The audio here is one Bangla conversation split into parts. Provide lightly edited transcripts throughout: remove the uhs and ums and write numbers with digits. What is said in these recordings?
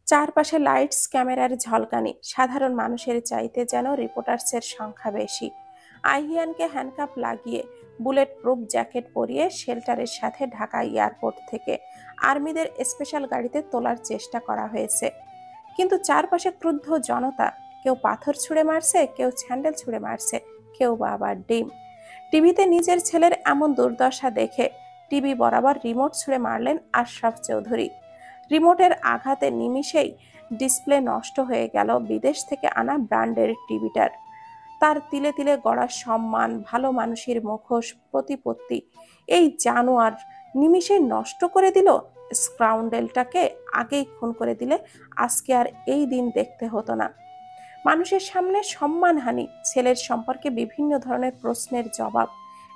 চারপাশে লাইটস, ক্যামেরার ঝলকানি, সাধারণ মানুষের চাইতে যেন রিপোর্টার্সের সংখ্যা বেশি। আহিয়ানকে হ্যান্ডকাপ লাগিয়ে বুলেট প্রুফ জ্যাকেট পরিয়ে শেল্টারের সাথে ঢাকা এয়ারপোর্ট থেকে আর্মিদের স্পেশাল গাড়িতে তোলার চেষ্টা করা হয়েছে। কিন্তু চারপাশে ক্রুদ্ধ জনতা, কেউ পাথর ছুঁড়ে মারছে, কেউ স্যান্ডেল ছুঁড়ে মারছে, কেউ বা আবার ডিম। টিভিতে নিজের ছেলের এমন দুর্দশা দেখে টিভি বরাবর রিমোট ছুঁড়ে মারলেন আশরাফ চৌধুরী। রিমোটের আঘাতে নিমিষেই ডিসপ্লে নষ্ট হয়ে গেল বিদেশ থেকে আনা ব্র্যান্ডের টিভিটার। তার তিলে তিলে গড়া সম্মান, ভালো মানুষের মুখোশ, প্রতিপত্তি এই জানোয়ার নিমিষে নষ্ট করে দিল। স্ক্রাউন্ডেলটাকে আগেই খুন করে দিলে আজকে আর এই দিন দেখতে হতো না। মানুষের সামনে সম্মানহানি, ছেলের সম্পর্কে বিভিন্ন ধরনের প্রশ্নের জবাব,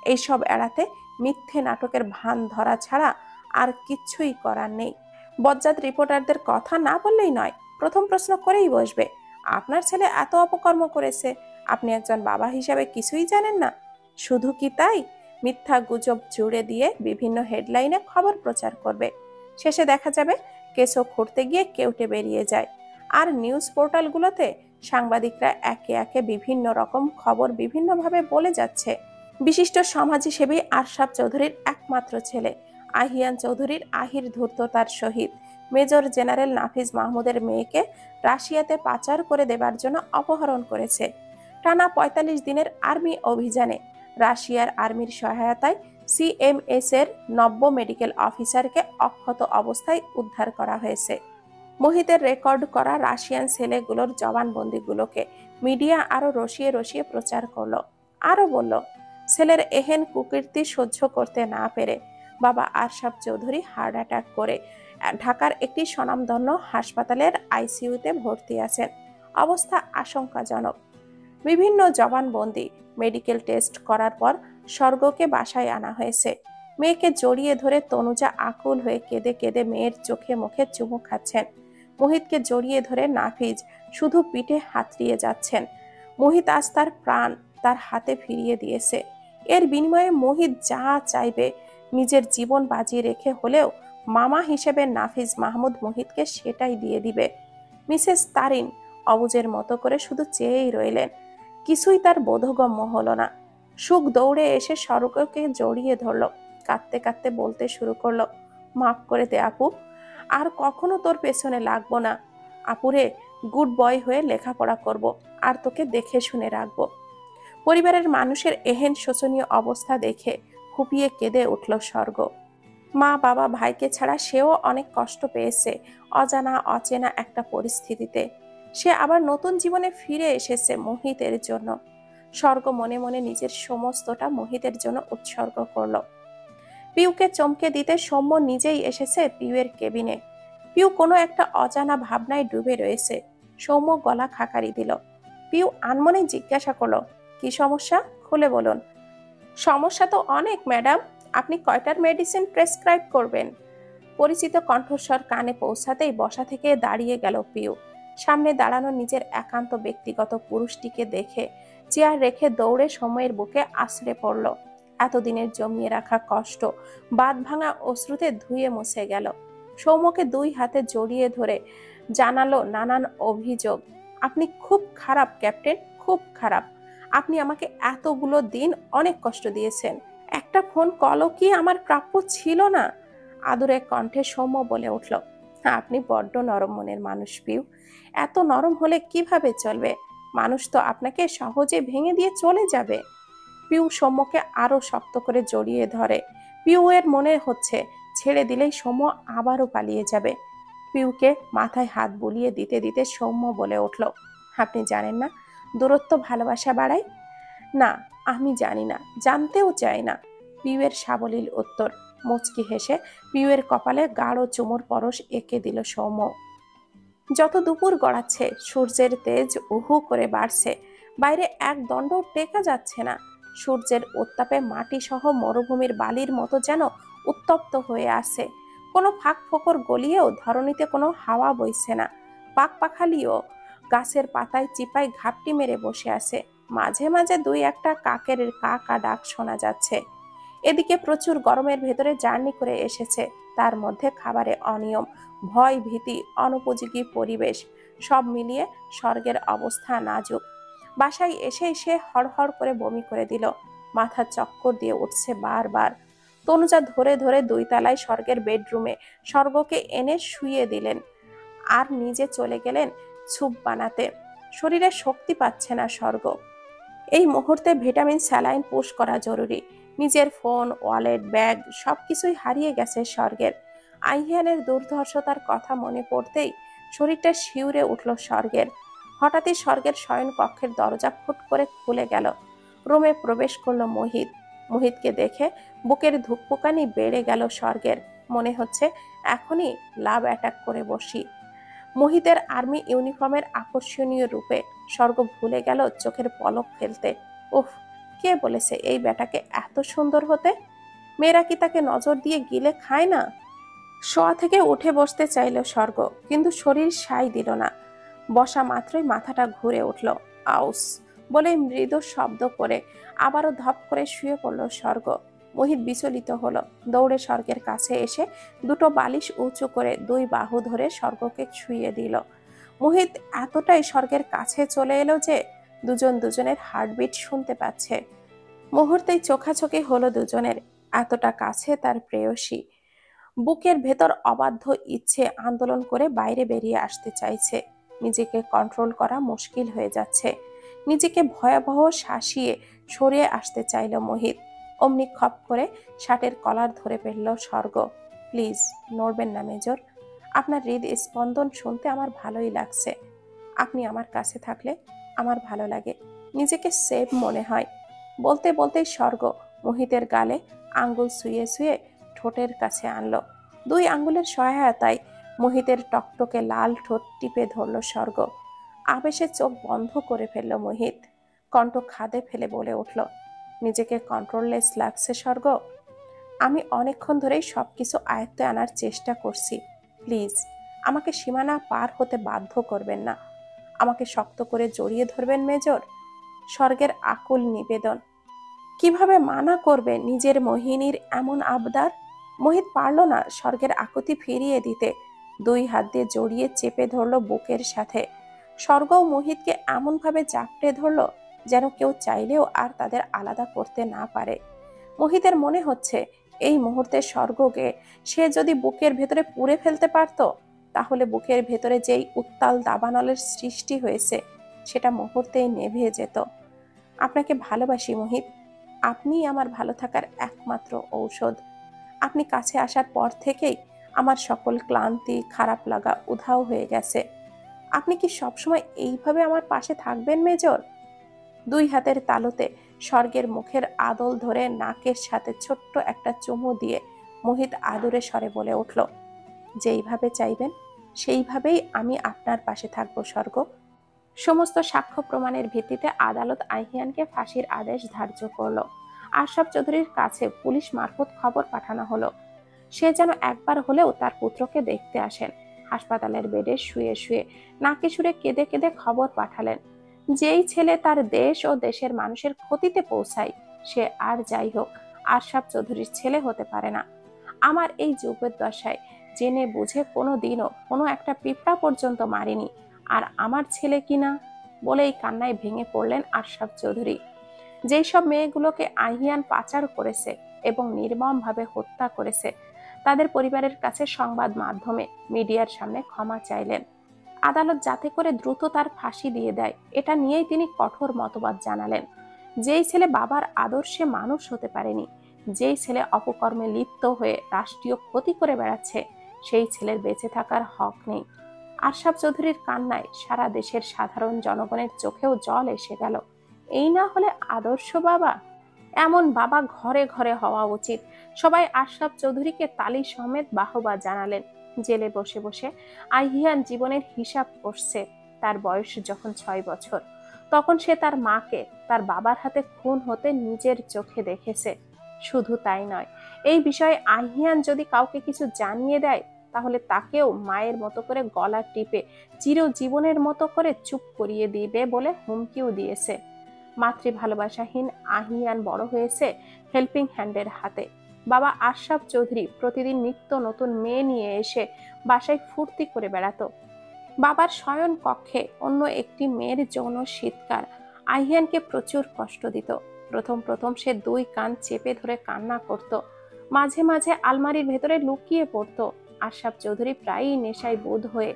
এইসব এড়াতে মিথ্যে নাটকের ভান ধরা ছাড়া আর কিচ্ছুই করার নেই। বজ্জাত রিপোর্টারদের কথা না বললেই নয়, প্রথম প্রশ্ন করেই বসবে, আপনার ছেলে এত অপকর্ম করেছে, আপনি একজন বাবা হিসাবে কিছুই জানেন না? শুধু কি তাই, মিথ্যা গুজব জুড়ে দিয়ে বিভিন্ন হেডলাইনে খবর প্রচার করবে। শেষে দেখা যাবে কেসও খুঁড়তে গিয়ে কেউটে বেরিয়ে যায়। আর নিউজ পোর্টালগুলোতে সাংবাদিকরা একে একে বিভিন্ন রকম খবর বিভিন্নভাবে বলে যাচ্ছে। বিশিষ্ট সমাজসেবী আশরাফ চৌধুরীর একমাত্র ছেলে আহিয়ান চৌধুরীর আহির ধূর্ততার সহিত মেজর জেনারেল নাফিজ মাহমুদের মেয়েকে রাশিয়াতে পাচার করে দেবার জন্য অপহরণ করেছে। টানা ৪৫ দিনের আর্মি অভিযানে রাশিয়ার আর্মির সহায়তায় সিএমএস এর নব্য মেডিকেল অফিসারকে অক্ষত অবস্থায় উদ্ধার করা হয়েছে। মোহিতের রেকর্ড করা রাশিয়ান ছেলেগুলোর জবানবন্দিগুলোকে মিডিয়া আরো রসিয়ে রসিয়ে প্রচার করলো। আরো বলল, ছেলের এহেন কুকীর্তি সহ্য করতে না পেরে বাবা আশরাফ চৌধুরী হার্ট অ্যাটাক করে ঢাকার একটি স্বনামধন্য হাসপাতালের আইসিইউতে ভর্তি আছেন। অবস্থা আশঙ্কাজনক। বিভিন্ন জবানবন্দি, মেডিকেল টেস্ট করার পর স্বর্গকে বাসায় আনা হয়েছে। মেয়েকে জড়িয়ে ধরে তনুজা আকুল হয়ে কেঁদে কেঁদে মেয়ের চোখে মুখে চুমু খাচ্ছেন। মোহিতকে জড়িয়ে ধরে নাফিজ শুধু পিঠে হাতড়িয়ে যাচ্ছেন। মোহিত আজ তার প্রাণ তার হাতে ফিরিয়ে দিয়েছে। এর বিনিময়ে মোহিত যা চাইবে নিজের জীবন বাজি রেখে হলেও মামা হিসেবে নাফিজ মাহমুদ মোহিতকে সেটাই দিয়ে দিবে। মিসেস তারিন অবুজের মতো করে শুধু চেয়েই রইলেন। কিছুই তার বোধগম্য হলো না। সুখ দৌড়ে এসে স্বর্গকে জড়িয়ে ধরল, কাঁদতে কাঁদতে বলতে শুরু করলো, মাফ করে দে আপু, আর কখনো তোর পেছনে লাগবো না। আপুরে, গুড বয় হয়ে লেখাপড়া করব, আর তোকে দেখে শুনে রাখবো। পরিবারের মানুষের এহেন শোচনীয় অবস্থা দেখে ফুপিয়ে কেঁদে উঠল স্বর্গ। মা বাবা ভাইকে ছাড়া সেও অনেক কষ্ট পেয়েছে অজানা অচেনা একটা পরিস্থিতিতে। সে আবার নতুন জীবনে ফিরে এসেছে মোহিতের জন্য। স্বর্গ মনে মনে নিজের সমস্তটা মোহিতের জন্য উৎসর্গ করলো। পিউকে চমকে দিতে সৌম্য নিজেই এসেছে পিউয়ের কেবিনে। পিউ কোনো একটা অজানা ভাবনায় ডুবে রয়েছে। সৌম্য গলা খাকারি দিল। পিউ আনমনে জিজ্ঞাসা করলো, কি সমস্যা, খুলে বলুন। সমস্যা তো অনেক ম্যাডাম, আপনি কয়টার মেডিসিন প্রেসক্রাইব করবেন? পরিচিত কণ্ঠস্বর কানে পৌঁছাতেই বসা থেকে দাঁড়িয়ে গেল পিউ। সামনে দাঁড়ানো নিজের একান্ত ব্যক্তিগত পুরুষটিকে দেখে চেয়ার রেখে দৌড়ে সময়ের বুকে আছড়ে পড়ল। এতদিনের জমিয়ে রাখা কষ্ট বাঁধ ভাঙা অশ্রুতে ধুয়ে মুছে গেল। সৌম্যকে দুই হাতে জড়িয়ে ধরে জানালো নানান অভিযোগ। আপনি খুব খারাপ ক্যাপ্টেন, খুব খারাপ। আপনি আমাকে এতগুলো দিন অনেক কষ্ট দিয়েছেন, একটা ফোন কলও কি আমার প্রাপ্য ছিল না? আদুরে কণ্ঠে সৌম্য বলে উঠল, আপনি বড্ড নরম মনের মানুষ পিউ। এত নরম হলে কিভাবে চলবে? মানুষ তো আপনাকে সহজে ভেঙে দিয়ে চলে যাবে। পিউ সৌম্যকে আরো শক্ত করে জড়িয়ে ধরে। পিউ এর মনে হচ্ছে ছেড়ে দিলেই সৌম্য আবারও পালিয়ে যাবে। পিউকে মাথায় হাত বুলিয়ে দিতে দিতে সৌম্য বলে উঠল, আপনি জানেন না দূরত্ব ভালোবাসা বাড়ায়? না, আমি জানি না, জানতেও চাই না। পিউয়ের সাবলীল উত্তর। মুচকি হেসে পিউয়ের কপালে গাঢ় চুমুর পরশ এঁকে দিল সৌম্য। যত দুপুর গড়াচ্ছে সূর্যের তেজ উহু করে বাড়ছে। বাইরে এক দণ্ড টেকা যাচ্ছে না। সূর্যের উত্তাপে মাটি সহ মরুভূমির বালির মতো যেন উত্তপ্ত হয়ে আসে। কোনো ফাঁক ফোকর গলিয়েও ধরণীতে কোনো হাওয়া বইছে না। পাখপাখালিও গাছের পাতায় চিপায় ঘাপটি মেরে বসে আছে। মাঝে মাঝে দুই একটা কাকের কা কা ডাক শোনা যাচ্ছে। এদিকে প্রচুর গরমের ভেতরে জার্নি করে এসেছে তার মধ্যে খাবারে অনিয়ম, ভয়, ভীতি, অনুপযোগী পরিবেশ, সব মিলিয়ে স্বর্গের অবস্থা নাজুক। বাসায় এসেই সে হড়হড় করে বমি করে দিল। মাথা চক্কর দিয়ে উঠছে বারবার। তনুজা ধরে ধরে 2 তলায় স্বর্গের বেডরুমে স্বর্গকে এনে শুইয়ে দিলেন আর নিজে চলে গেলেন স্যুপ বানাতে। শরীরে শক্তি পাচ্ছে না স্বর্গ। এই মুহূর্তে ভিটামিন স্যালাইন পুশ করা জরুরি। নিজের ফোন, ওয়ালেট, ব্যাগ সবকিছুই হারিয়ে গেছে স্বর্গের। আইহিয়ানের দুর্ধর্ষতার কথা মনে পড়তেই শরীরটা শিউরে উঠল স্বর্গের। হঠাৎই স্বর্গের শয়ন কক্ষের দরজা ফুট করে খুলে গেল। রুমে প্রবেশ করলো মোহিত। মোহিতকে দেখে বুকের ধুকপুকানি বেড়ে গেল স্বর্গের। মনে হচ্ছে এখনই লাভ অ্যাটাক করে বসি। মোহিতের আর্মি ইউনিফর্মের আকর্ষণীয় রূপে স্বর্গ ভুলে গেল চোখের পলক ফেলতে। উফ, কে বলেছে এই বেটাকে এত সুন্দর হতে? মেয়েরা কি তাকে নজর দিয়ে গিলে খায় না? শোয়া থেকে উঠে বসতে চাইল স্বর্গ, কিন্তু শরীর সাই দিল না। বসা মাত্রই মাথাটা ঘুরে উঠল। আউস বলে মৃদু শব্দ করে আবারও ধপ করে শুয়ে পড়ল স্বর্গ। মোহিত বিচলিত হলো। দৌড়ে স্বর্গের কাছে এসে দুটো বালিশ উঁচু করে 2 বাহু ধরে স্বর্গকে শুইয়ে দিল। মোহিত এতটাই স্বর্গের কাছে চলে এলো যে দুজন দুজনের হার্টবিট শুনতে পাচ্ছে। মুহূর্তেই চোখাচোখি হলো দুজনের। এতটা কাছে তার প্রেয়সী। বুকের ভেতর অবাধ্য ইচ্ছে আন্দোলন করে বাইরে বেরিয়ে আসতে চাইছে। নিজেকে কন্ট্রোল করা মুশকিল হয়ে যাচ্ছে। নিজেকে ভয়াবহ শাসিয়ে সরিয়ে আসতে চাইল মোহিত। অমনি খপ করে শার্টের কলার ধরে ফেলল স্বর্গ। প্লিজ নড়বেন না মেজর। আপনার হৃদস্পন্দন শুনতে আমার ভালোই লাগছে। আপনি আমার কাছে থাকলে আমার ভালো লাগে, নিজেকে সেফ মনে হয়। বলতে বলতেই স্বর্গ মোহিতের গালে আঙ্গুল শুয়ে শুয়ে ঠোঁটের কাছে আনলো। 2 আঙ্গুলের সহায়তায় মোহিতের টকটকে লাল ঠোঁট টিপে ধরল স্বর্গ। আবেশে চোখ বন্ধ করে ফেলল মোহিত। কণ্ঠ খাদে ফেলে বলে উঠল, নিজেকে কন্ট্রোললেস লাগছে স্বর্গ। আমি অনেকক্ষণ ধরেই সবকিছু আয়ত্তে আনার চেষ্টা করছি। প্লিজ আমাকে সীমানা পার হতে বাধ্য করবেন না। আমাকে শক্ত করে জড়িয়ে ধরবেন মেজর। স্বর্গের আকুল নিবেদন। কিভাবে মানা করবে নিজের মোহিনীর এমন আবদার? মোহিত পারল না স্বর্গের আকুতি ফিরিয়ে দিতে। 2 হাত দিয়ে জড়িয়ে চেপে ধরল বুকের সাথে। স্বর্গও মোহিতকে এমনভাবে জাপটে ধরল যেন কেউ চাইলেও আর তাদের আলাদা করতে না পারে। মোহিতের মনে হচ্ছে এই মুহূর্তে স্বর্গকে সে যদি বুকের ভেতরে পুড়ে ফেলতে পারত, তাহলে বুকের ভেতরে যেই উত্তাল দাবানলের সৃষ্টি হয়েছে সেটা মুহূর্তেই নেভে যেত। আপনাকে ভালোবাসি মোহিত। আপনিই আমার ভালো থাকার একমাত্র ঔষধ। আপনি কাছে আসার পর থেকেই আমার সকল ক্লান্তি, খারাপ লাগা উধাও হয়ে গেছে। আপনি কি সবসময় এইভাবে আমার পাশে থাকবেন মেজর? 2 হাতের তালুতে স্বর্গের মুখের আদল ধরে নাকের সাথে ছোট্ট একটা চুমু দিয়ে মোহিত আদুরে স্বরে বলে উঠল, যেইভাবে চাইবেন সেইভাবেই আমি আপনার পাশে থাকবো স্বর্গ। সমস্ত সাক্ষ্য প্রমাণের ভিত্তিতে আদালত আইহিয়ানকে ফাঁসির আদেশ ধার্য করলো। আশরাফ চৌধুরীর কাছে পুলিশ মারফত খবর পাঠানো হলো। সে যেন একবার হলেও তার পুত্রকে দেখতে আসেন। হাসপাতালের বেডে শুয়ে শুয়ে নাকে সুরে কেঁদে কেঁদে খবর পাঠালেন, যেই ছেলে তার দেশ ও দেশের মানুষের ক্ষতিতে পৌঁছায় সে আর যাই হোক আশরাফ চৌধুরীর ছেলে হতে পারে না। আমার এই জীবদ্দশায় জেনে বুঝে কোনো দিনও কোনো একটা পিঁপড়া পর্যন্ত মারিনি, আর আমার ছেলে কিনা বলেই কান্নায় ভেঙে পড়লেন আশরাফ চৌধুরী। যেই সব মেয়েগুলোকে আইহিয়ান পাচার করেছে এবং নির্মমভাবে হত্যা করেছে তাদের পরিবারের কাছে সংবাদ মাধ্যমে মিডিয়ার সামনে ক্ষমা চাইলেন। আদালত যাতে করে দ্রুত তার ফাঁসি দিয়ে দেয় এটা নিয়েই তিনি কঠোর মতবাদ জানালেন। যেই ছেলে বাবার আদর্শে মানুষ হতে পারেনি, যেই ছেলে অপকর্মে লিপ্ত হয়ে রাষ্ট্রীয় ক্ষতি করে বেড়াচ্ছে, সেই ছেলের বেঁচে থাকার হক নেই। আশরাফ চৌধুরীর কান্নায় সারা দেশের সাধারণ জনগণের চোখেও জল এসে গেল। এই না হলে আদর্শ বাবা? এমন বাবা ঘরে ঘরে হওয়া উচিত। সবাই আশরাফ চৌধুরীকে তালি সমেত বাহবা জানালেন। জেলে বসে বসে আইহিয়ান জীবনের হিসাব করছে। তার বয়স যখন 6 বছর, তখন সে তার মাকে তার বাবার হাতে খুন হতে নিজের চোখে দেখেছে। শুধু তাই নয়, এই বিষয়ে আইহিয়ান যদি কাউকে কিছু জানিয়ে দেয় তাহলে তাকেও মায়ের মতো করে গলা টিপে চিরজীবনের মতো করে চুপ করিয়ে দিবে বলে হুমকিও দিয়েছে। মাতৃ ভালোবাসাহীন আহিয়ান বড় হয়েছে হেল্পিং হ্যান্ডের হাতে। বাবা আশরাফ চৌধুরী প্রতিদিন নিত্য নতুন মেয়ে নিয়ে এসে বাসায় ফুর্তি করে বেড়াতো। বাবার শয়ন কক্ষে অন্য একটি মেয়ের যৌন শীতকার আহিয়ানকে প্রচুর কষ্ট দিত। প্রথম প্রথম সে দুই কান চেপে ধরে কান্না করত, মাঝে মাঝে আলমারির ভেতরে লুকিয়ে পড়তো। আশরাফ চৌধুরী প্রায়ই নেশায় বোধ হয়ে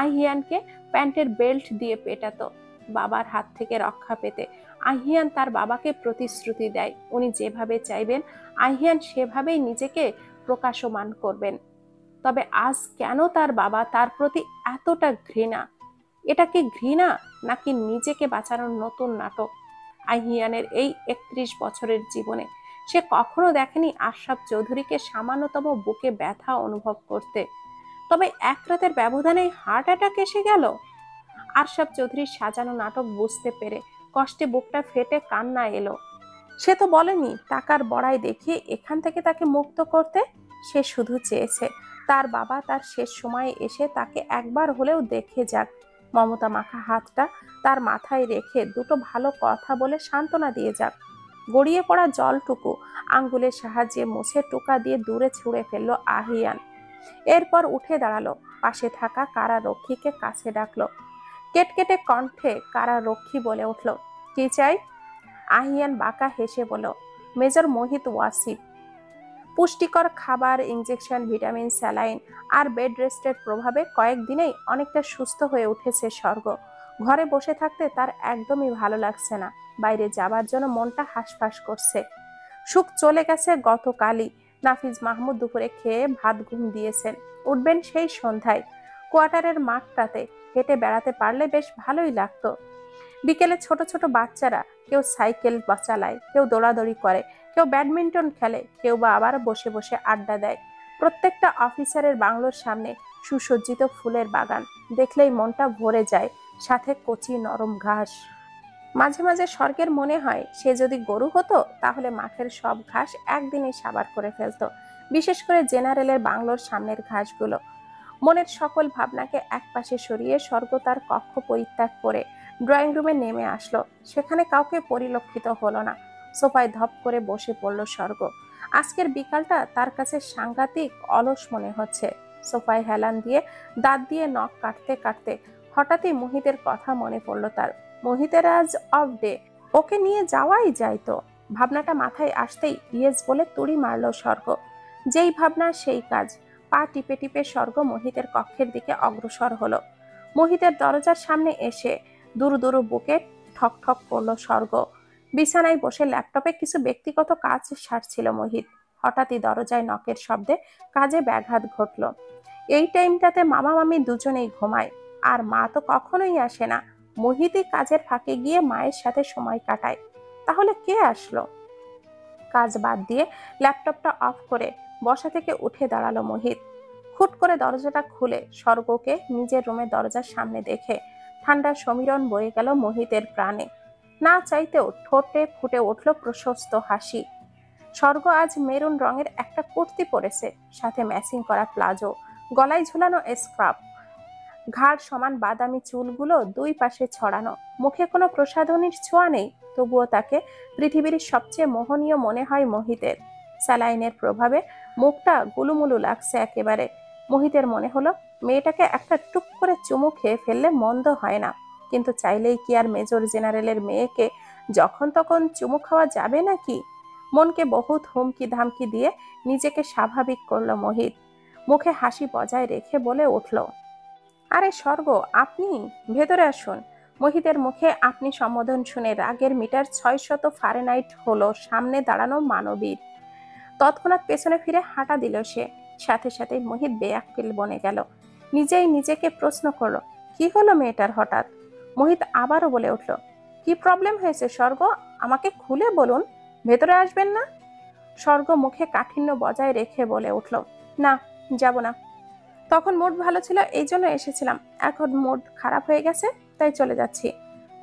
আহিয়ানকে প্যান্টের বেল্ট দিয়ে পেটাতো। বাবার হাত থেকে রক্ষা পেতে আহিয়ান তার বাবাকে প্রতিশ্রুতি দেয়, উনি যেভাবে চাইবেন আহিয়ান সেভাবেই নিজেকে প্রকাশমান করবেন। তবে আজ কেন তার বাবা তার প্রতি এতটা ঘৃণা? এটা কি ঘৃণা নাকি নিজেকে বাঁচানোর নতুন নাটক? আহিয়ানের এই 31 বছরের জীবনে সে কখনো দেখেনি আশরাফ চৌধুরীকে সামান্যতম বুকে ব্যথা অনুভব করতে। তবে এক রাতের ব্যবধানে হার্ট অ্যাটাক এসে গেল। আশরাফ চৌধুরীর সাজানো নাটক বুঝতে পেরে কষ্টে বুকটা ফেটে কান্না এলো। সে তো বলেনি টাকার বড়াই দেখিয়ে এখান থেকে তাকে মুক্ত করতে। সে শুধু চেয়েছে তার বাবা তার শেষ সময়ে এসে তাকে একবার হলেও দেখে যাক, মমতা মাখা হাতটা তার মাথায় রেখে দুটো ভালো কথা বলে সান্ত্বনা দিয়ে যাক। গড়িয়ে পড়া জলটুকু আঙ্গুলের সাহায্যে মুছে টোকা দিয়ে দূরে ছুঁড়ে ফেললো আহিয়ান। এরপর উঠে দাঁড়ালো, পাশে থাকা কারারক্ষীকে কাছে ডাকলো। কেটকেটে কণ্ঠে কারারক্ষী বলে উঠল, কি চাই? আহিয়ান বাঁকা হেসে বলল, মেজর মোহিত ওয়াসিফ। পুষ্টিকর খাবার, ইনজেকশন, ভিটামিন, স্যালাইন আর বেড রেস্টের প্রভাবে কয়েকদিনেই অনেকটা সুস্থ হয়ে উঠেছে স্বর্গ। ঘরে বসে থাকতে তার একদমই ভালো লাগছে না, বাইরে যাবার জন্য মনটা হাঁসফাঁস করছে। সুখ চলে গেছে গতকালই। নাফিজ মাহমুদ দুপুরে খেয়ে ভাত ঘুম দিয়েছেন, উঠবেন সেই সন্ধ্যায়। কোয়ার্টারের মাঠটাতে হেঁটে বেড়াতে পারলে বেশ ভালোই লাগতো। বিকেলে ছোট ছোট বাচ্চারা কেউ সাইকেল চালায়, কেউ দৌড়াদৌড়ি করে, কেউ ব্যাডমিন্টন খেলে, কেউ বা আবার বসে বসে আড্ডা দেয়। প্রত্যেকটা অফিসারের বাংলোর সামনে সুসজ্জিত ফুলের বাগান দেখলেই মনটা ভরে যায়, সাথে কচি নরম ঘাস। মাঝে মাঝে স্বর্গের মনে হয় সে যদি গরু হতো তাহলে মাঠের সব ঘাস একদিনে সাবার করে ফেলতো, বিশেষ করে জেনারেলের বাংলোর সামনের ঘাসগুলো। মনের সকল ভাবনাকে একপাশে সরিয়ে স্বর্গ তার কক্ষ পরিত্যাগ করে ড্রয়িং রুমে নেমে আসলো। সেখানে কাউকে পরিলক্ষিত হলো না। সোফায় ধপ করে বসে পড়ল স্বর্গ। আজকের বিকালটা তার কাছে সাংঘাতিক অলস মনে হচ্ছে। সোফায় হেলান দিয়ে দাঁত দিয়ে নখ কাটতে কাটতে হঠাৎই মোহিতের কথা মনে পড়ল তার। মোহিতের আজ অফ ডে, ওকে নিয়ে যাওয়াই যায় তো। ভাবনাটা মাথায় আসতেই ইয়েস বলে তুড়ি মারল স্বর্গ। যেই ভাবনা সেই কাজ। পা টিপে টিপে স্বর্গ মোহিতের কক্ষের দিকে অগ্রসর হলো। মোহিতের দরজার সামনে এসে দুরু দুরু বুকে ঠক ঠক করলো স্বর্গ। বিছানায় বসে ল্যাপটপে কিছু ব্যক্তিগত কাজ সারছিল মোহিত। হঠাৎই দরজায় নকের শব্দে কাজে ব্যাঘাত ঘটল। এই টাইমটাতে মামা মামি দুজনেই ঘুমায়, আর মা তো কখনোই আসে না। মোহিতই কাজের ফাঁকে গিয়ে মায়ের সাথে সময় কাটায়। তাহলে কে আসলো? কাজ বাদ দিয়ে ল্যাপটপটা অফ করে বসা থেকে উঠে দাঁড়ালো মোহিত। খুট করে দরজাটা খুলে স্বর্গকে নিজের রুমের দরজার সামনে দেখে ঠান্ডা সমীরণ বয়ে গেল মোহিতের প্রাণে। না চাইতেও ঠোঁটে ফুটে উঠল প্রশস্ত হাসি। স্বর্গ আজ মেরুন রঙের একটা কুর্তি পরেছে, সাথে ম্যাচিং করা প্লাজো, গলায় ঝুলানো স্কার্ফ। ঘাড় সমান বাদামি চুলগুলো দুই পাশে ছড়ানো। মুখে কোনো প্রসাধনীর ছোঁয়া নেই, তবুও তাকে পৃথিবীর সবচেয়ে মোহনীয় মনে হয় মোহিতের। স্যালাইনের প্রভাবে মুখটা গুলুমুলু লাগছে একেবারে। মোহিতের মনে হলো মেয়েটাকে একটা টুক করে চুমু খেয়ে ফেললে মন্দ হয় না, কিন্তু চাইলেই কি আর মেজর জেনারেলের মেয়েকে যখন তখন চুমু খাওয়া যাবে নাকি? মনকে বহুত হুমকি ধামকি দিয়ে নিজেকে স্বাভাবিক করলো মোহিত। মুখে হাসি বজায় রেখে বলে উঠল, আরে স্বর্গ, আপনি ভেতরে আসুন। মোহিতের মুখে আপনি সম্বোধন শুনে রাগের মিটার 600 ফারেনহাইট হলো সামনে দাঁড়ানো মানবীর। তৎক্ষণাৎ পেছনে ফিরে হাঁটা দিল সে। সাথে সাথে মোহিত বেয়াক্কেল বনে গেল। নিজেই নিজেকে প্রশ্ন করলো, কি হলো মেয়েটার হঠাৎ? মোহিত আবারও বলে উঠল, কি প্রবলেম হয়েছে স্বর্গ? আমাকে খুলে বলুন। ভেতরে আসবেন না? স্বর্গ মুখে কাঠিন্য বজায় রেখে বলে উঠল, না, যাব না। তখন মুড ভালো ছিল, এই জন্য এসেছিলাম। এখন মুড খারাপ হয়ে গেছে, তাই চলে যাচ্ছি।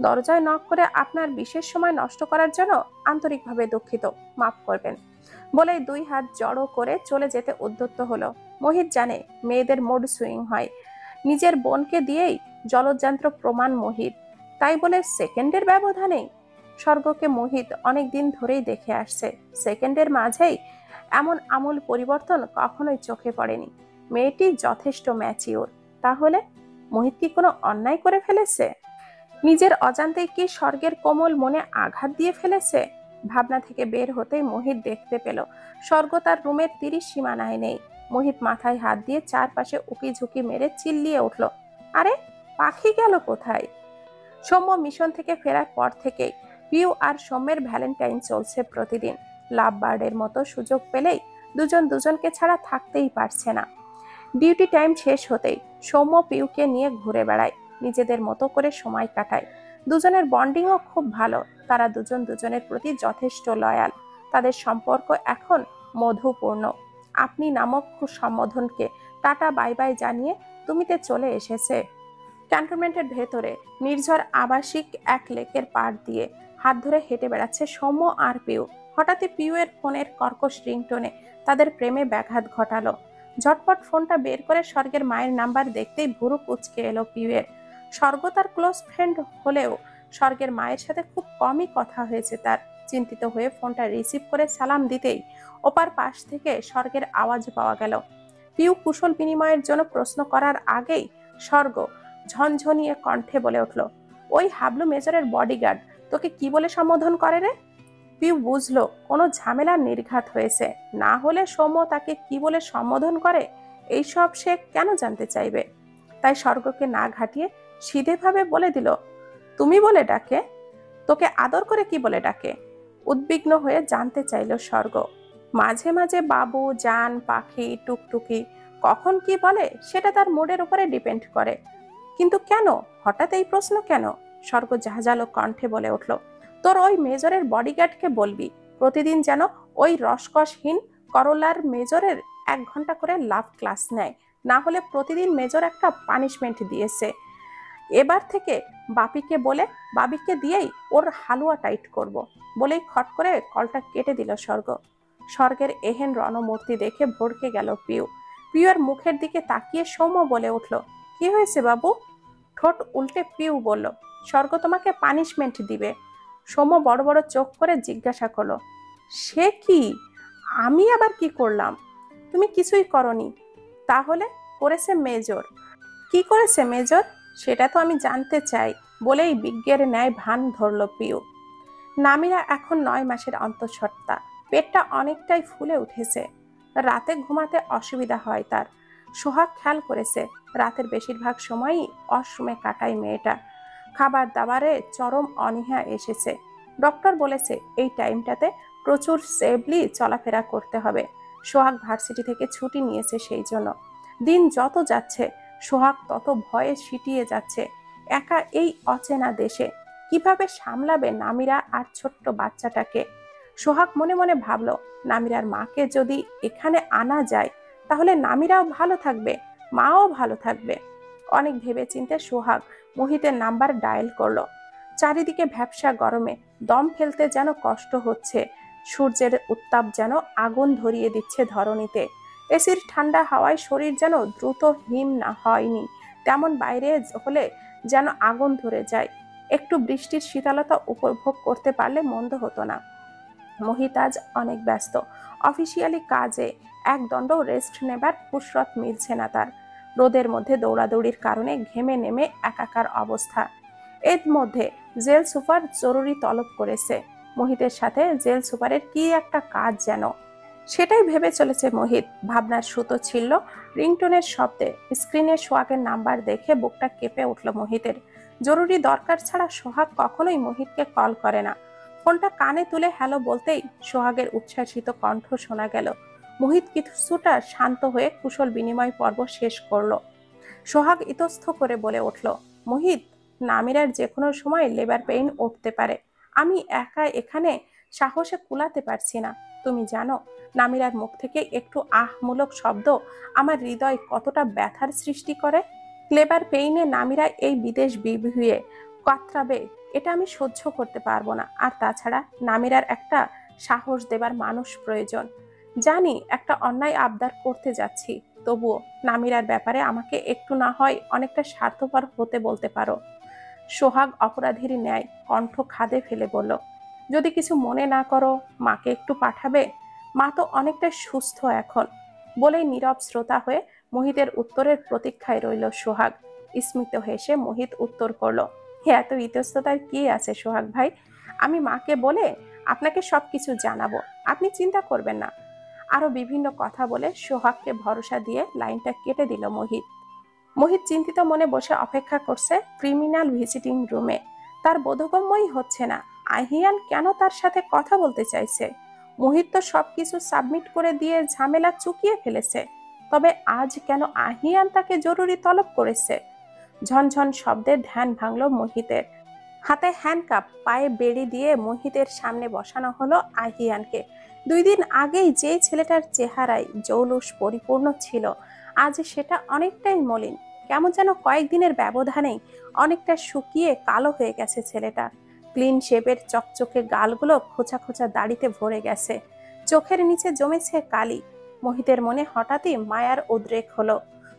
দরজায় নক করে আপনার বিশেষ সময় নষ্ট করার জন্য আন্তরিকভাবে দুঃখিত, মাফ করবেন। বলেই দুই হাত জড়ো করে চলে যেতে উদ্যত হলো। মোহিত জানে মেয়েদের মুড সুইং হয়। নিজের বোনকে দিয়েই জলযন্ত্র প্রমাণ মোহিত, তাই বলে সেকেন্ডের ব্যবধানেই। স্বর্গকে মোহিত অনেক দিন ধরেই দেখে আসছে। সেকেন্ডের মাঝেই এমন আমূল পরিবর্তন কখনোই চোখে পড়েনি। মেয়েটি যথেষ্ট ম্যাচিওর। তাহলে মোহিত কি কোনো অন্যায় করে ফেলেছে? নিজের অজান্তেই কি স্বর্গের কোমল মনে আঘাত দিয়ে ফেলেছে? ভাবনা থেকে বের হতেই মোহিত দেখতে পেল স্বর্গ তার রুমের 30 সীমানায় নেই। মোহিত মাথায় হাত দিয়ে চারপাশে উকি ঝুঁকি মেরে চিল্লিয়ে উঠল, আরে পাখি গেল কোথায়? সৌম্য মিশন থেকে ফেরার পর থেকেই পিউ আর সৌম্যের ভ্যালেন্টাইন চলছে প্রতিদিন। লাভ বার্ডের মতো সুযোগ পেলেই দুজন দুজনকে ছাড়া থাকতেই পারছে না। ডিউটি টাইম শেষ হতেই সৌম্য পিউকে নিয়ে ঘুরে বেড়ায়, নিজেদের মতো করে সময় কাটায়। দুজনের বন্ডিংও খুব ভালো। তারা দুজন দুজনের প্রতি যথেষ্ট লয়াল। তাদের সম্পর্ক এখন মধুপূর্ণ। আপনি নামক সম্বোধনকে টাটা বাই বাই জানিয়ে তুমিতে চলে এসেছে। ক্যান্টনমেন্টের ভেতরে নির্ঝর আবাসিক এক লেকের পাড় দিয়ে হাত ধরে হেঁটে বেড়াচ্ছে সৌম্য আর পিউ। হঠাৎই পিউয়ের ফোনের কর্কশ রিংটোনে তাদের প্রেমে ব্যাঘাত ঘটালো। ঝটপট ফোনটা বের করে স্বর্গের মায়ের নাম্বার দেখতেই ভুরু কুঁচকে এলো পিউয়ের। স্বর্গ তার ক্লোজ ফ্রেন্ড হলেও স্বর্গের মায়ের সাথে খুব কমই কথা হয়েছে তার। চিন্তিত হয়ে ফোনটা রিসিভ করে সালাম দিতেই ওপার পাশ থেকে স্বর্গের আওয়াজ পাওয়া গেল। পিউ কুশল বিনিময়ের জন্য প্রশ্ন করার আগেই স্বর্গ ঝনঝনিয়ে কণ্ঠে বলে উঠল, ওই হাবলু মেজরের বডিগার্ড তোকে কি বলে সম্বোধন করে রে? পিউ বুঝলো কোনো ঝামেলার নির্ঘাত হয়েছে। না হলে সৌম্য তাকে কি বলে সম্বোধন করে এইসব সে কেন জানতে চাইবে? তাই স্বর্গকে না ঘাটিয়ে সিধেভাবে বলে দিল, তুমি বলে ডাকে? তোকে আদর করে কি বলে ডাকে? উদ্বিগ্ন হয়ে জানতে চাইল স্বর্গ। মাঝে মাঝে বাবু, জান, পাখি, টুকটুকি, কখন কি বলে সেটা তার মুডের উপরে ডিপেন্ড করে। কিন্তু কেন হঠাৎ এই প্রশ্ন কেন? স্বর্গ জাহাজালো কণ্ঠে বলে উঠল, তোর ওই মেজরের বডিগার্ডকে বলবি প্রতিদিন যেন ওই রসকসহীন করলার মেজরের 1 ঘন্টা করে লাভ ক্লাস নেয়। না হলে প্রতিদিন মেজর একটা পানিশমেন্ট দিয়েছে। এবার থেকে বাবিকে দিয়েই ওর হালুয়া টাইট করব। বলেই খট করে কলটা কেটে দিল স্বর্গ। স্বর্গের এহেন রণমূর্তি দেখে ভড়কে গেল পিউ। পিউয়ের মুখের দিকে তাকিয়ে সৌম্য বলে উঠল, কি হয়েছে বাবু? ঠোঁট উল্টে পিউ বলল, স্বর্গ তোমাকে পানিশমেন্ট দিবে। সৌম্য বড় বড় চোখ করে জিজ্ঞাসা করলো, সে কি? আমি আবার কি করলাম? তুমি কিছুই করনি। তাহলে করেছে মেজর। কি করেছে মেজর? সেটা তো আমি জানতে চাই। বলেই বিজ্ঞের ন্যায় ভান ধরল পিউ। নামিরা এখন 9 মাসের অন্তঃসত্ত্বা। পেটটা অনেকটাই ফুলে উঠেছে। রাতে ঘুমাতে অসুবিধা হয় তার। সোহাগ খেয়াল করেছে রাতের বেশিরভাগ সময়ই অশ্রমে কাটায় মেয়েটা। খাবার দাবারে চরম অনীহা এসেছে। ডক্টর বলেছে এই টাইমটাতে প্রচুর সেভলি চলাফেরা করতে হবে। সোহাগ ভার্সিটি থেকে ছুটি নিয়েছে সেই জন্য। দিন যত যাচ্ছে সোহাগ তত ভয়ে সিটিয়ে যাচ্ছে। একা এই অচেনা দেশে কিভাবে সামলাবে নামিরা আর ছোট্ট বাচ্চাটাকে? সোহাগ মনে মনে ভাবলো, নামিরার মাকে যদি এখানে আনা যায় তাহলে নামিরাও ভালো থাকবে, মাও ভালো থাকবে। অনেক ভেবেচিন্তে সোহাগ মোহিতের নাম্বার ডায়াল করলো। চারিদিকে ভ্যাপসা গরমে দম ফেলতে যেন কষ্ট হচ্ছে। সূর্যের উত্তাপ যেন আগুন ধরিয়ে দিচ্ছে ধরণীতে। এসির ঠান্ডা হাওয়ায় শরীর যেন দ্রুত হিম না হয়নি, তেমন বাইরে হলে যেন আগুন ধরে যায়। একটু বৃষ্টির শীতলতা উপভোগ করতে পারলে মন্দ হতো না। মোহিত আজ অনেক ব্যস্ত। অফিসিয়ালি কাজে একদণ্ড রেস্ট নেবার ফুরসত মিলছে না তার। রোদের মধ্যে দৌড়াদৌড়ির কারণে ঘেমে নেমে একাকার অবস্থা। এর মধ্যে জেল সুপার জরুরি তলব করেছে। মোহিতের সাথে জেল সুপারের কি একটা কাজ যেন। সেটাই ভেবে চলেছে মোহিত। ভাবনার সুতো ছিল রিংটোনের শব্দে। স্ক্রিনে সোহাগের নাম্বার দেখে বুকটা কেঁপে উঠল মোহিতের। জরুরি দরকার ছাড়া সোহাগ কখনোই মোহিতকে কল করে না। ফোনটা কানে তুলে হ্যালো বলতেই সোহাগের উচ্ছ্বাসিত কণ্ঠ শোনা গেল। মোহিত কিছুটা শান্ত হয়ে কুশল বিনিময় পর্ব শেষ করলো। সোহাগ ইতস্থ করে বলে উঠল, মোহিত, নামিরার যে কোনো সময় লেবার পেইন উঠতে পারে। আমি একা এখানে সাহসে কুলাতে পারছি না। তুমি জানো নামিরার মুখ থেকে একটু আহমূলক শব্দ আমার হৃদয় কতটা ব্যথার সৃষ্টি করে। লেবার পেইনে নামিরা এই বিদেশ বিভুঁইয়ে কাতরাবে, এটা আমি সহ্য করতে পারবো না। আর তাছাড়া নামিরার একটা সাহস দেবার মানুষ প্রয়োজন। জানি একটা অন্যায় আবদার করতে যাচ্ছি, তবুও নামিরার ব্যাপারে আমাকে একটু না হয় অনেকটা স্বার্থপর হতে বলতে পারো। সোহাগ অপরাধীর ন্যায় কণ্ঠ খাদে ফেলে বলল, যদি কিছু মনে না করো মাকে একটু পাঠাবে। মা তো অনেকটা সুস্থ এখন, বলেই নীরব শ্রোতা হয়ে মোহিতের উত্তরের প্রতীক্ষায় রইল সোহাগ। স্মিত হেসে মোহিত উত্তর করলো, এত ইতস্ততার কি আছে সোহাগ ভাই, আমি মাকে বলে আপনাকে সবকিছু জানাবো, আপনি চিন্তা করবেন না। আরো বিভিন্ন কথা বলে সোহাগকে ভরসা দিয়ে লাইনটা কেটে দিল মোহিত। মোহিত চিন্তিত মনে বসে অপেক্ষা করছে ক্রিমিনাল ভিজিটিং রুমে। তার বোধগম্যই হচ্ছে না আহিয়ান কেন তার সাথে কথা বলতে চাইছে। মোহিত তো সবকিছু সাবমিট করে দিয়ে ঝামেলা চুকিয়ে ফেলেছে, তবে আজ কেন আহিয়ান তাকে জরুরি তলব করেছে। ঝনঝন শব্দে ধ্যান ভাঙল মোহিতের। হাতে হ্যান্ডকাপ, পায়ে বেড়ি দিয়ে মোহিতের সামনে বসানো হলো আহিয়ানকে। 2 দিন আগেই যে ছেলেটার চেহারায় জৌলুস পরিপূর্ণ ছিল, আজ সেটা অনেকটাই মলিন। কেমন যেন কয়েকদিনের ব্যবধানেই অনেকটা শুকিয়ে কালো হয়ে গেছে ছেলেটা। ক্লিন শেপের চকচকে গালগুলো খোঁচা খোঁচা দাড়িতে ভরে গেছে, চোখের নিচে জমেছে কালি। মোহিতের মনে হঠাৎই মায়ার উদ্রেক হলো,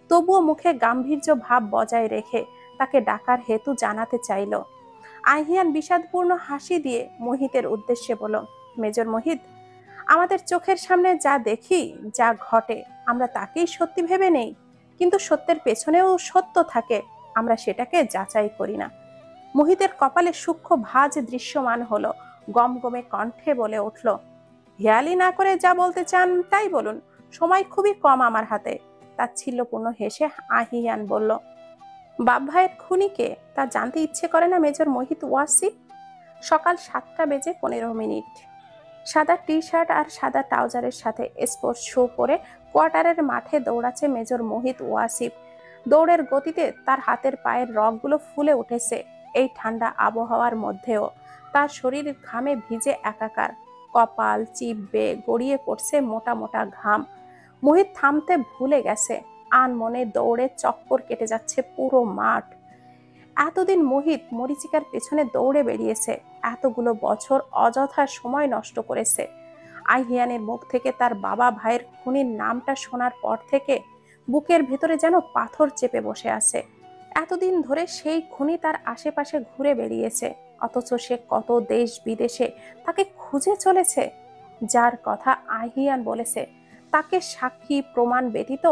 তবুও মুখে গাম্ভীর্য ভাব বজায় রেখে তাকে ডাকার হেতু জানাতে চাইল। আহিয়ান বিষাদপূর্ণ হাসি দিয়ে মোহিতের উদ্দেশ্যে বলল, মেজর মোহিত, আমাদের চোখের সামনে যা দেখি, যা ঘটে, আমরা তাকেই সত্যি ভেবে নেই, কিন্তু সত্যের পেছনেও সত্য থাকে, আমরা সেটাকে যাচাই করি না। মোহিতের কপালে সূক্ষ্ম ভাঁজ দৃশ্যমান হলো, গমগমে কণ্ঠে বলে উঠল, হেয়ালি না করে যা বলতে চান তাই বলুন, সময় খুবই কম আমার হাতে। তাচ্ছিল্যপূর্ণ হেসে আহিয়ান বলল, বাপ ভাইয়ের খুনিকে তা জানতে ইচ্ছে করে না মেজর মোহিত ওয়াসিফ? সকাল 7টা বেজে 15 মিনিট। সাদা টি শার্ট আর সাদা ট্রাউজারের সাথে স্পোর্টস শু পরে কোয়ার্টারের মাঠে দৌড়াচ্ছে মেজর মোহিত ওয়াসিফ। দৌড়ের গতিতে তার হাতের পায়ের রগগুলো ফুলে উঠেছে। এই ঠান্ডা আবহাওয়ার মধ্যেও তার শরীর ঘামে ভিজে একাকার, কপাল চিপ বেয়ে গড়িয়ে পড়ছে মোটা মোটা ঘাম। মোহিত থামতে ভুলে গেছে, আনমনে দৌড়ে চক্কর কেটে যাচ্ছে পুরো মাঠ। এতদিন মোহিত মরীচিকার পেছনে দৌড়ে বেরিয়েছে, এতগুলো বছর অযথা সময় নষ্ট করেছে। আহিয়ানের মুখ থেকে তার বাবা ভাইয়ের খুনির নামটা শোনার পর থেকে বুকের ভেতরে যেন পাথর চেপে বসে আছে। এতদিন ধরে সেই খুনি তার আশেপাশে ঘুরে বেরিয়েছে, অথচ সে কত দেশ বিদেশে তাকে খুঁজে চলেছে। যার কথা আহিয়ান বলেছে, তাকে সাক্ষী প্রমাণ ব্যতীত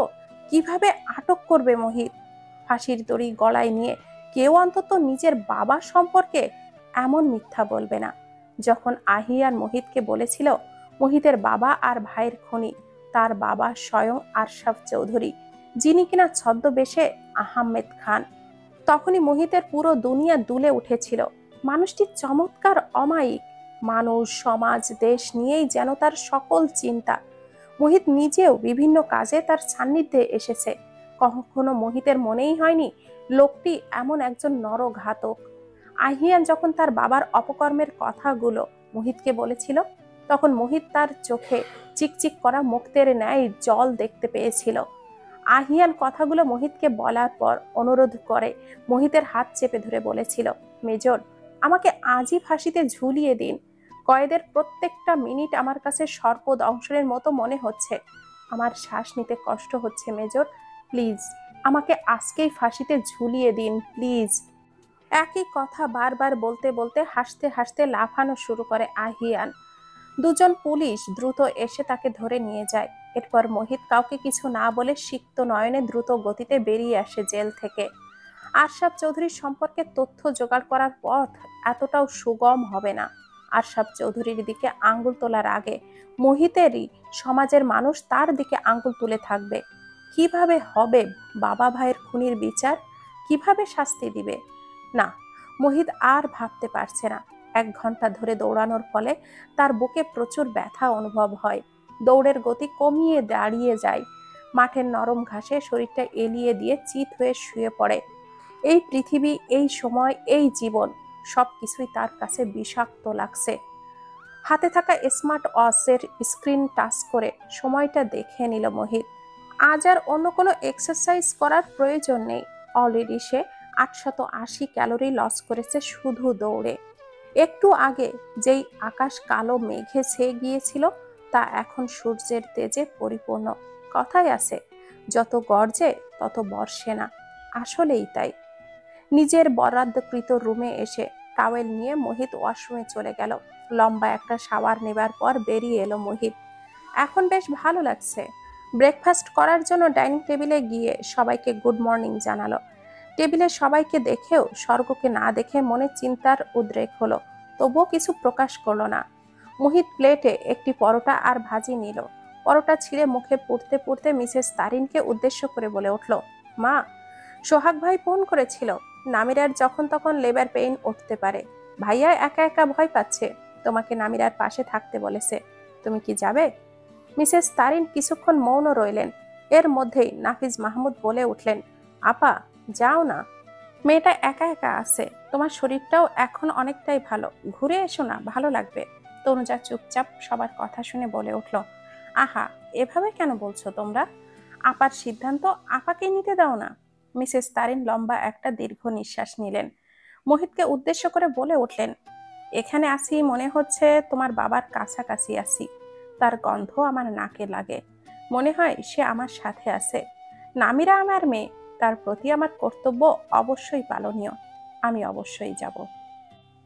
কিভাবে আটক করবে মোহিত? ফাঁসির দড়ি গলায় নিয়ে কেউ অন্তত নিজের বাবা সম্পর্কে এমন মিথ্যা বলবে না। যখন আহিয়ান মোহিতকে বলেছিল মোহিতের বাবা আর ভাইয়ের খুনি তার বাবা স্বয়ং আশরাফ চৌধুরী, যিনি কিনা ছদ্মবেশে আহমেদ খান, তখনই মোহিতের পুরো দুনিয়া দুলে উঠেছিল। মানুষটি চমৎকার অমায়িক, মানুষ সমাজ দেশ নিয়েই যেন তার সকল চিন্তা। মোহিত নিজেও বিভিন্ন কাজে তার সান্নিধ্যে এসেছে, কখনো মোহিতের মনেই হয়নি লোকটি এমন একজন নরঘাতক। আহিয়ান যখন তার বাবার অপকর্মের কথাগুলো মোহিতকে বলেছিল, তখন মোহিত তার চোখে চিকচিক করা মুক্তের ন্যায় জল দেখতে পেয়েছিল। আহিয়ান কথাগুলো মোহিতকে বলার পর অনুরোধ করে মোহিতের হাত চেপে ধরে বলেছিল, মেজর, আমাকে আজই ফাঁসিতে ঝুলিয়ে দিন। কয়েদের প্রত্যেকটা মিনিট আমার কাছে সর্পদংশনের মতো মনে হচ্ছে। আমার শ্বাস নিতে কষ্ট হচ্ছে মেজর, প্লিজ আমাকে আজকেই ফাঁসিতে ঝুলিয়ে দিন প্লিজ। একই কথা বারবার বলতে বলতে হাসতে হাসতে লাফানো শুরু করে আহিয়ান। দুজন পুলিশ দ্রুত এসে তাকে ধরে নিয়ে যায়। এরপর মোহিত কাউকে কিছু না বলে সিক্ত নয়নে দ্রুত গতিতে বেরিয়ে আসে জেল থেকে। আশরাফ চৌধুরীর সম্পর্কে তথ্য জোগাড় করার পথ এতটাও সুগম হবে না। আশরাফ চৌধুরীর দিকে আঙ্গুল তোলার আগে মোহিতেরই সমাজের মানুষ তার দিকে আঙ্গুল তুলে থাকবে। কিভাবে হবে বাবা ভাইয়ের খুনির বিচার? কিভাবে শাস্তি দিবে? না, মোহিত আর ভাবতে পারছে না। 1 ঘন্টা ধরে দৌড়ানোর ফলে তার বুকে প্রচুর ব্যথা অনুভব হয়। দৌড়ের গতি কমিয়ে দাঁড়িয়ে যায়। মাঠের নরম ঘাসে শরীরটা এলিয়ে দিয়ে চিত হয়ে শুয়ে পড়ে। এই পৃথিবী, এই সময়, এই জীবন, সবকিছুই তার কাছে বিষাক্ত লাগছে। হাতে থাকা স্মার্ট ওয়াচের স্ক্রিন টাচ করে সময়টা দেখে নিল মোহিত। আজ আর অন্য কোনো এক্সারসাইজ করার প্রয়োজন নেই। অলরেডি সে 880 ক্যালোরি লস করেছে শুধু দৌড়ে। একটু আগে যেই আকাশ কালো মেঘে ছেয়ে গিয়েছিল, তা এখন সূর্যের তেজে পরিপূর্ণ। কথাই আছে, যত গর্জে তত বর্ষে না। আসলেই তাই। নিজের বরাদ্দকৃত রুমে এসে টাওয়েল নিয়ে মোহিত ওয়াশরুমে চলে গেল। লম্বা একটা শাওয়ার নেবার পর বেরিয়ে এলো মোহিত। এখন বেশ ভালো লাগছে। ব্রেকফাস্ট করার জন্য ডাইনিং টেবিলে গিয়ে সবাইকে গুড মর্নিং জানালো। টেবিলে সবাইকে দেখেও স্বর্গকে না দেখে মনে চিন্তার উদ্রেক হলো, তবুও কিছু প্রকাশ করলো না। মোহিত প্লেটে একটি পরোটা আর ভাজি নিল। পরোটা ছিঁড়ে মুখে পুড়তে পুড়তে মিসেস তারিনকে উদ্দেশ্য করে বলে উঠল, মা, সোহাগ ভাই ফোন করেছিল। নামিরার যখন তখন লেবার পেইন উঠতে পারে। ভাইয়া একা একা ভয় পাচ্ছে। তোমাকে নামিরার পাশে থাকতে বলেছে। তুমি কি যাবে? মিসেস তারিন কিছুক্ষণ মৌন রইলেন। এর মধ্যেই নাফিজ মাহমুদ বলে উঠলেন, আপা, যাও না। মেয়েটা একা একা আছে। তোমার শরীরটাও এখন অনেকটাই ভালো। ঘুরে এসো না, ভালো লাগবে। তনুজা চুপচাপ সবার কথা শুনে বলে উঠল, আহা, এভাবে কেন বলছো তোমরা? আপার সিদ্ধান্ত আপাকে নিতে দাও না। মিসেস তারিন লম্বা একটা দীর্ঘ নিঃশ্বাস নিলেন। মোহিতকে উদ্দেশ্য করে বলে উঠলেন, এখানে আসি মনে হচ্ছে তোমার বাবার কাছাকাছি আছি। তার গন্ধ আমার নাকে লাগে। মনে হয় সে আমার সাথে আছে। নামিরা আমার মেয়ে, তার প্রতি আমার কর্তব্য অবশ্যই পালনীয়। আমি অবশ্যই যাব।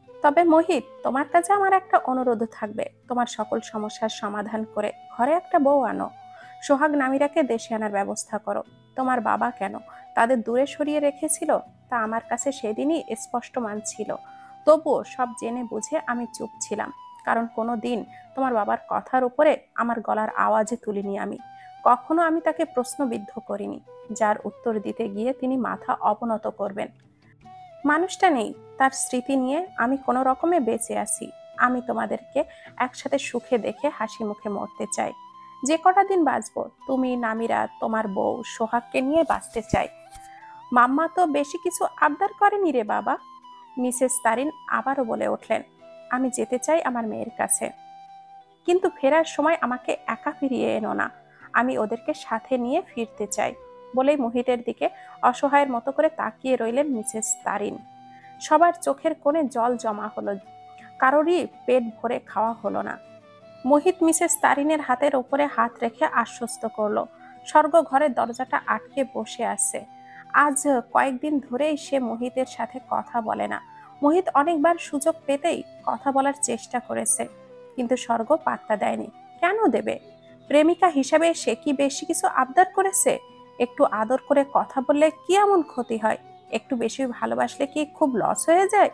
তবে মোহিত, তোমার কাছে আমার একটা অনুরোধ থাকবে। তোমার সকল সমস্যার সমাধান করে ঘরে একটা বউ আনো। সোহাগ নামিরাকে দেশে আনার ব্যবস্থা করো। তোমার বাবা কেন তাদের দূরে সরিয়ে রেখেছিল তা আমার কাছে সেদিনই স্পষ্ট মানছিল। তবুও সব জেনে বুঝে আমি চুপ ছিলাম, কারণ কোনো দিন তোমার বাবার কথার উপরে আমার গলার আওয়াজে তুলিনি আমি। কখনো আমি তাকে প্রশ্নবিদ্ধ করিনি, যার উত্তর দিতে গিয়ে তিনি মাথা অবনত করবেন। মানুষটা নেই, তার স্মৃতি নিয়ে আমি কোনো রকমে বেঁচে আছি। আমি তোমাদেরকে একসাথে সুখে দেখে হাসি মুখে মরতে চাই। যে কটা দিন বাঁচবো, তুমি, নামিরা, তোমার বউ সোহাগকে নিয়ে বাঁচতে চাই। মাম্মা তো বেশি কিছু আবদার করেনি রে বাবা। মিসেস তারিন আবারও বলে উঠলেন, আমি যেতে চাই আমার মেয়ের কাছে, কিন্তু ফেরার সময় আমাকে একা ফিরিয়ে এনো না। আমি ওদেরকে সাথে নিয়ে ফিরতে চাই। বলেই মোহিতের দিকে অসহায়ের মতো করে তাকিয়ে রইলেন মিসেস তারিন। সবার চোখের কোণে জল জমা হলো। কারোরই পেট ভরে খাওয়া হলো না। মোহিত মিসেস তারিনের হাতের ওপরে হাত রেখে আশ্বস্ত করলো। স্বর্গ ঘরের দরজাটা আটকে বসে আছে। আজ কয়েকদিন ধরেই সে মোহিতের সাথে কথা বলে না। মোহিত অনেকবার সুযোগ পেতেই কথা বলার চেষ্টা করেছে, কিন্তু স্বর্গ পাত্তা দেয়নি। কেন দেবে? প্রেমিকা হিসাবে সে কি বেশি কিছু আবদার করেছে? একটু আদর করে কথা বললে কি এমন ক্ষতি হয়? একটু বেশি ভালোবাসলে কি খুব লস হয়ে যায়?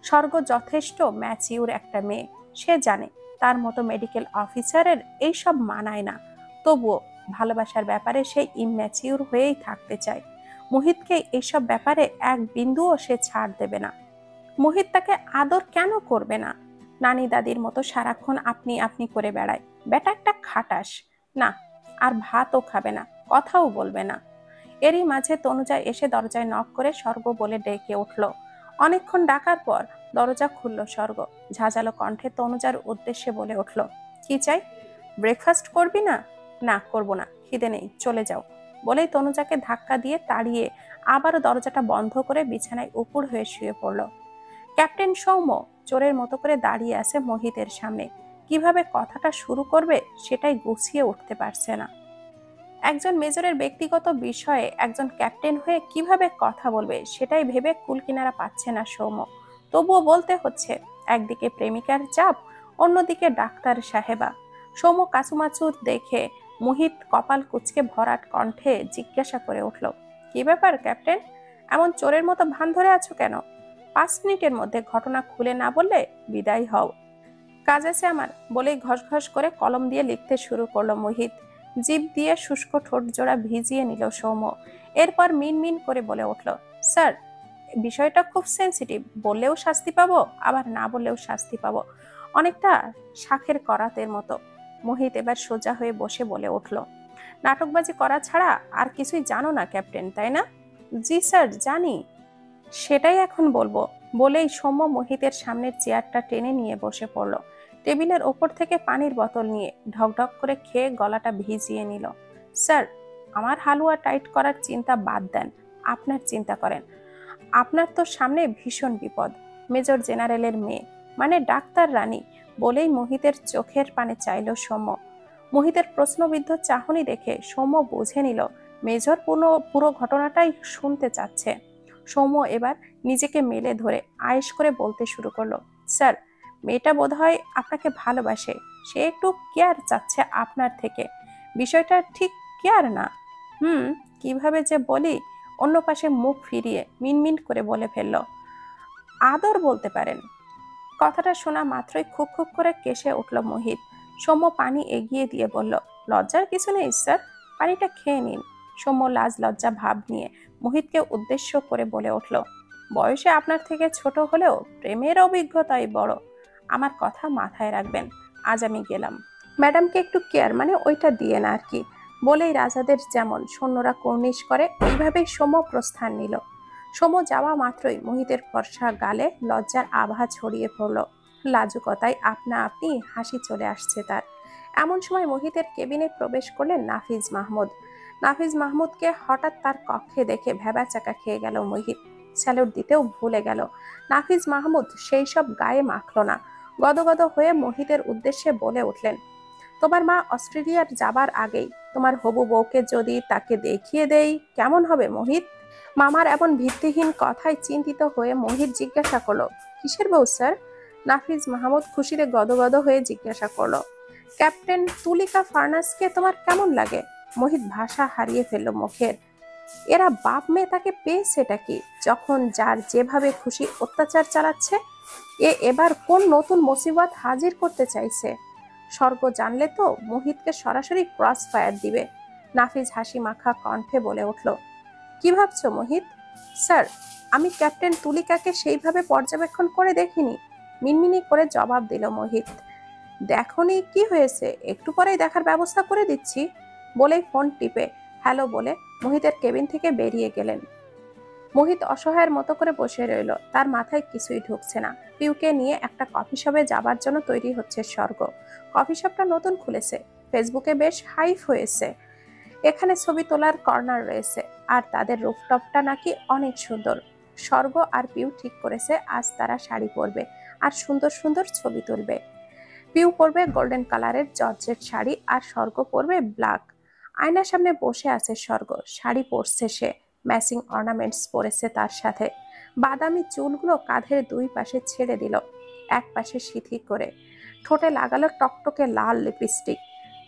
স্বর্গ যথেষ্ট ম্যাচিউর একটা মেয়ে। সে জানে তার মতো মেডিকেল অফিসারের এইসব মানায় না। তবুও ভালোবাসার ব্যাপারে সে ইম্যাচিউর হয়েই থাকতে চায়। মোহিতকে এইসব ব্যাপারে এক বিন্দুও সে ছাড় দেবে না। মোহিত তাকে আদর কেন করবে না? নানি দাদির মতো সারাক্ষণ আপনি আপনি করে বেড়ায়। বেটা একটা খাটাস। না, আর ভাতও খাবে না, কথাও বলবে না। এরই মাঝে তনুজা এসে দরজায় নক করে স্বর্গ বলে ডেকে উঠল। অনেকক্ষণ ডাকার পর দরজা খুলল স্বর্গ। ঝাঁঝালো কণ্ঠে তনুজার উদ্দেশ্যে বলে উঠল, কি চাই? ব্রেকফাস্ট করবি না? না, করব না, খিদে নেই, চলে যাও। বলেই তনুজাকে ধাক্কা দিয়ে তাড়িয়ে আবারও দরজাটা বন্ধ করে বিছানায় উপুড় হয়ে শুয়ে পড়ল। ক্যাপ্টেন সৌম্য চোরের মতো করে দাঁড়িয়ে আছে মোহিতের সামনে। কিভাবে কথাটা শুরু করবে সেটাই গুছিয়ে উঠতে পারছে না। একজন মেজরের ব্যক্তিগত বিষয়ে একজন ক্যাপ্টেন হয়ে কিভাবে কথা বলবে সেটাই ভেবে কুলকিনারা পাচ্ছে না সৌম্য। তবুও বলতে হচ্ছে। একদিকে প্রেমিকার চাপ, অন্যদিকে ডাক্তার সাহেবা। সৌম্য কাচুমাচু দেখে মোহিত কপাল কুঁচকে ভরাট কণ্ঠে জিজ্ঞাসা করে উঠল, কি ব্যাপার ক্যাপ্টেন? এমন চোরের মতো ভান ধরে আছো কেন? 5 মিনিটের মধ্যে ঘটনা খুলে না বললে বিদায় হও। কাজ আছে আমার। বলেই ঘসঘস করে কলম দিয়ে লিখতে শুরু করলো মোহিত। জিভ দিয়ে শুষ্ক ঠোঁট জোড়া ভিজিয়ে নিল সৌম্য। এরপর মিনমিন করে বলে উঠল, স্যার, বিষয়টা খুব সেন্সিটিভ। বললেও শাস্তি পাবো, আবার না বললেও শাস্তি পাবো। অনেকটা শাখের করাতের মতো। মোহিত এবার সোজা হয়ে বসে বলে উঠল, নাটকবাজি করা ছাড়া আর কিছুই জানো না ক্যাপ্টেন, তাই না? জি স্যার, জানি। সেটাই এখন বলবো। বলেই সৌম্য মোহিতের সামনের চেয়ারটা টেনে নিয়ে বসে পড়ল। টেবিলের ওপর থেকে পানির বোতল নিয়ে ঢকঢক করে খেয়ে গলাটা ভিজিয়ে নিল। স্যার, আমার হালুয়া টাইট করার চিন্তা বাদ দেন। আপনার চিন্তা করেন। আপনার তো সামনে ভীষণ বিপদ। মেজর জেনারেলের মেয়ে, মানে ডাক্তার রানী। বলেই মোহিতের চোখের পানে চাইল সৌম্য। মোহিতের প্রশ্নবিদ্ধ চাহনি দেখে সৌম্য বুঝে নিল মেজর পুরো পুরো ঘটনাটাই শুনতে চাচ্ছে। সৌম্য এবার নিজেকে মেলে ধরে আয়েশ করে বলতে শুরু করলো, স্যার, মেয়েটা বোধহয় আপনাকে ভালোবাসে। সে একটু কেয়ার চাচ্ছে আপনার থেকে। বিষয়টা ঠিক কেয়ার না। কিভাবে যে বলি। অন্য পাশে মুখ ফিরিয়ে মিনমিন করে বলে ফেলল, আদর বলতে পারেন। কথাটা শোনা মাত্রই খুব খুব করে কেসে উঠল মোহিত। সৌম্য পানি এগিয়ে দিয়ে বলল, লজ্জার কিছু নেই স্যার, পানিটা খেয়ে নিন। সৌম্য লাজ লজ্জা ভাব নিয়ে মোহিতকে উদ্দেশ্য করে বলে উঠল, বয়সে আপনার থেকে ছোট হলেও প্রেমের অভিজ্ঞতাই বড়। আমার কথা মাথায় রাখবেন। আজ আমি গেলাম। ম্যাডামকে একটু কেয়ার মানে ওইটা দিয়ে না আর কি। বলেই রাজাদের যেমন সৈন্যরা কর্নিশ করে ওইভাবেই সৌম্য প্রস্থান নিল। সৌম্য যাওয়া মাত্রই মোহিতের ফর্সা গালে লজ্জার আভা ছড়িয়ে পড়ল। লাজুকতায় আপনা আপনি হাসি চলে আসছে তার। এমন সময় মোহিতের কেবিনে প্রবেশ করলেন নাফিজ মাহমুদ। নাফিজ মাহমুদকে হঠাৎ তার কক্ষে দেখে ভ্যাবাচাকা খেয়ে গেল মোহিত। স্যালুট দিতেও ভুলে গেল। নাফিজ মাহমুদ সেই সব গায়ে মাখল না। গদগদ হয়ে মোহিতের উদ্দেশ্যে বলে উঠলেন, তোমার মা অস্ট্রেলিয়ার যাবার আগেই তোমার হবু বউকে যদি তাকে দেখিয়ে দেই কেমন হবে মোহিত? মামার এমন ভিত্তিহীন কথায় চিন্তিত হয়ে মোহিত জিজ্ঞাসা করলো, কিসের বউ স্যার? নাফিজ মাহমুদ খুশিতে গদগদ হয়ে জিজ্ঞাসা করলো, ক্যাপ্টেন তুলিকা ফার্নাসকে তোমার কেমন লাগে? মোহিত ভাষা হারিয়ে ফেলল মুখের। এরা বাপ মেয়ে তাকে পেয়েছেটা কি, যখন যার যেভাবে খুশি অত্যাচার চালাচ্ছে? এবার কোন নতুন মুসিবত হাজির করতে চাইছে? স্বর্গ জানলে তো মোহিতকে সরাসরি ক্রস ফায়ার দিবে। নাফিজ হাসি মাখা কণ্ঠে বলে উঠল, কি ভাবছো মোহিত? স্যার, আমি ক্যাপ্টেন তুলিকাকে সেইভাবে পর্যবেক্ষণ করে দেখিনি। মিনমিনি করে জবাব দিল মোহিত। দেখনি কি হয়েছে, একটু পরেই দেখার ব্যবস্থা করে দিচ্ছি। বলেই ফোন টিপে হ্যালো বলে মোহিতের কেবিন থেকে বেরিয়ে গেলেন। মোহিত অসহায়ের মতো করে বসে রইল। তার মাথায় কিছুই ঢুকছে না। পিউকে নিয়ে একটা কফি শপে যাবার জন্য তৈরি হচ্ছে স্বর্গ। কফি শপটা নতুন খুলেছে, ফেসবুকে বেশ হাইপ হয়েছে। এখানে ছবি তোলার কর্নার রয়েছে, আর তাদের রুফটপটা নাকি অনেক সুন্দর। স্বর্গ আর পিউ ঠিক করেছে আজ তারা শাড়ি পরবে আর সুন্দর সুন্দর ছবি তুলবে। পিউ পরবে গোল্ডেন কালারের জর্জেট শাড়ি আর স্বর্গ পরবে ব্ল্যাক। আয়নার সামনে বসে আছে স্বর্গ, শাড়ি পরছে সে, ম্যাচিং অর্নামেন্টস পরেছে তার সাথে। বাদামি চুলগুলো কাঁধের দুই পাশে ছেড়ে দিল, এক পাশে সিথি করে। ঠোঁটে লাগালো টকটকে লাল লিপস্টিক,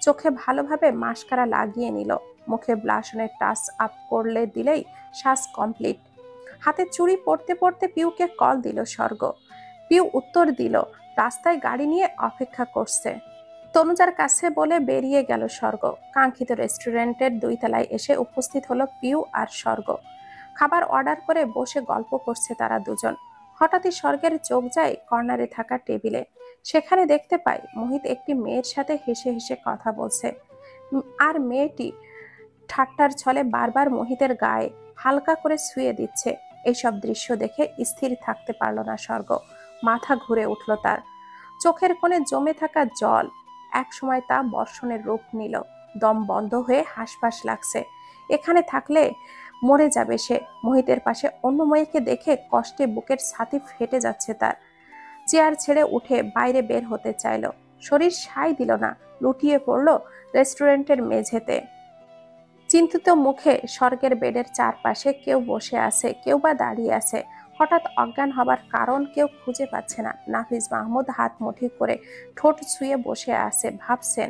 চোখে ভালোভাবে মাস্কারা লাগিয়ে নিল। মুখে ব্লাশনের টাচ আপ করলে দিলেই সাজ কমপ্লিট। হাতে চুড়ি পরতে পরতে পিউকে কল দিল স্বর্গ। পিউ উত্তর দিল, রাস্তায় গাড়ি নিয়ে অপেক্ষা করছে। তনুজার কাছে বলে বেরিয়ে গেল স্বর্গ। কাঙ্ক্ষিত রেস্টুরেন্টের 2 তলায় এসে উপস্থিত হলো পিউ আর স্বর্গ। খাবার অর্ডার করে বসে গল্প করছে তারা দুজন। হঠাৎই স্বর্গের চোখ যায় কর্নারে থাকা টেবিলে। সেখানে দেখতে পায় মোহিত একটি মেয়ের সাথে হেসে হেসে কথা বলছে। আর মেয়েটি ঠাট্টার ছলে বারবার মোহিতের গায়ে হালকা করে ছুঁয়ে দিচ্ছে। এইসব দৃশ্য দেখে স্থির থাকতে পারল না স্বর্গ। মাথা ঘুরে উঠল তার। চোখের কোণে জমে থাকা জল একসময় তা বর্ষণের রূপ নিল। দম বন্ধ হয়ে হাঁসফাঁস লাগছে। এখানে থাকলে মরে যাবে সে। মোহিতের পাশে অন্য মেয়েকে দেখে কষ্টে বুকের ছাতি ফেটে যাচ্ছে তার। চেয়ার ছেড়ে উঠে বাইরে বের হতে চাইল, শরীর সায় দিল না। লুটিয়ে পড়ল রেস্টুরেন্টের মেঝেতে। চিন্তিত মুখে স্বর্গের বেডের চারপাশে কেউ বসে আছে, কেউ বা দাঁড়িয়ে আছে। হঠাৎ অজ্ঞান হবার কারণ কেউ খুঁজে পাচ্ছে না। নাফিজ মাহমুদ হাত মুঠি করে ঠোঁট ছুঁয়ে বসে আছে, ভাবছেন।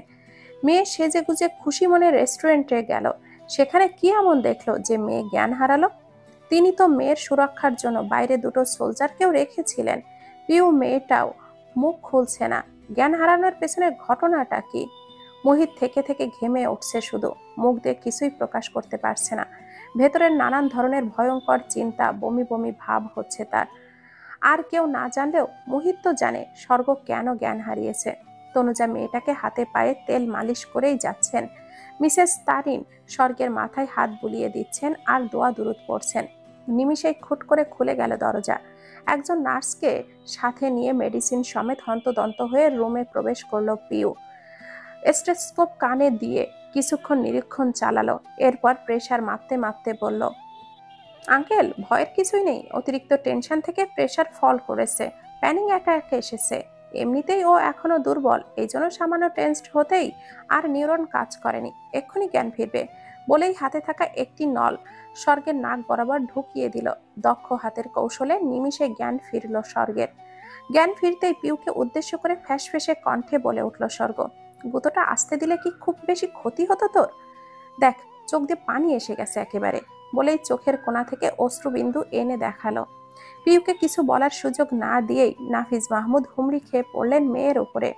মেয়ে সেজে গুজে খুশি মনে রেস্টুরেন্টে গেল, সেখানে কি এমন দেখলো যে মেয়ে জ্ঞান হারালো? তিনি তো মেয়ের সুরক্ষার জন্য বাইরে 2টো সোলজারকেও রেখেছিলেন। পিউ মেয়েটাও মুখ খুলছে না। জ্ঞান হারানোর পেছনের ঘটনাটা কি? মোহিত থেকে থেকে ঘেমে উঠছে শুধু, মুখ দিয়ে কিছুই প্রকাশ করতে পারছে না। ভেতরের নানান ধরনের ভয়ঙ্কর চিন্তা, বমি বমি ভাব হচ্ছে তার। আর কেউ না জানলেও মোহিত তো জানে স্বর্গ কেন জ্ঞান হারিয়েছে। তনুজা মেয়েটাকে হাতে পায়ে তেল মালিশ করেই যাচ্ছেন। মিসেস তারিন স্বর্গের মাথায় হাত বুলিয়ে দিচ্ছেন আর দোয়া দুরুদ পড়ছেন। নিমিষেই খুট করে খুলে গেল দরজা। একজন নার্সকে সাথে নিয়ে মেডিসিন সমেত হন্তদন্ত হয়ে রুমে প্রবেশ করলো পিউ। স্টেথোস্কোপ কানে দিয়ে কিছুক্ষণ নিরীক্ষণ চালালো। এরপর প্রেসার মাপতে মাপতে বলল, আঙ্কেল, ভয়ের কিছুই নেই। অতিরিক্ত টেনশন থেকে প্রেসার ফল করেছে, প্যানিক অ্যাটাক এসেছে। এমনিতেই ও এখনো দুর্বল, এই জন্য সামান্য টেনসড হতেই আর নিউরন কাজ করেনি, এক্ষুনি জ্ঞান ফিরবে। বলেই হাতে থাকা একটি নল স্বর্গের নাক বরাবর ঢুকিয়ে দিল। দক্ষ হাতের কৌশলে নিমিষে জ্ঞান ফিরল স্বর্গের। জ্ঞান ফিরতেই পিউকে উদ্দেশ্য করে ফ্যাঁসফেঁসে কণ্ঠে বলে উঠল স্বর্গ, গুঁতোটা আসতে দিলে কি খুব বেশি ক্ষতি হতো তোর? দেখ, চোখ দিয়ে পানি এসে গেছে একেবারে। বলেই চোখের কোণা থেকে অশ্রুবিন্দু এনে দেখালো। পিউকে কিছু বলার সুযোগ না দিয়েই নাফিজ মাহমুদ হুমড়ি খেয়ে পড়লেন মেয়ের উপরে।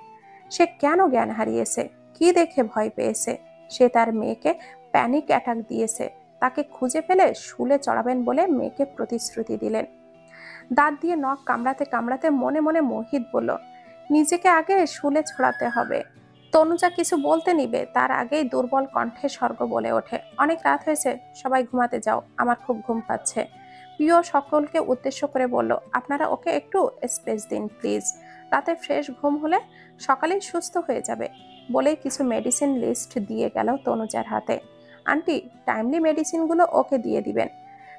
সে কেন জ্ঞান হারিয়েছে? কি দেখে ভয় পেয়েছে? সে তার মেয়েকে প্যানিক অ্যাটাক দিয়েছে। তাকে খুঁজে পেলে শুলে চড়াবেন বলে মেয়েকে প্রতিশ্রুতি দিলেন। দাঁত দিয়ে নখ কামড়াতে কামড়াতে মনে মনে মোহিত বলল, নিজেকে আগে শুলে ছড়াতে হবে। তনুজা কিছু বলতে নিবে তার আগেই দুর্বল কণ্ঠে স্বর্গ বলে ওঠে, অনেক রাত হয়েছে, সবাই ঘুমাতে যাও, আমার খুব ঘুম পাচ্ছে। প্রিয় সকলকে উদ্দেশ্য করে বলল, আপনারা ওকে একটু স্পেস দিন প্লিজ। রাতে ফ্রেশ ঘুম হলে সকালেই সুস্থ হয়ে যাবে। বলেই কিছু মেডিসিন লিস্ট দিয়ে গেল তনুজার হাতে। আন্টি, টাইমলি মেডিসিনগুলো ওকে দিয়ে দিবেন।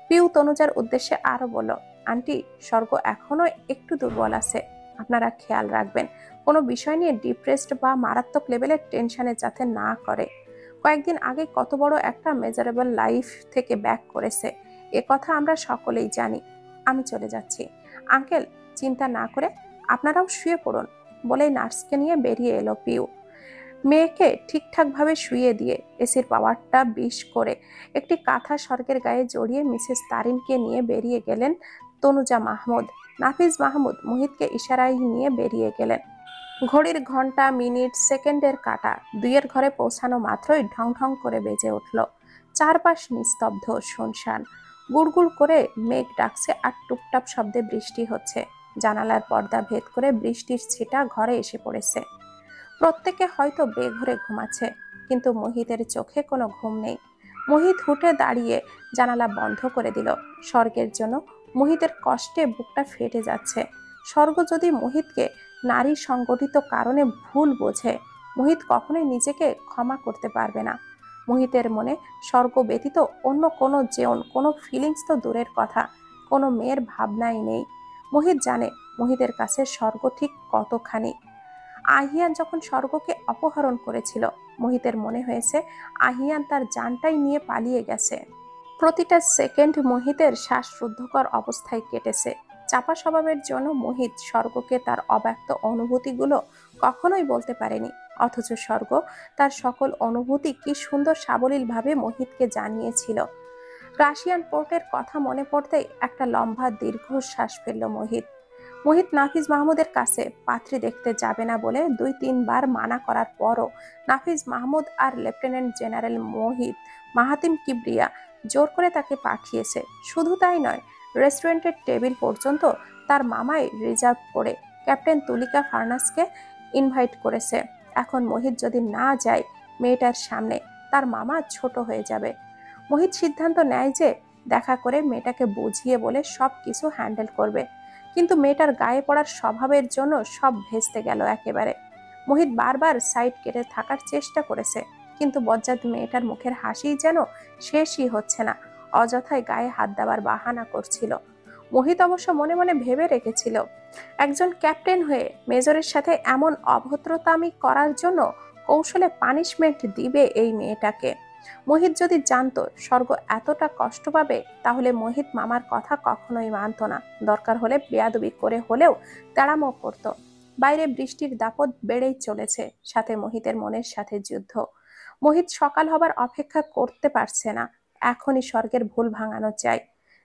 পিউ তনুজার উদ্দেশ্যে আরো বলল, আন্টি, স্বর্গ এখনো একটু দুর্বল আছে, আপনারা খেয়াল রাখবেন, কোনো বিষয় নিয়ে ডিপ্রেসড বা মারাত্মক লেভেলের টেনশনে যাতে না করে। কয়েকদিন আগে কত বড় একটা মেজারেবল লাইফ থেকে ব্যাক করেছে, এ কথা আমরা সকলেই জানি। আমি চলে যাচ্ছি আঙ্কেল, চিন্তা না করে আপনারাও শুয়ে পড়ুন। বলেই নার্সকে নিয়ে বেরিয়ে এলো পিউ। মেয়েকে ঠিকঠাকভাবে শুইয়ে দিয়ে এসির পাওয়ারটা 20 করে একটি কাঁথা স্বর্গের গায়ে জড়িয়ে মিসেস তারিনকে নিয়ে বেরিয়ে গেলেন তনুজা মাহমুদ। নাফিজ মাহমুদ মুহিতকে ইশারায় নিয়ে বেরিয়ে গেলেন। ঘড়ির ঘন্টা, মিনিট, সেকেন্ডের কাঁটা দুইয়ের ঘরে পৌঁছানো মাত্রই ঢং ঢং করে বেজে উঠল। চারপাশ নিস্তব্ধ, শুনশান। গুড়গুড় করে মেঘ ডাকছে আর টুপটাপ শব্দে বৃষ্টি হচ্ছে। জানালার পর্দা ভেদ করে বৃষ্টির ছিটা ঘরে এসে পড়েছে। প্রত্যেকে হয়তো বেঘরে ঘুমাচ্ছে, কিন্তু মোহিতের চোখে কোনো ঘুম নেই। মোহিত হুটে দাঁড়িয়ে জানালা বন্ধ করে দিল। স্বর্গের জন্য মোহিতের কষ্টে বুকটা ফেটে যাচ্ছে। স্বর্গ যদি মোহিতকে নারী সংগঠিত কারণে ভুল বোঝে, মোহিত কখনোই নিজেকে ক্ষমা করতে পারবে না। মোহিতের মনে স্বর্গ ব্যতীত অন্য কোনো যেওন, কোনো ফিলিংস তো দূরের কথা, কোনো মেয়ের ভাবনাই নেই। মোহিত জানে মোহিতের কাছে স্বর্গ ঠিক কতখানি। আহিয়ান যখন স্বর্গকে অপহরণ করেছিল, মোহিতের মনে হয়েছে আহিয়ান তার জানটাই নিয়ে পালিয়ে গেছে। প্রতিটা সেকেন্ড মোহিতের শ্বাসরুদ্ধকর অবস্থায় কেটেছে। চাপা স্বভাবের জন্য মোহিত স্বর্গকে তার অব্যক্ত অনুভূতিগুলো কখনোই বলতে পারেনি, অথচ স্বর্গ তার সকল অনুভূতি কি সুন্দর সাবলীলভাবে মোহিতকে জানিয়েছিল। রাশিয়ান পোর্টের কথা মনে পড়তেই একটা লম্বা দীর্ঘশ্বাস ফেলল মোহিত। মোহিত নাফিজ মাহমুদের কাছে পাত্রী দেখতে যাবে না বলে 2-3 বার মানা করার পরও নাফিজ মাহমুদ আর লেফটেন্যান্ট জেনারেল মোহিত মাহাতিম কিবরিয়া জোর করে তাকে পাঠিয়েছে। শুধু তাই নয়, রেস্টুরেন্টের টেবিল পর্যন্ত তার মামাই রিজার্ভ করে ক্যাপ্টেন তুলিকা ফার্নাসকে ইনভাইট করেছে। এখন মোহিত যদি না যায় মেয়েটার সামনে, তার মামা ছোট হয়ে যাবে। মোহিত সিদ্ধান্ত নেয় যে দেখা করে মেয়েটাকে বুঝিয়ে বলে সব কিছু হ্যান্ডেল করবে, কিন্তু মেয়েটার গায়ে পড়ার স্বভাবের জন্য সব ভেস্তে গেল একেবারে। মোহিত বারবার সাইড কেটে থাকার চেষ্টা করেছে, কিন্তু বজ্জাত মেয়েটার মুখের হাসি যেন শেষই হচ্ছে না, অযথায় গায়ে হাত দেওয়ার বাহানা করছিল। মোহিত অবশ্য মনে মনে ভেবে রেখেছিল, একজন ক্যাপ্টেন হয়ে মেজরের সাথে এমন অভদ্রতামি করার জন্য কৌশলে পানিশমেন্ট দিবে এই মেয়েটাকে। মোহিত যদি জানতো স্বর্গ এতটা কষ্ট পাবে, তাহলে মোহিত মামার কথা কখনোই মানত না। দরকার হলে বেয়াদবি করে হলেও তেড়ামো করত। বাইরে বৃষ্টির দাপট বেড়েই চলেছে, সাথে মোহিতের মনের সাথে যুদ্ধ। মোহিত সকাল হবার অপেক্ষা করতে পারছে না, এখনই স্বর্গের ভুল ভাঙানো চাই।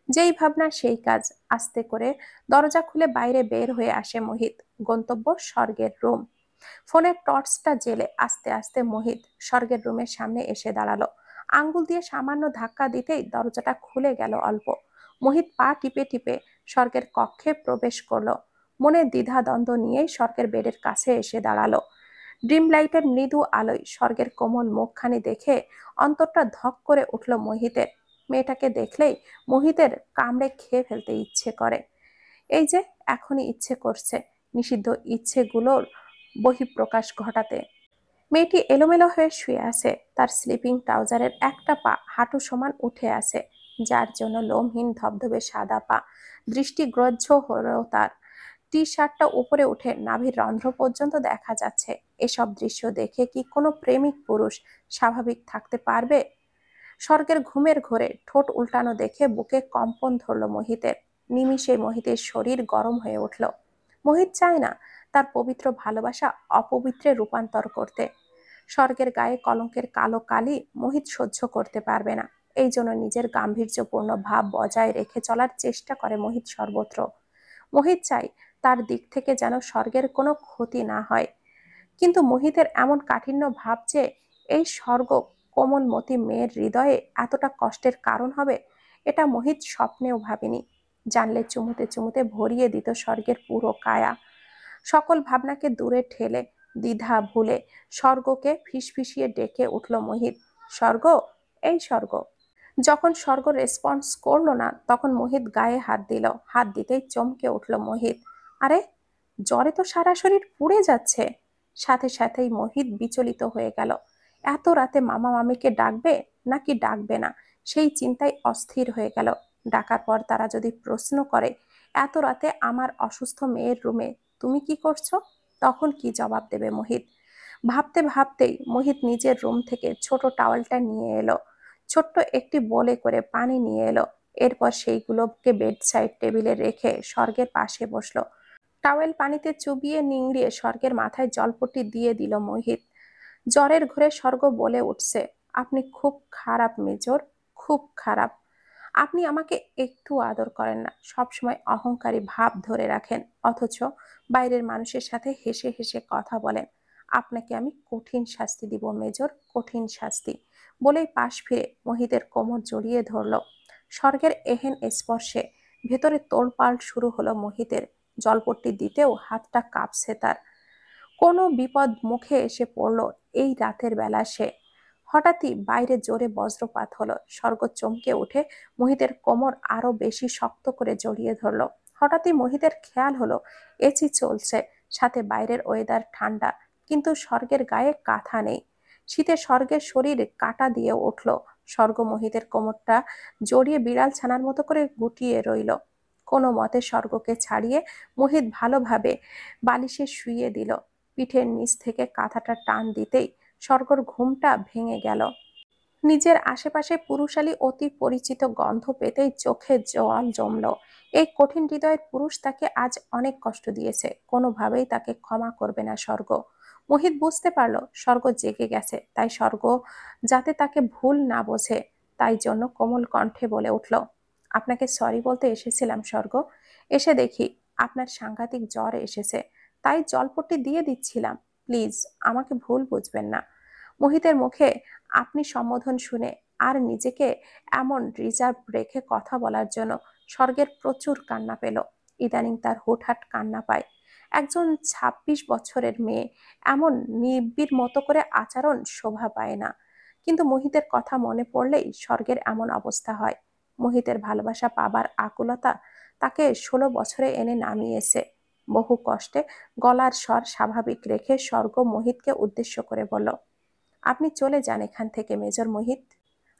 যেই ভাবনা সেই কাজ। আস্তে করে দরজা খুলে বাইরে বের হয়ে আসে মোহিত। গন্তব্য স্বর্গের রুম। ফোনের টর্চটা জেলে আস্তে আস্তে মোহিত স্বর্গের রুমের সামনে এসে দাঁড়ালো। আঙ্গুল দিয়ে সামান্য ধাক্কা দিতেই দরজাটা খুলে গেল অল্প। মোহিত পা টিপে টিপে স্বর্গের কক্ষে প্রবেশ করলো। মনে দ্বিধা দ্বন্দ্ব নিয়েই স্বর্গের বেডের কাছে এসে দাঁড়ালো। ড্রিম লাইটের মৃদু আলোয় স্বর্গের কোমল মুখখানি দেখে অন্তরটা ধক করে উঠল মোহিতের। মেয়েটাকে দেখলেই মোহিতের কামড়ে খেয়ে ফেলতে ইচ্ছে করে। এই যে এখনই ইচ্ছে করছে নিষিদ্ধ ইচ্ছেগুলোর বহিঃপ্রকাশ ঘটাতে। মেয়েটি এলোমেলো হয়ে শুয়ে আছে, তার স্লিপিং ট্রাউজারের একটা পা হাঁটু সমান উঠে আছে, যার জন্য লোমহীন ধবধবে সাদা পা দৃষ্টিগ্রাহ্য হলেও তার টি শার্টটা উপরে উঠে নাভির রন্ধ্র পর্যন্ত দেখা যাচ্ছে। এসব দৃশ্য দেখে কি কোনো প্রেমিক পুরুষ স্বাভাবিক থাকতে পারবে? স্বর্গের ঘুমের ঘোরে ঠোঁট উল্টানো দেখে বুকে কম্পন ধরল মোহিতের। নিমিষে মোহিতের শরীর গরম হয়ে উঠল। মোহিত চায় না তার পবিত্র ভালোবাসা অপবিত্রে রূপান্তর করতে। স্বর্গের গায়ে কলঙ্কের কালো কালি মোহিত সহ্য করতে পারবে না। এই জন্য নিজের গাম্ভীর্যপূর্ণ ভাব বজায় রেখে চলার চেষ্টা করে মোহিত সর্বত্র। মোহিত চাই তার দিক থেকে যেন স্বর্গের কোনো ক্ষতি না হয়। কিন্তু মোহিতের এমন কাঠিন্য ভাব যে এই স্বর্গ কোমলমতি মেয়ের হৃদয়ে এতটা কষ্টের কারণ হবে, এটা মোহিত স্বপ্নেও ভাবেনি। জানলে চুমুতে চুমুতে ভরিয়ে দিত স্বর্গের পুরো কায়া। সকল ভাবনাকে দূরে ঠেলে দ্বিধা ভুলে স্বর্গকে ফিসফিসিয়ে ডেকে উঠল মোহিত। স্বর্গ, এই স্বর্গ। যখন স্বর্গ রেসপন্স করলো না তখন মোহিত গায়ে হাত দিল। হাত দিতেই চমকে উঠল মোহিত। আরে, জ্বরে তো সারা শরীর পুড়ে যাচ্ছে। সাথে সাথেই মোহিত বিচলিত হয়ে গেল। এত রাতে মামা মামিকে ডাকবে নাকি ডাকবে না, সেই চিন্তায় অস্থির হয়ে গেল। ডাকার পর তারা যদি প্রশ্ন করে, এত রাতে আমার অসুস্থ মেয়ের রুমে তুমি কি করছো, তখন কি জবাব দেবে মোহিত? ভাবতে ভাবতেই মোহিত নিজের রুম থেকে ছোট টাওয়ালটা নিয়ে এলো। ছোট্ট একটি বলে করে পানি নিয়ে এলো। এরপর সেইগুলোকে বেড সাইড টেবিলে রেখে স্বর্গের পাশে বসলো। টাওয়েল পানিতে চুবিয়ে নিংড়িয়ে স্বর্গের মাথায় জলপট্টি দিয়ে দিল মোহিত। জ্বরের ঘোরে স্বর্গ বলে উঠছে, আপনি খুব খারাপ মেজর, খুব খারাপ। আপনি আমাকে একটু আদর করেন না, সবসময় অহংকারী ভাব ধরে রাখেন, অথচ বাইরের মানুষের সাথে হেসে হেসে কথা বলেন। আপনাকে আমি কঠিন শাস্তি দিব মেজর, কঠিন শাস্তি। বলেই পাশ ফিরে মোহিতের কোমর জড়িয়ে ধরল। স্বর্গের এহেন স্পর্শে ভেতরে তোলপাড় শুরু হলো মোহিতের। জলপট্টি দিতেও হাতটা কাঁপছে তার। কোনো বিপদ মুখে এসে পড়ল এই রাতের বেলা সে। হঠাৎই বাইরে জোরে বজ্রপাত হলো। স্বর্গ চমকে উঠে মোহিতের কোমর আরো বেশি শক্ত করে জড়িয়ে ধরলো। হঠাৎই মোহিতের খেয়াল হলো এসি চলছে, সাথে বাইরের ওয়েদার ঠান্ডা, কিন্তু স্বর্গের গায়ে কাঁথা নেই। শীতে স্বর্গের শরীর কাটা দিয়ে উঠল। স্বর্গ মোহিতের কোমরটা জড়িয়ে বিড়াল ছানার মতো করে গুটিয়ে রইল। কোনো মতে স্বর্গকে ছাড়িয়ে মোহিত ভালোভাবে বালিশে শুইয়ে দিল। পিঠের নিচ থেকে কাঁথাটা টান দিতেই স্বর্গর ঘুমটা ভেঙে গেল। নিজের আশেপাশে পুরুষালী অতি পরিচিত গন্ধ পেতেই চোখে জল জমল। এই কঠিন হৃদয়ের পুরুষ তাকে আজ অনেক কষ্ট দিয়েছে, কোনোভাবেই তাকে ক্ষমা করবে না স্বর্গ। মোহিত বুঝতে পারল স্বর্গ জেগে গেছে, তাই স্বর্গ যাতে তাকে ভুল না বোঝে তাই জন্য কোমল কণ্ঠে বলে উঠল, আপনাকে সরি বলতে এসেছিলাম স্বর্গ। এসে দেখি আপনার সাংঘাতিক জ্বর এসেছে, তাই জলপট্টি দিয়ে দিচ্ছিলাম। প্লিজ আমাকে ভুল বুঝবেন না। মোহিতের মুখে আপনি সম্বোধন শুনে আর নিজেকে এমন রিজার্ভ রেখে কথা বলার জন্য স্বর্গের প্রচুর কান্না পেল। ইদানিং তার হুটহাট কান্না পায়। একজন 26 বছরের মেয়ে এমন নির্বীর মতো করে আচরণ শোভা পায় না। কিন্তু মোহিতের কথা মনে পড়লেই স্বর্গের এমন অবস্থা হয়। মোহিতের ভালোবাসা পাবার আকুলতা তাকে 16 বছরে এনে নামিয়েছে। বহু কষ্টে গলার স্বর স্বাভাবিক রেখে স্বর্গ মোহিতকে উদ্দেশ্য করে বলল, আপনি চলে যান এখান থেকে মেজর মোহিত,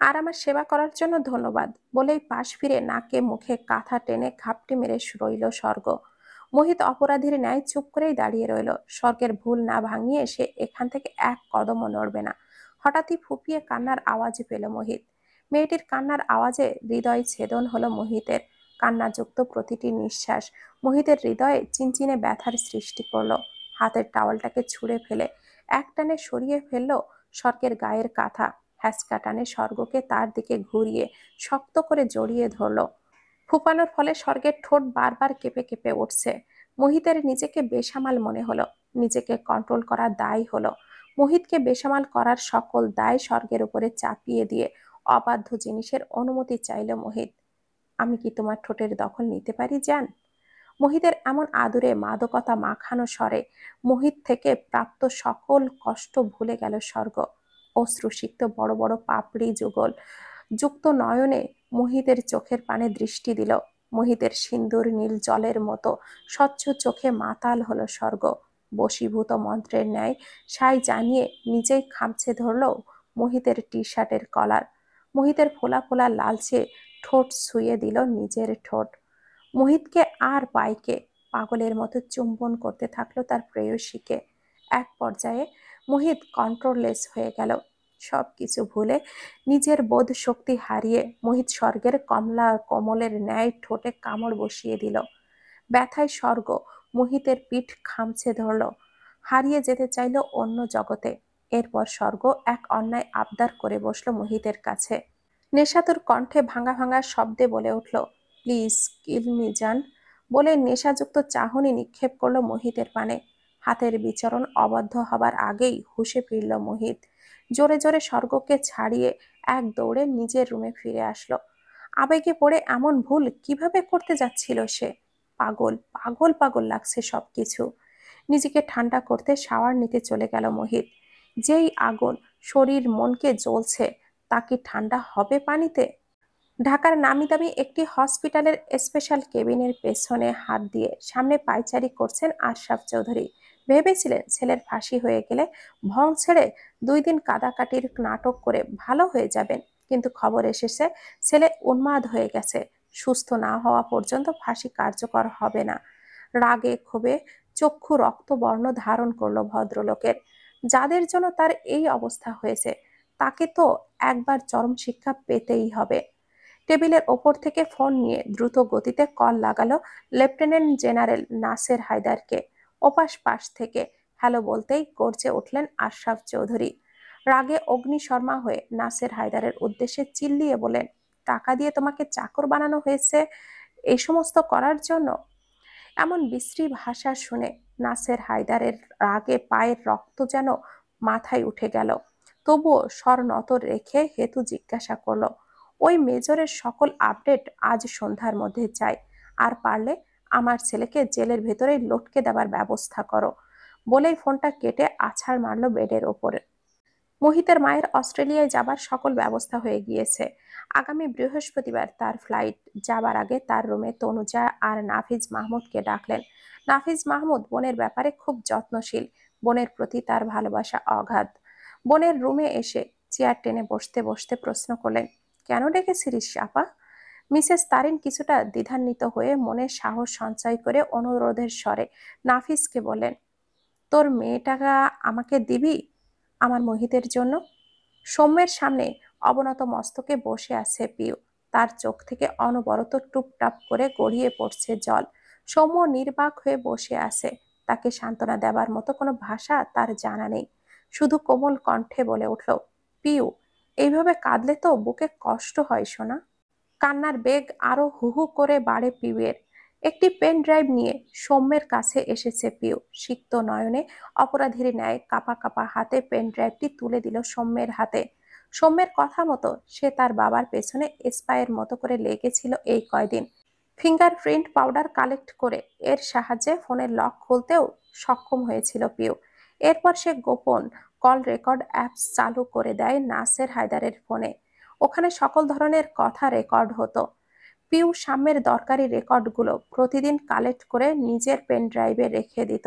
আর আমার সেবা করার জন্য ধন্যবাদ। বলেই পাশ ফিরে নাকে মুখে কাঁথা টেনে ঘাপটি মেরে রইল স্বর্গ। মোহিত অপরাধীর ন্যায় চুপ করেই দাঁড়িয়ে রইল। স্বর্গের ভুল না ভাঙিয়ে সে এখান থেকে এক কদমও নড়বে না। হঠাৎই ফুপিয়ে কান্নার আওয়াজ পেল মোহিত। মেয়েটির কান্নার আওয়াজে হৃদয় ছেদন হলো মোহিতের। কান্নাযুক্ত প্রতিটি নিঃশ্বাস মোহিতের হৃদয়ে চিনচিনে ব্যথার সৃষ্টি করলো। হাতের টাওয়ালটাকে ছুঁড়ে ফেলে একটানে সরিয়ে ফেললো স্বর্গের গায়ের কাঁথা। হ্যাঁচকা টানে স্বর্গকে তার দিকে ঘুরিয়ে শক্ত করে জড়িয়ে ধরলো। ফুপানোর ফলে স্বর্গের ঠোঁট বারবার কেঁপে কেঁপে উঠছে। মোহিতের নিজেকে বেসামাল মনে হলো। নিজেকে কন্ট্রোল করার দায় হলো। মোহিতকে বেসামাল করার সকল দায় স্বর্গের উপরে চাপিয়ে দিয়ে অবাধ্য জিনিসের অনুমতি চাইল মোহিত। আমি কি তোমার ঠোঁটের দখল নিতে পারি জান? মোহিতের এমন আদুরে মাদকতা মাখানো স্বরে মোহিত থেকে প্রাপ্ত সকল কষ্ট ভুলে গেল স্বর্গ। অশ্রুসিক্ত বড় বড় পাপড়ি যুগল যুক্ত নয়নে মোহিতের চোখের পানে দৃষ্টি দিল। মোহিতের সিন্দুর নীল জলের মতো স্বচ্ছ চোখে মাতাল হলো স্বর্গ। বশীভূত মন্ত্রের ন্যায় সাই জানিয়ে নিজেই খামছে ধরল মোহিতের টি শার্টের কলার। মোহিতের ফোলা ফোলা লালচে ঠোঁট ছুঁয়ে দিল নিজের ঠোঁট। মোহিতকে আর পাইকে পাগলের মতো চুম্বন করতে থাকলো তার প্রেয়সীকে। এক পর্যায়ে মোহিত কন্ট্রোললেস হয়ে গেল। সবকিছু ভুলে নিজের বোধ শক্তি হারিয়ে মোহিত স্বর্গের কমলা কমলের ন্যায় ঠোঁটে কামড় বসিয়ে দিল। ব্যথায় স্বর্গ মুহিতের পিঠ খামচে ধরল। হারিয়ে যেতে চাইল অন্য জগতে। এরপর স্বর্গ এক অন্যায় আবদার করে বসল মুহিতের কাছে। নেশাতুর কণ্ঠে ভাঙা ভাঙা শব্দে বলে উঠল, প্লিজ কিল মি জান। বলে নেশাযুক্ত চাহনি নিক্ষেপ করলো মুহিতের পানে। হাতের বিচরণ অবাধ্য হবার আগেই হুঁশে ফিরল মুহিত। জোরে জোরে স্বর্গকে ছাড়িয়ে এক দৌড়ে নিজের রুমে ফিরে আসলো। আবেগে পড়ে এমন ভুল কিভাবে করতে যাচ্ছিল সে? পাগল পাগল পাগল লাগছে সবকিছু। নিজেকে ঠান্ডা করতে শাওয়ার নিতে চলে গেল মোহিত। যেই আগুন শরীর মনকে জ্বলছে, তা কি ঠান্ডা হবে পানিতে? ঢাকার নামিদামি একটি হসপিটালের স্পেশাল কেবিনের পেছনে হাত দিয়ে সামনে পায়চারি করছেন আশরাফ চৌধুরী। ভেবেছিলেন ছেলের ফাঁসি হয়ে গেলে ভং ছেড়ে 2 দিন কাদাকাটির নাটক করে ভালো হয়ে যাবেন, কিন্তু খবর এসেছে ছেলে উন্মাদ হয়ে গেছে। সুস্থ না হওয়া পর্যন্ত ফাঁসি কার্যকর হবে না। রাগে ক্ষোভে চক্ষু রক্তবর্ণ ধারণ করলো ভদ্রলোকের। যাদের জন্য তার এই অবস্থা হয়েছে, তাকে তো একবার চরম শিক্ষা পেতেই হবে। টেবিলের ওপর থেকে ফোন নিয়ে দ্রুত গতিতে কল লাগালো লেফটেন্যান্ট জেনারেল নাসের হায়দারকে। ওপাশ পাশ থেকে হ্যালো বলতেই গর্জে উঠলেন আশরাফ চৌধুরী। রাগে অগ্নিশর্মা হয়ে নাসের হায়দারের উদ্দেশ্যে চিল্লিয়ে বলেন, টাকা দিয়ে তোমাকে চাকর বানানো হয়েছে এই সমস্ত করার জন্য? এমন বিশ্রী ভাষা শুনে নাসের হায়দারের রাগে পায়ের রক্ত যেন মাথায় উঠে গেল। তবুও স্বর নত রেখে হেতু জিজ্ঞাসা করলো, ওই মেজরের সকল আপডেট আজ সন্ধ্যার মধ্যে চাই। আর পারলে আমার ছেলেকে জেলের ভেতরেই লটকে দেবার ব্যবস্থা করো। বলেই ফোনটা কেটে আছাড় মারলো বেডের ওপরে। মোহিতের মায়ের অস্ট্রেলিয়ায় যাবার সকল ব্যবস্থা হয়ে গিয়েছে। আগামী বৃহস্পতিবার তার ফ্লাইট। যাবার আগে তার রুমে তনুজা আর নাফিজ মাহমুদকে ডাকলেন। নাফিজ মাহমুদ বোনের ব্যাপারে খুব যত্নশীল। বোনের প্রতি তার ভালোবাসা অগাধ। বোনের রুমে এসে চেয়ার টেনে বসতে বসতে প্রশ্ন করলেন, কেন ডেকেছিলিস আপা? মিসেস তারিন কিছুটা দ্বিধান্বিত হয়ে মনে সাহস সঞ্চয় করে অনুরোধের স্বরে নাফিজকে বললেন, তোর মেয়েটাকা আমাকে দিবি আমার মোহিতের জন্য? সৌম্যের সামনে অবনত মস্তকে বসে আছে পিউ। তার চোখ থেকে অনবরত টুপটাপ করে গড়িয়ে পড়ছে জল। সৌম্য নির্বাক হয়ে বসে আছে। তাকে সান্ত্বনা দেবার মতো কোনো ভাষা তার জানা নেই। শুধু কোমল কণ্ঠে বলে উঠল, পিউ, এইভাবে কাঁদলে তো বুকে কষ্ট হয় সোনা। কান্নার বেগ আরো হুহু করে বাড়ে পিউয়ের। একটি পেন ড্রাইভ নিয়ে সৌম্যের কাছে এসেছে পিউ। সিক্ত নয়নে অপরাধীর ন্যায় কাঁপা কাঁপা হাতে পেন ড্রাইভটি তুলে দিল সৌম্যের হাতে। সৌম্যের কথা মতো সে তার বাবার পেছনে স্পাইয়ের মতো করে লেগেছিল এই কয়দিন। ফিঙ্গারপ্রিন্ট পাউডার কালেক্ট করে এর সাহায্যে ফোনের লক খুলতেও সক্ষম হয়েছিল পিউ। এরপর সে গোপন কল রেকর্ড অ্যাপস চালু করে দেয় নাসের হায়দারের ফোনে। ওখানে সকল ধরনের কথা রেকর্ড হতো। পিউ সাম্যের দরকারি রেকর্ডগুলো প্রতিদিন কালেক্ট করে নিজের পেন ড্রাইভে রেখে দিত।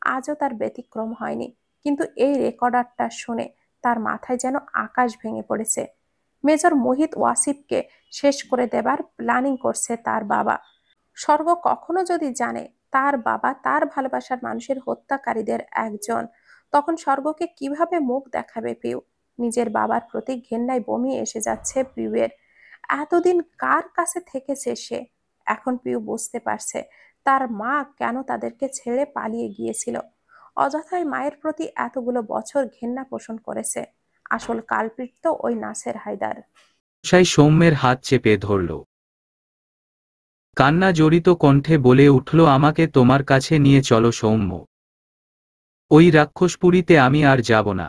আজও তার ব্যতিক্রম হয়নি। কিন্তু এই রেকর্ডারটা শুনে তার মাথায় যেন আকাশ ভেঙে পড়েছে। মেজর মোহিত ওয়াসিফকে শেষ করে দেবার প্ল্যানিং করছে তার বাবা। স্বর্গ কখনো যদি জানে তার বাবা তার ভালোবাসার মানুষের হত্যাকারীদের একজন, তখন স্বর্গকে কিভাবে মুখ দেখাবে পিউ? নিজের বাবার প্রতি ঘেন্নায় বমি এসে যাচ্ছে পিউয়ের। এতদিন কার কাছে থেকেছে সে? এখন পিউ বুঝতে পারছে তার মা কেন তাদেরকে ছেড়ে পালিয়ে গিয়েছিল। অযথাই মায়ের প্রতি এতগুলো বছর ঘেন্না পোষণ করেছে। আসল কালপ্রিট তো ওই নাসের হায়দার। সাই সৌম্যের হাত চেপে ধরল। কান্না জড়িত কণ্ঠে বলে উঠল, আমাকে তোমার কাছে নিয়ে চলো সৌম্য। ওই রাক্ষসপুরীতে আমি আর যাব না।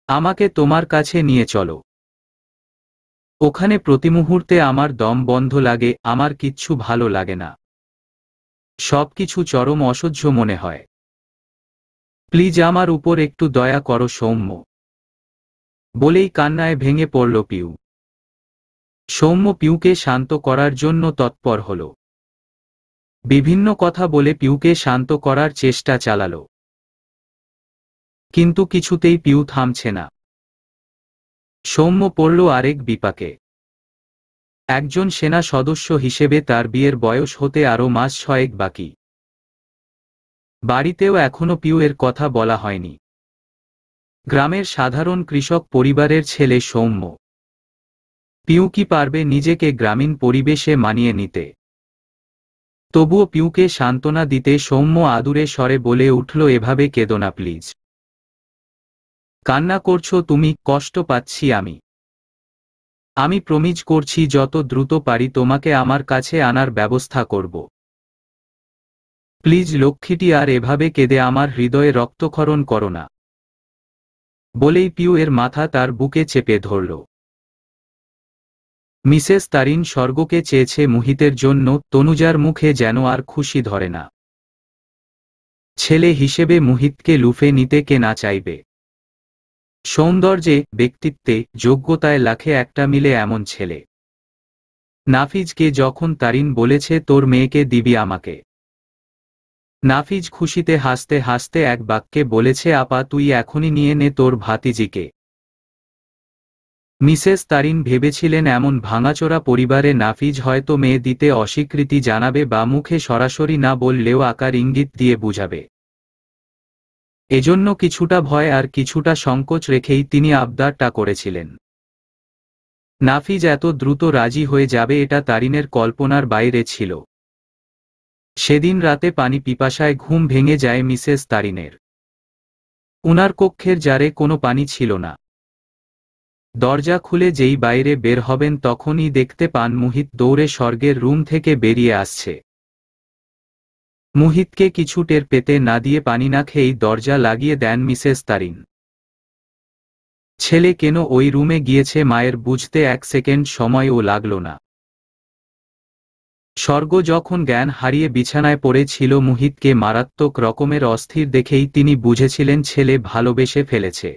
আমাকে তোমার কাছে নিয়ে চলো। ওখানে প্রতি মুহূর্তে আমার দম বন্ধ লাগে, আমার কিচ্ছু ভালো লাগে না। সবকিছু চরম অসহ্য মনে হয়। প্লিজ আমার উপর একটু দয়া করো সৌম্য। বলেই কান্নায় ভেঙে পড়ল পিউ। সৌম্য পিউকে শান্ত করার জন্য তৎপর হল। বিভিন্ন কথা বলে পিউকে শান্ত করার চেষ্টা চালালো। কিন্তু কিছুতেই পিউ থামছে না। সৌম্য পড়ল আরেক বিপাকে। একজন সেনা সদস্য হিসেবে তার বিয়ের বয়স হতে আরও মাস 6 বাকি। বাড়িতেও এখনো পিউ এর কথা বলা হয়নি। গ্রামের সাধারণ কৃষক পরিবারের ছেলে সৌম্য। পিউ কি পারবে নিজেকে গ্রামীণ পরিবেশে মানিয়ে নিতে? তবুও পিউকে সান্ত্বনা দিতে সৌম্য আদুরে স্বরে বলে উঠল, এভাবে কেঁদো না প্লিজ। কান্না করছো তুমি, কষ্ট পাচ্ছি আমি প্রমিজ করছি যত দ্রুত পারি তোমাকে আমার কাছে আনার ব্যবস্থা করব। প্লিজ লক্ষ্মীটি, আর এভাবে কেঁদে আমার হৃদয়ে রক্তক্ষরণ করো না। বলেই পিউ এর মাথা তার বুকে চেপে ধরল। মিসেস তারিন স্বর্গকে চেয়েছে মুহিতের জন্য, তনুজার মুখে যেন আর খুশি ধরে না। ছেলে হিসেবে মুহিতকে লুফে নিতে কে না চাইবে। সৌন্দর্যে, ব্যক্তিত্বে, যোগ্যতায় লাখে একটা মিলে এমন ছেলে। নাফিজকে যখন তারিন বলেছে তোর মেয়েকে দিবি আমাকে, নাফিজ খুশিতে হাসতে হাসতে এক বাক্যে বলেছে, আপা তুই এখনই নিয়ে নে তোর ভাতিজিকে। মিসেস তারিন ভেবেছিলেন এমন ভাঙাচোরা পরিবারে নাফিজ হয়তো মেয়ে দিতে অস্বীকৃতি জানাবে বা মুখে সরাসরি না বললেও আকার ইঙ্গিত দিয়ে বুঝাবে। এজন্য কিছুটা ভয় আর কিছুটা সংকোচ রেখেই তিনি আবদারটা করেছিলেন। নাফিজ এত দ্রুত রাজি হয়ে যাবে এটা তারিনের কল্পনার বাইরে ছিল। সেদিন রাতে পানি পিপাসায় ঘুম ভেঙে যায় মিসেস তারিনের। উনার কক্ষের জারে কোনো পানি ছিল না। দরজা খুলে যেই বাইরে বের হবেন তখনই দেখতে পান মুহিত দৌড়ে স্বর্গের রুম থেকে বেরিয়ে আসছে। মুহিতকে কিছু টের পেতে না দিয়ে পানি না খেয়েই দরজা লাগিয়ে দেন মিসেস তারিন। ছেলে কেন ওই রুমে গিয়েছে মায়ের বুঝতে এক সেকেন্ড সময়ও লাগল না। স্বর্গ যখন জ্ঞান হারিয়ে বিছানায় পড়েছিল মুহিতকে মারাত্মক রকমের অস্থির দেখেই তিনি বুঝেছিলেন ছেলে ভালোবেসে ফেলেছে।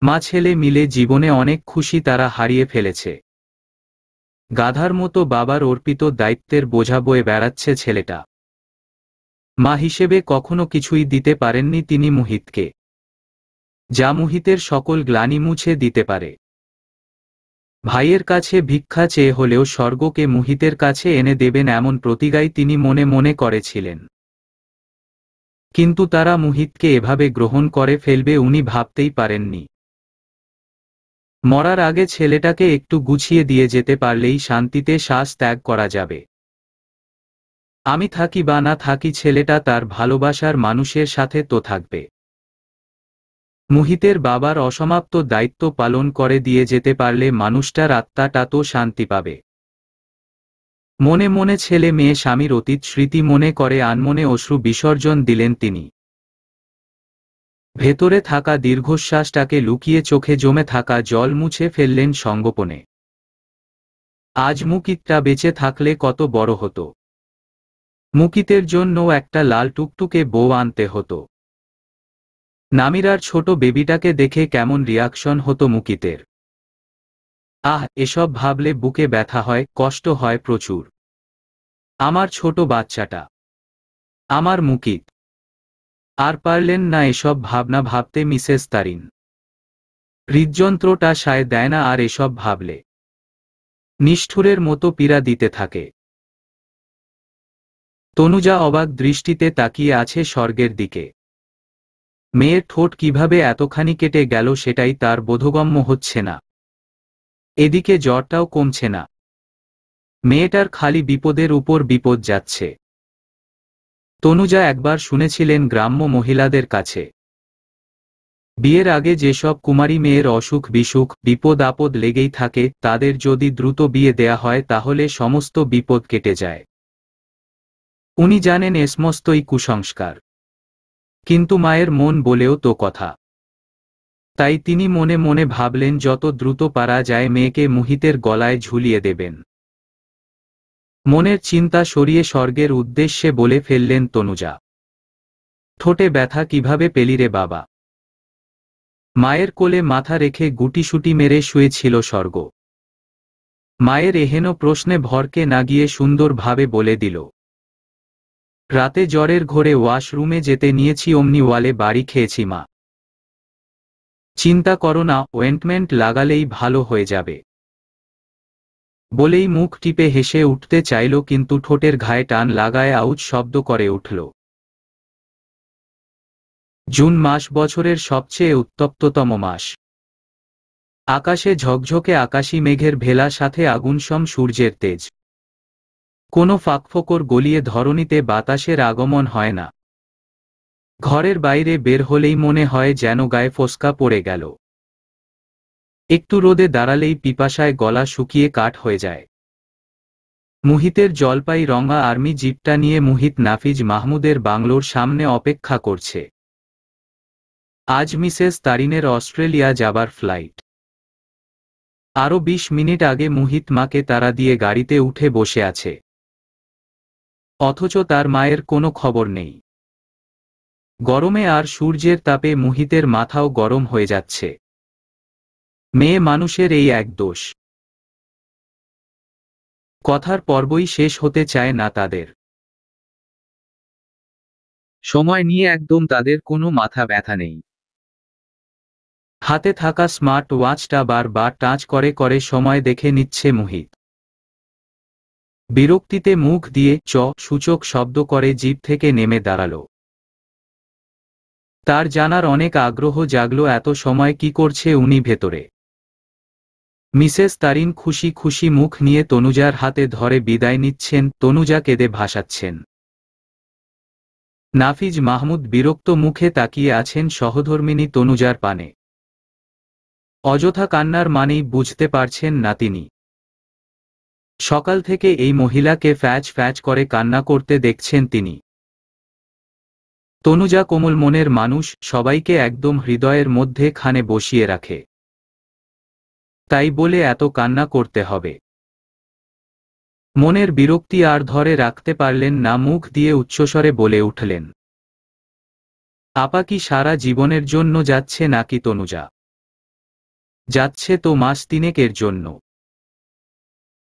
মা ছেলে মিলে জীবনে অনেক খুশি তারা হারিয়ে ফেলেছে। গাধার মতো বাবার অর্পিত দায়িত্বের বোঝা বয়ে বেড়াচ্ছে ছেলেটা। মা হিসেবে কখনো কিছুই দিতে পারেননি তিনি মুহিতকে, যা মুহিতের সকল গ্লানি মুছে দিতে পারে। ভাইয়ের কাছে ভিক্ষা চেয়ে হলেও স্বর্গকে মুহিতের কাছে এনে দেবেন এমন প্রতিজ্ঞাই তিনি মনে মনে করেছিলেন। কিন্তু তারা মুহিতকে এভাবে গ্রহণ করে ফেলবে উনি ভাবতেই পারেননি। মরার আগে ছেলেটাকে একটু গুছিয়ে দিয়ে যেতে পারলেই শান্তিতে শ্বাস ত্যাগ করা যাবে। আমি থাকি বা না থাকি ছেলেটা তার ভালোবাসার মানুষের সাথে তো থাকবে। মুহিতের বাবার অসমাপ্ত দায়িত্ব পালন করে দিয়ে যেতে পারলে মানুষটার আত্মাটা তো শান্তি পাবে। মনে মনে ছেলে মেয়ে স্বামীর অতীত স্মৃতি মনে করে আনমনে অশ্রু বিসর্জন দিলেন তিনি। ভেতরে থাকা দীর্ঘশ্বাসটাকে লুকিয়ে চোখে জমে থাকা জল মুছে ফেললেন সঙ্গোপনে। আজ মুকিতটা বেঁচে থাকলে কত বড় হতো। মুকিতের জন্য একটা লাল টুকটুকে বউ আনতে হতো। নামিরার ছোট বেবিটাকে দেখে কেমন রিয়াকশন হতো মুকিতের। এসব ভাবলে বুকে ব্যথা হয়, কষ্ট হয় প্রচুর। আমার ছোট বাচ্চাটা, আমার মুকিত। আর পারলেন না এসব ভাবনা ভাবতে মিসেস তারিন। হৃদযন্ত্রটা সায় দেয় না আর এসব ভাবলে। নিষ্ঠুরের মতো পীড়া দিতে থাকে। তনুজা অবাক দৃষ্টিতে তাকিয়ে আছে স্বর্গের দিকে। মেয়ের ঠোঁট কিভাবে এতখানি কেটে গেল সেটাই তার বোধগম্য হচ্ছে না। এদিকে জ্বরটাও কমছে না। মেয়েটার খালি বিপদের উপর বিপদ যাচ্ছে। তনুজা একবার শুনেছিলেন গ্রাম্য মহিলাদের কাছে, বিয়ের আগে যেসব কুমারী মেয়ের অসুখ বিসুখ বিপদ আপদ লেগেই থাকে তাদের যদি দ্রুত বিয়ে দেয়া হয় তাহলে সমস্ত বিপদ কেটে যায়। উনি জানেন এ সমস্তই কুসংস্কার, কিন্তু মায়ের মন বলেও তো কথা। তাই তিনি মনে মনে ভাবলেন যত দ্রুত পারা যায় মেয়েকে মুহিতের গলায় ঝুলিয়ে দেবেন। মনের চিন্তা সরিয়ে স্বর্গের উদ্দেশ্যে বলে ফেললেন তনুজা, ঠোঁটে ব্যথা কিভাবে পেলি রে বাবা। মায়ের কোলে মাথা রেখে গুটিসুটি মেরে শুয়েছিল স্বর্গ। মায়ের এহেন প্রশ্নে ভরকে না গিয়ে সুন্দরভাবে বলে দিল, রাতে জ্বরের ঘোরে ওয়াশরুমে যেতে নিয়েছি অমনি ওয়ালে বাড়ি খেয়েছি মা। চিন্তা করো না, ওয়েন্টমেন্ট লাগালেই ভালো হয়ে যাবে। বলেই মুখ টিপে হেসে উঠতে চাইল কিন্তু ঠোঁটের ঘায়ে টান লাগায় আউচ শব্দ করে উঠল। জুন মাস বছরের সবচেয়ে উত্তপ্ততম মাস। আকাশে ঝকঝকে আকাশী মেঘের ভেলা সাথে আগুনসম সূর্যের তেজ। কোনো ফাঁকফোকর গলিয়ে ধরণীতে বাতাসের আগমন হয় না। ঘরের বাইরে বের হলেই মনে হয় যেন গায়ে ফোস্কা পড়ে গেল। একটু রোদে দাঁড়ালেই পিপাসায় গলা শুকিয়ে কাঠ হয়ে যায়। মুহিতের জলপাই রঙা আর্মি জিপটা নিয়ে মুহিত নাফিজ মাহমুদের বাংলোর সামনে অপেক্ষা করছে। আজ মিসেস তারিনের অস্ট্রেলিয়া যাবার ফ্লাইট। আরও 20 মিনিট আগে মুহিত মাকে তাড়া দিয়ে গাড়িতে উঠে বসে আছে, অথচ তার মায়ের কোনো খবর নেই। গরমে আর সূর্যের তাপে মুহিতের মাথাও গরম হয়ে যাচ্ছে। মেয়ে মানুষের এই এক দোষ। কথার পর্বই শেষ হতে চায় না তাদের। সময় নিয়ে একদম তাদের কোনো মাথা ব্যথা নেই। হাতে থাকা স্মার্ট ওয়াচটা বারবার টাচ করে করে সময় দেখে নিচ্ছে মুহিত। বিরক্তিতে মুখ দিয়ে চ সূচক শব্দ করে জিপ থেকে নেমে দাঁড়াল। তার জানার অনেক আগ্রহ জাগল এত সময় কি করছে উনি ভেতরে। মিসেস তারিন খুশি খুশি মুখ নিয়ে তনুজার হাতে ধরে বিদায় নিচ্ছেন, তনুজা কেঁদে ভাসাচ্ছেন। নাফিজ মাহমুদ বিরক্ত মুখে তাকিয়ে আছেন সহধর্মিণী তনুজার পানে। অযথা কান্নার মানেই বুঝতে পারছেন না তিনি। সকাল থেকে এই মহিলাকে ফ্যাচ ফ্যাচ করে কান্না করতে দেখছেন তিনি। তনুজা কোমল মনের মানুষ, সবাইকে একদম হৃদয়ের মধ্যে খানে বসিয়ে রাখে। তাই বলে এত কান্না করতে হবে? মনের বিরক্তি আর ধরে রাখতে পারলেন না, মুখ দিয়ে উচ্চস্বরে বলে উঠলেন, আপা কি সারা জীবনের জন্য যাচ্ছে নাকি তনুজা? যাচ্ছে তো মাস তিনেকের জন্য।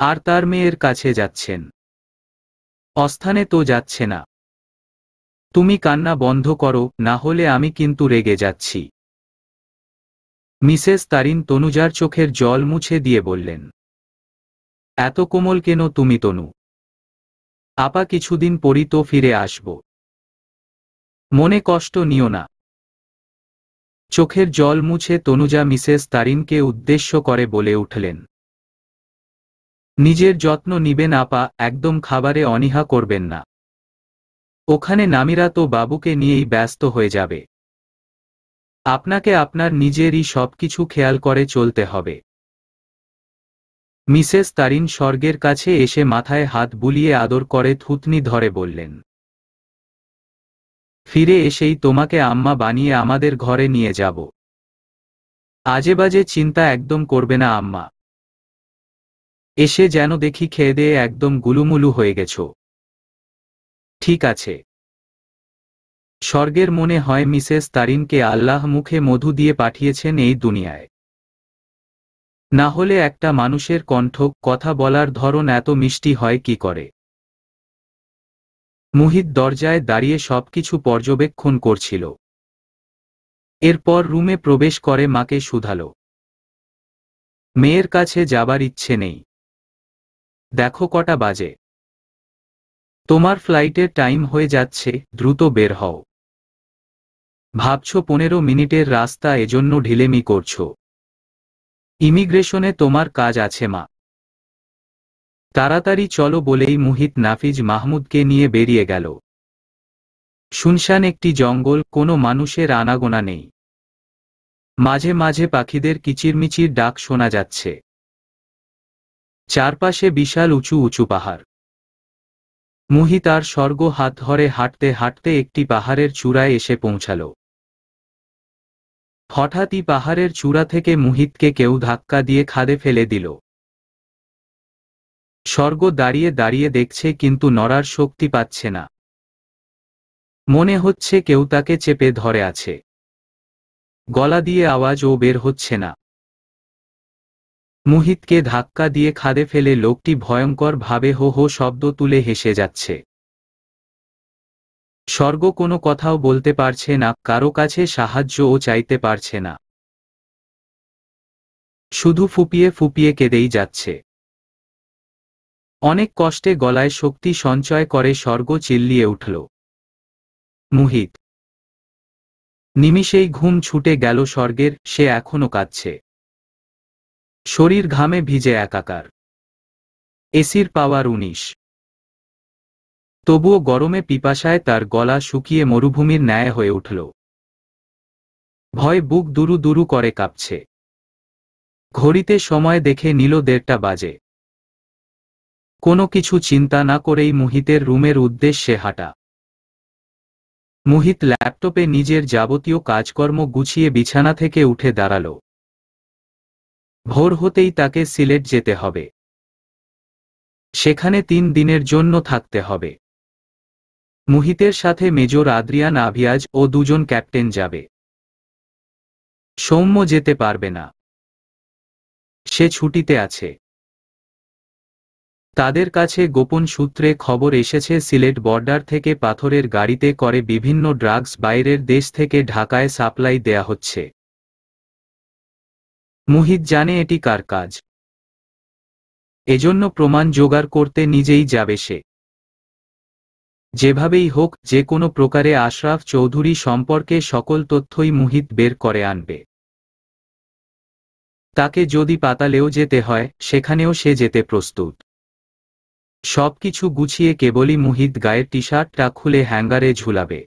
আর তার মেয়ের কাছে যাচ্ছেন, অস্থানে তো যাচ্ছে না। তুমি কান্না বন্ধ করো, না হলে আমি কিন্তু রেগে যাচ্ছি। মিসেস তারিন তনুজার চোখের জল মুছে দিয়ে বললেন, এত কোমল কেন তুমি তনু? আপা কিছুদিন পরই তো ফিরে আসব, মনে কষ্ট নিও না। চোখের জল মুছে তনুজা মিসেস তারিনকে উদ্দেশ্য করে বলে উঠলেন, নিজের যত্ন নিবেন আপা, একদম খাবারে অনীহা করবেন না। ওখানে নামিরা তো বাবুকে নিয়েই ব্যস্ত হয়ে যাবে। আপনাকে আপনার নিজেরই সবকিছু খেয়াল করে চলতে হবে। মিসেস তারিন স্বর্গের কাছে এসে মাথায় হাত বুলিয়ে আদর করে থুতনি ধরে বললেন, ফিরে এসেই তোমাকে আম্মা বানিয়ে আমাদের ঘরে নিয়ে যাব। আজেবাজে চিন্তা একদম করবে না আম্মা। এসে যেন দেখি খেয়ে দেয়ে একদম গুলুমুলু হয়ে গেছো। ঠিক আছে। স্বর্গের মনে হয় মিসেস তারিনকে আল্লাহ মুখে মধু দিয়ে পাঠিয়েছেন এই দুনিয়ায়। না হলে একটা মানুষের কণ্ঠ, কথা বলার ধরন এত মিষ্টি হয় কি করে? মুহিত দরজায় দাঁড়িয়ে সবকিছু পর্যবেক্ষণ করছিল। এরপর রুমে প্রবেশ করে মাকে শুধালো, মেয়ের কাছে যাবার ইচ্ছে নেই? দেখো কটা বাজে। তোমার ফ্লাইটের টাইম হয়ে যাচ্ছে, দ্রুত বের হও। ভাবছো 15 মিনিটের রাস্তা, এজন্য ঢিলেমি করছো? ইমিগ্রেশনে তোমার কাজ আছে মা। তাড়াতাড়ি চলো বলেই মুহিত নাফিজ মাহমুদকে নিয়ে বেরিয়ে গেল। শুনশান একটি জঙ্গল, কোনো মানুষের আনাগোনা নেই। মাঝে মাঝে পাখিদের কিচিরমিচির ডাক শোনা যাচ্ছে। চারপাশে বিশাল উঁচু উঁচু পাহাড়। মুহিত আর স্বর্গ হাত ধরে হাঁটতে হাঁটতে একটি পাহাড়ের চূড়ায় এসে পৌঁছাল। হঠাৎই পাহাড়ের চূড়া থেকে মুহিতকে কেউ ধাক্কা দিয়ে খাদে ফেলে দিল। স্বর্গ দাঁড়িয়ে দাঁড়িয়ে দেখছে, কিন্তু নড়ার শক্তি পাচ্ছে না। মনে হচ্ছে কেউ তাকে চেপে ধরে আছে। গলা দিয়ে আওয়াজও বের হচ্ছে না। মুহিতকে ধাক্কা দিয়ে খাদে ফেলে লোকটি ভয়ঙ্কর ভাবে হো হো শব্দ তুলে হেসে যাচ্ছে। স্বর্গ কোনো কথাও বলতে পারছে না, কারো কাছে সাহায্যও চাইতে পারছে না। শুধু ফুপিয়ে ফুপিয়ে কেঁদেই যাচ্ছে। অনেক কষ্টে গলায় শক্তি সঞ্চয় করে স্বর্গ চিল্লিয়ে উঠল, মুহিত! নিমিষেই ঘুম ছুটে গেল স্বর্গের, সে এখনো কাঁদছে। শরীর ঘামে ভিজে একাকার। এসির পাওয়ার 19। তবুও গরমে পিপাসায় তার গলা শুকিয়ে মরুভূমির ন্যায় হয়ে উঠল। ভয় বুক দুরু দুরু করে কাঁপছে। ঘড়িতে সময় দেখে নিল 1:30 বাজে। কোনো কিছু চিন্তা না করেই মুহিতের রুমের উদ্দেশ্যে হাঁটা। মুহিত ল্যাপটপে নিজের যাবতীয় কাজকর্ম গুছিয়ে বিছানা থেকে উঠে দাঁড়াল। ভোর হতেই তাকে সিলেট যেতে হবে। সেখানে 3 দিনের জন্য থাকতে হবে। মুহিতের সাথে মেজর আদ্রিয়ান আভিয়াজ ও 2 জন ক্যাপ্টেন যাবে। সৌম্য যেতে পারবে না, সে ছুটিতে আছে। তাদের কাছে গোপন সূত্রে খবর এসেছে সিলেট বর্ডার থেকে পাথরের গাড়িতে করে বিভিন্ন ড্রাগস বাইরের দেশ থেকে ঢাকায় সাপ্লাই দেয়া হচ্ছে। মুহিত জানে এটি কার কাজ। এজন্য প্রমাণ জোগাড় করতে নিজেই যাবে সে। যেভাবেই হোক, যে কোনো প্রকারে আশরাফ চৌধুরী সম্পর্কে সকল তথ্যই মুহিত বের করে আনবে। তাকে যদি পাতালেও যেতে হয়, সেখানেও সে যেতে প্রস্তুত। সবকিছু গুছিয়ে কেবলই মুহিত গায়ের টি-শার্টটা খুলে হ্যাঙ্গারে ঝুলাবে।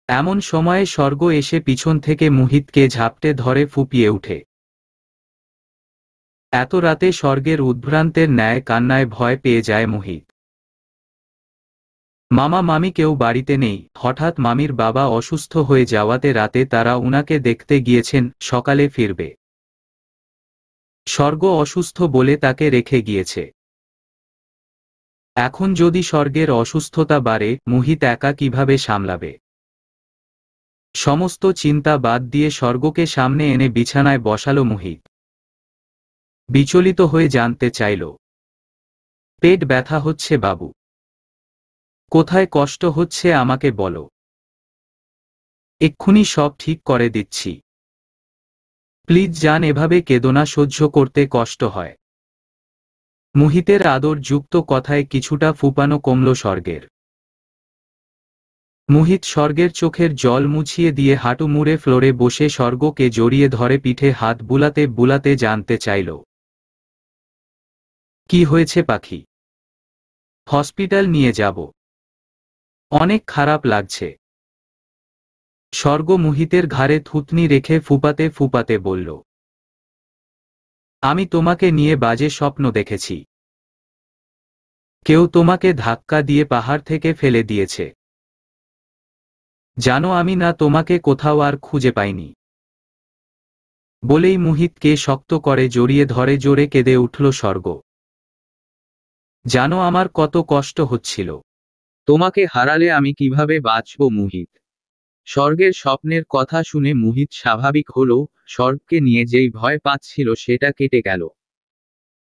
এমন সময়ে স্বর্গ এসে পিছন থেকে মুহিতকে ঝাপটে ধরে ফুঁপিয়ে উঠে। এত রাতে স্বর্গের উদ্ভ্রান্তের ন্যায় কান্নায় ভয় পেয়ে যায় মুহিত। মামা মামি কেউ বাড়িতে নেই। হঠাৎ মামির বাবা অসুস্থ হয়ে যাওয়াতে রাতে তারা উনাকে দেখতে গিয়েছেন, সকালে ফিরবে। স্বর্গ অসুস্থ বলে তাকে রেখে গিয়েছে। এখন যদি স্বর্গের অসুস্থতা বাড়ে, মুহিত একা কিভাবে সামলাবে? সমস্ত চিন্তা বাদ দিয়ে স্বর্গকে সামনে এনে বিছানায় বসালো মুহিত। বিচলিত হয়ে জানতে চাইল, পেট ব্যথা হচ্ছে বাবু? কোথায় কষ্ট হচ্ছে আমাকে বলো, এক্ষুনি সব ঠিক করে দিচ্ছি। প্লিজ জান, এভাবে কেদোনা, সহ্য করতে কষ্ট হয়। মুহিতের আদর যুক্ত কথায় কিছুটা ফুপানো কমল স্বর্গের। মুহিত স্বর্গের চোখের জল মুছিয়ে দিয়ে হাঁটু মুড়ে ফ্লোরে বসে স্বর্গকে জড়িয়ে ধরে পিঠে হাত বুলাতে বুলাতে জানতে চাইল, কি হয়েছে পাখি? হসপিটাল নিয়ে যাব। অনেক খারাপ লাগছে। স্বর্গ মুহিতের ঘাড়ে থুতনি রেখে ফুপাতে ফুপাতে বলল, আমি তোমাকে নিয়ে বাজে স্বপ্ন দেখেছি। কেউ তোমাকে ধাক্কা দিয়ে পাহাড় থেকে ফেলে দিয়েছে। জানো, আমি না তোমাকে কোথাও আর খুঁজে পাইনি। বলেই মুহিতকে শক্ত করে জড়িয়ে ধরে জোরে কেঁদে উঠল স্বর্গ। জানো আমার কত কষ্ট হচ্ছিল। তোমাকে হারালে আমি কিভাবে বাঁচব মুহিত? স্বর্গের স্বপ্নের কথা শুনে মুহিত স্বাভাবিক হল। স্বর্গকে নিয়ে যেই ভয় পাচ্ছিল সেটা কেটে গেল।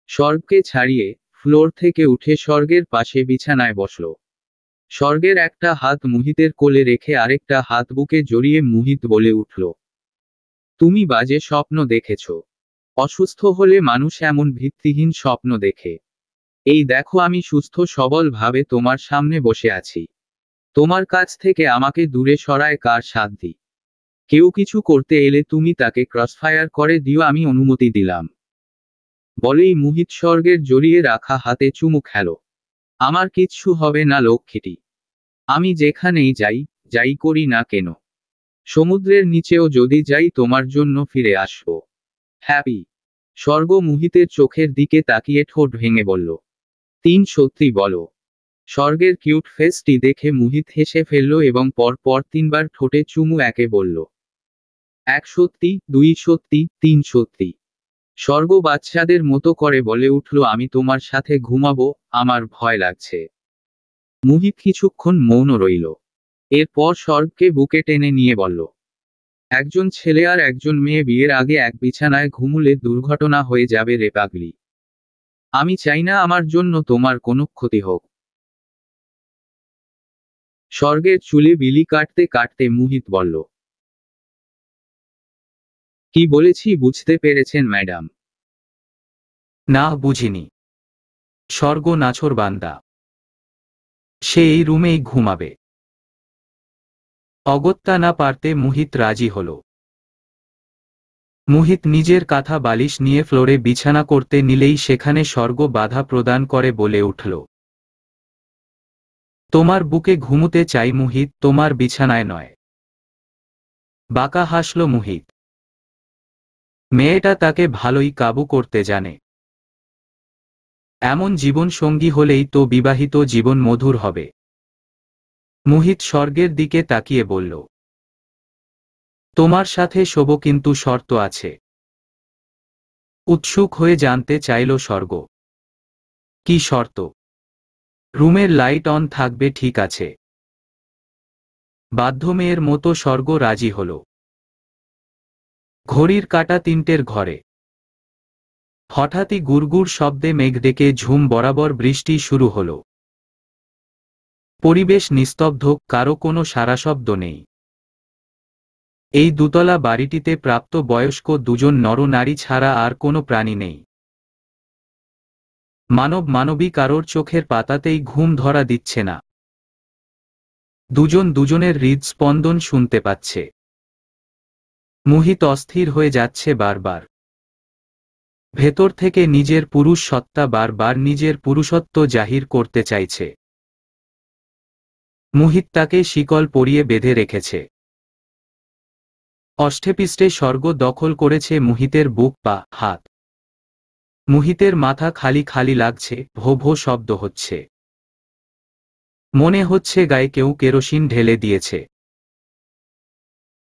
স্বর্গকে ছাড়িয়ে ফ্লোর থেকে উঠে স্বর্গের পাশে বিছানায় বসল। স্বর্গের একটা হাত মুহিতের কোলে রেখে আরেকটা হাত বুকে জড়িয়ে মুহিত বলে উঠল, তুমি বাজে স্বপ্ন দেখেছ। অসুস্থ হলে মানুষ এমন ভিত্তিহীন স্বপ্ন দেখে। এই দেখো, আমি সুস্থ সবল ভাবে তোমার সামনে বসে আছি। তোমার কাছ থেকে আমাকে দূরে সরায় কার সাধ্যি? কেউ কিছু করতে এলে তুমি তাকে ক্রসফায়ার করে দিও, আমি অনুমতি দিলাম। বলেই মুহিত স্বর্গের জড়িয়ে রাখা হাতে চুমু খেল। আমার কিচ্ছু হবে না লক্ষ্মীটি। আমি যেখানেই যাই করি না কেন, সমুদ্রের নিচেও যদি যাই তোমার জন্য ফিরে আসবো। হ্যাপি। স্বর্গ মুহিতের চোখের দিকে তাকিয়ে ঠোঁট ভেঙে বলল, সত্যি বলো? স্বর্গের কিউট ফেসটি দেখে মুহিত হেসে ফেলল এবং পর পর 3 বার ঠোঁটে চুমু একে বলল, 1 সত্যি, 2 সত্যি, 3 সত্যি। স্বর্গ বাচ্চাদের মতো করে বলে উঠল, আমি তোমার সাথে ঘুমাবো, আমার ভয় লাগছে। মুহিত কিছুক্ষণ মৌন রইল। এরপর স্বর্গকে বুকে টেনে নিয়ে বলল, একজন ছেলে আর একজন মেয়ে বিয়ের আগে এক বিছানায় ঘুমুলে দুর্ঘটনা হয়ে যাবে রে পাগলি। আমি চাই না আমার জন্য তোমার কোনো ক্ষতি হোক। স্বর্গের চুলে বিলি কাটতে কাটতে মুহিত বলল, কি বলেছি বুঝতে পেরেছেন ম্যাডাম? না, বুঝিনি। স্বর্গ নাছোড়বান্দা, সে এই রুমেই ঘুমাবে। অগত্যা না পারতে মুহিত রাজি হল। মুহিত নিজের কাঁথা বালিশ নিয়ে ফ্লোরে বিছানা করতে নিলেই সেখানে স্বর্গ বাধা প্রদান করে বলে উঠল, তোমার বুকে ঘুমুতে চাই মুহিত, তোমার বিছানায় নয়। বাঁকা হাসল মুহিত। মেয়েটা তাকে ভালোই কাবু করতে জানে। এমন জীবন সঙ্গী হলেই তো বিবাহিত জীবন মধুর হবে। মুহিত স্বর্গের দিকে তাকিয়ে বলল, তোমার সাথে শোব, কিন্তু শর্ত আছে। উৎসুক হয়ে জানতে চাইল স্বর্গ। কি শর্ত? রুমের লাইট অন থাকবে, ঠিক আছে। বাধ্য মেয়ের মতো স্বর্গ রাজি হল। ঘড়ির কাঁটা 3টের ঘরে। হঠাৎই গুড়গুড় শব্দে মেঘ ডেকে ঝুম বরাবর বৃষ্টি শুরু হল। পরিবেশ নিস্তব্ধ, কারো কোনো সাড়াশব্দ নেই। এই দুতলা বাড়িটিতে প্রাপ্ত বয়স্ক 2জন নরনারী ছাড়া আর কোনো প্রাণী নেই। মানবী কারোর চোখের পাতাতেই ঘুম ধরা দিচ্ছে না। দুজন দুজনের হৃদস্পন্দন শুনতে পাচ্ছে। মুহিত অস্থির হয়ে যাচ্ছে বারবার। ভেতর থেকে নিজের পুরুষ সত্তা বারবার নিজের পুরুষত্ব জাহির করতে চাইছে। মুহিত তাকে শিকল পরিয়ে বেঁধে রেখেছে। অষ্টেপিষ্টে স্বর্গ দখল করেছে মুহিতের বুক, পা, হাত। মুহিতের মাথা খালি খালি লাগছে, ভো ভো শব্দ হচ্ছে। মনে হচ্ছে গায়ে কেউ কেরোসিন ঢেলে দিয়েছে।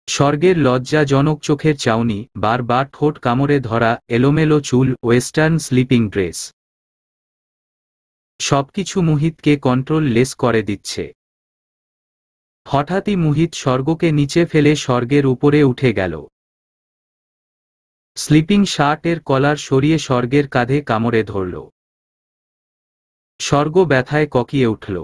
স্বর্গের লজ্জাজনক চোখের চাউনি, বারবার ঠোঁট কামড়ে ধরা, এলোমেলো চুল, ওয়েস্টার্ন স্লিপিং ড্রেস, সবকিছু মুহিতকে কন্ট্রোল লেস করে দিচ্ছে। হঠাৎই মুহিত স্বর্গকে নিচে ফেলে স্বর্গের উপরে উঠে গেল। স্লিপিং শার্টের কলার সরিয়ে স্বর্গের কাঁধে কামড়ে ধরল। স্বর্গ ব্যথায় ককিয়ে উঠল।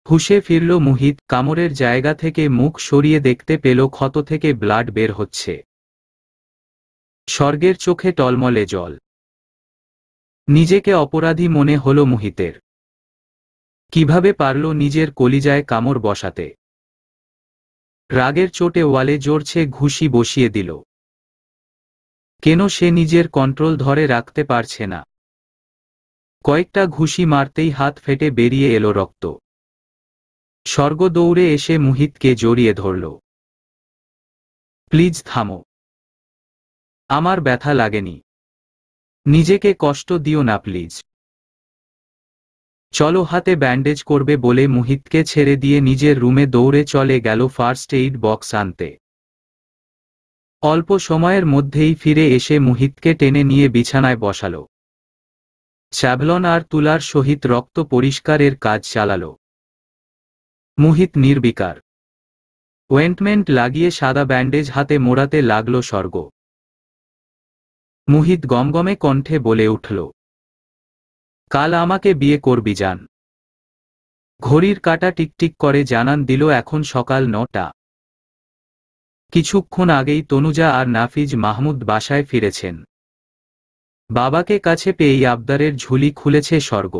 হুঁশে ফিরল মুহিত। কামড়ের জায়গা থেকে মুখ সরিয়ে দেখতে পেল ক্ষত থেকে ব্লাড বের হচ্ছে। স্বর্গের চোখে টলমলে জল। নিজেকে অপরাধী মনে হল মুহিতের। কিভাবে পারল নিজের কলিজায় কামড় বসাতে? রাগের চোটে ওয়ালে জোরছে ঘুষি বসিয়ে দিল। কেন সে নিজের কন্ট্রোল ধরে রাখতে পারছে না? কয়েকটা ঘুষি মারতেই হাত ফেটে বেরিয়ে এলো রক্ত। স্বর্গ দৌড়ে এসে মুহিতকে জড়িয়ে ধরল। প্লিজ থামো। আমার ব্যথা লাগেনি। নিজেকে কষ্ট দিও না প্লিজ। চলো, হাতে ব্যান্ডেজ করবে বলে মুহিতকে ছেড়ে দিয়ে নিজের রুমে দৌড়ে চলে গেল ফার্স্ট এইড বক্স আনতে। অল্প সময়ের মধ্যেই ফিরে এসে মুহিতকে টেনে নিয়ে বিছানায় বসাল। স্যাভলন আর তুলার সহিত রক্ত পরিষ্কারের কাজ চালাল। মুহিত নির্বিকার। ওয়েন্টমেন্ট লাগিয়ে সাদা ব্যান্ডেজ হাতে মোড়াতে লাগল স্বর্গ। মুহিত গমগমে কণ্ঠে বলে উঠল, কাল আমাকে বিয়ে করবি জান। ঘড়ির কাঁটা টিকটিক করে জানান দিল এখন সকাল 9টা। কিছুক্ষণ আগেই তনুজা আর নাফিজ মাহমুদ বাসায় ফিরেছেন। বাবাকে কাছে পেয়েই আবদারের ঝুলি খুলেছে স্বর্গ।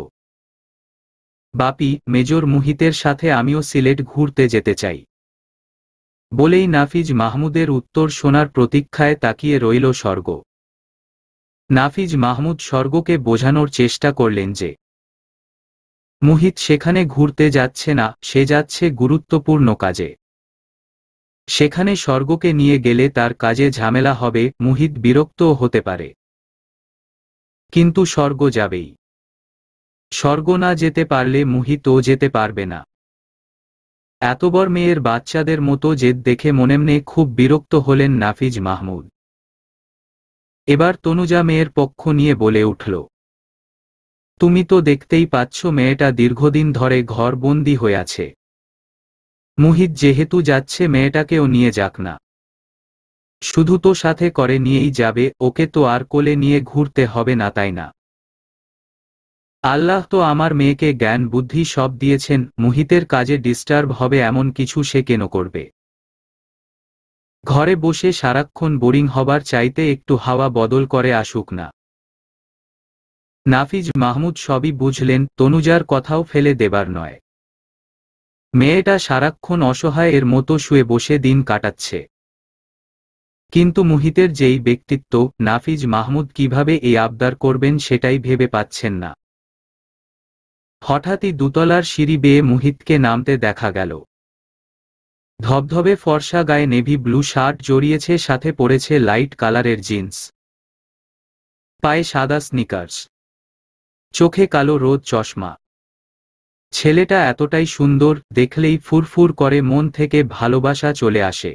বাপি, মেজর মুহিতের সাথে আমিও সিলেট ঘুরতে যেতে চাই বলেই নাফিজ মাহমুদের উত্তর শোনার প্রতীক্ষায় তাকিয়ে রইল স্বর্গ। নাফিজ মাহমুদ স্বর্গকে বোঝানোর চেষ্টা করলেন যে মুহিত সেখানে ঘুরতে যাচ্ছে না, সে যাচ্ছে গুরুত্বপূর্ণ কাজে। সেখানে স্বর্গকে নিয়ে গেলে তার কাজে ঝামেলা হবে, মুহিত বিরক্তও হতে পারে। কিন্তু স্বর্গ যাবেই। স্বর্গ না যেতে পারলে মুহিতও যেতে পারবে না। এতবর মেয়ের বাচ্চাদের মতো জেদ দেখে মনেমনে খুব বিরক্ত হলেন নাফিজ মাহমুদ। এবার তনুজা মেয়ের পক্ষ নিয়ে বলে উঠল, তুমি তো দেখতেই পাচ্ছ মেয়েটা দীর্ঘদিন ধরে ঘরবন্দি হয়ে আছে। মুহিত যেহেতু যাচ্ছে মেয়েটাকেও নিয়ে যাক না। শুধু তো সাথে করে নিয়েই যাবে, ওকে তো আর কোলে নিয়ে ঘুরতে হবে না, তাই না? আল্লাহ তো আমার মেয়েকে জ্ঞান বুদ্ধি সব দিয়েছেন, মুহিতের কাজে ডিস্টার্ব হবে এমন কিছু সে কেন করবে? ঘরে বসে সারাক্ষণ বোরিং হবার চাইতে একটু হাওয়া বদল করে আসুক না। নাফিজ মাহমুদ সবই বুঝলেন, তনুজার কথাও ফেলে দেবার নয়। মেয়েটা সারাক্ষণ অসহায় এর মতো শুয়ে বসে দিন কাটাচ্ছে। কিন্তু মুহিতের যেই ব্যক্তিত্ব, নাফিজ মাহমুদ কিভাবে এই আবদার করবেন সেটাই ভেবে পাচ্ছেন না। হঠাৎই দুতলার সিঁড়ি বেয়ে মুহিতকে নামতে দেখা গেল। ধবধবে ফর্সা গায়ে নেভি ব্লু শার্ট জড়িয়েছে, সাথে পরেছে লাইট কালারের জিন্স, পায়ে সাদা স্নিকার্স, চোখে কালো রোদ চশমা। ছেলেটা এতটাই সুন্দর, দেখলেই ফুরফুর করে মন থেকে ভালোবাসা চলে আসে।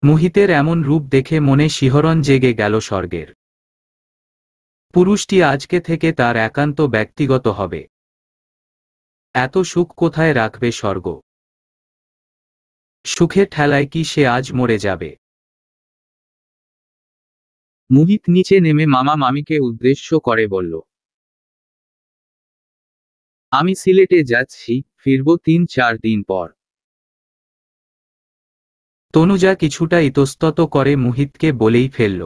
মুহিতের এমন রূপ দেখে মনে শিহরণ জেগে গেল স্বর্গের। পুরুষটি আজকে থেকে তার একান্ত ব্যক্তিগত হবে। এত সুখ কোথায় রাখবে স্বর্গ? সুখের ঠেলায় কি সে আজ মরে যাবে? মুহিত নিচে নেমে মামা মামিকে উদ্দেশ্য করে বলল, আমি সিলেটে যাচ্ছি, ফিরব ৩-৪ দিন পর। তনুজা কিছুটা ইতস্তত করে মুহিতকে বলেই ফেলল,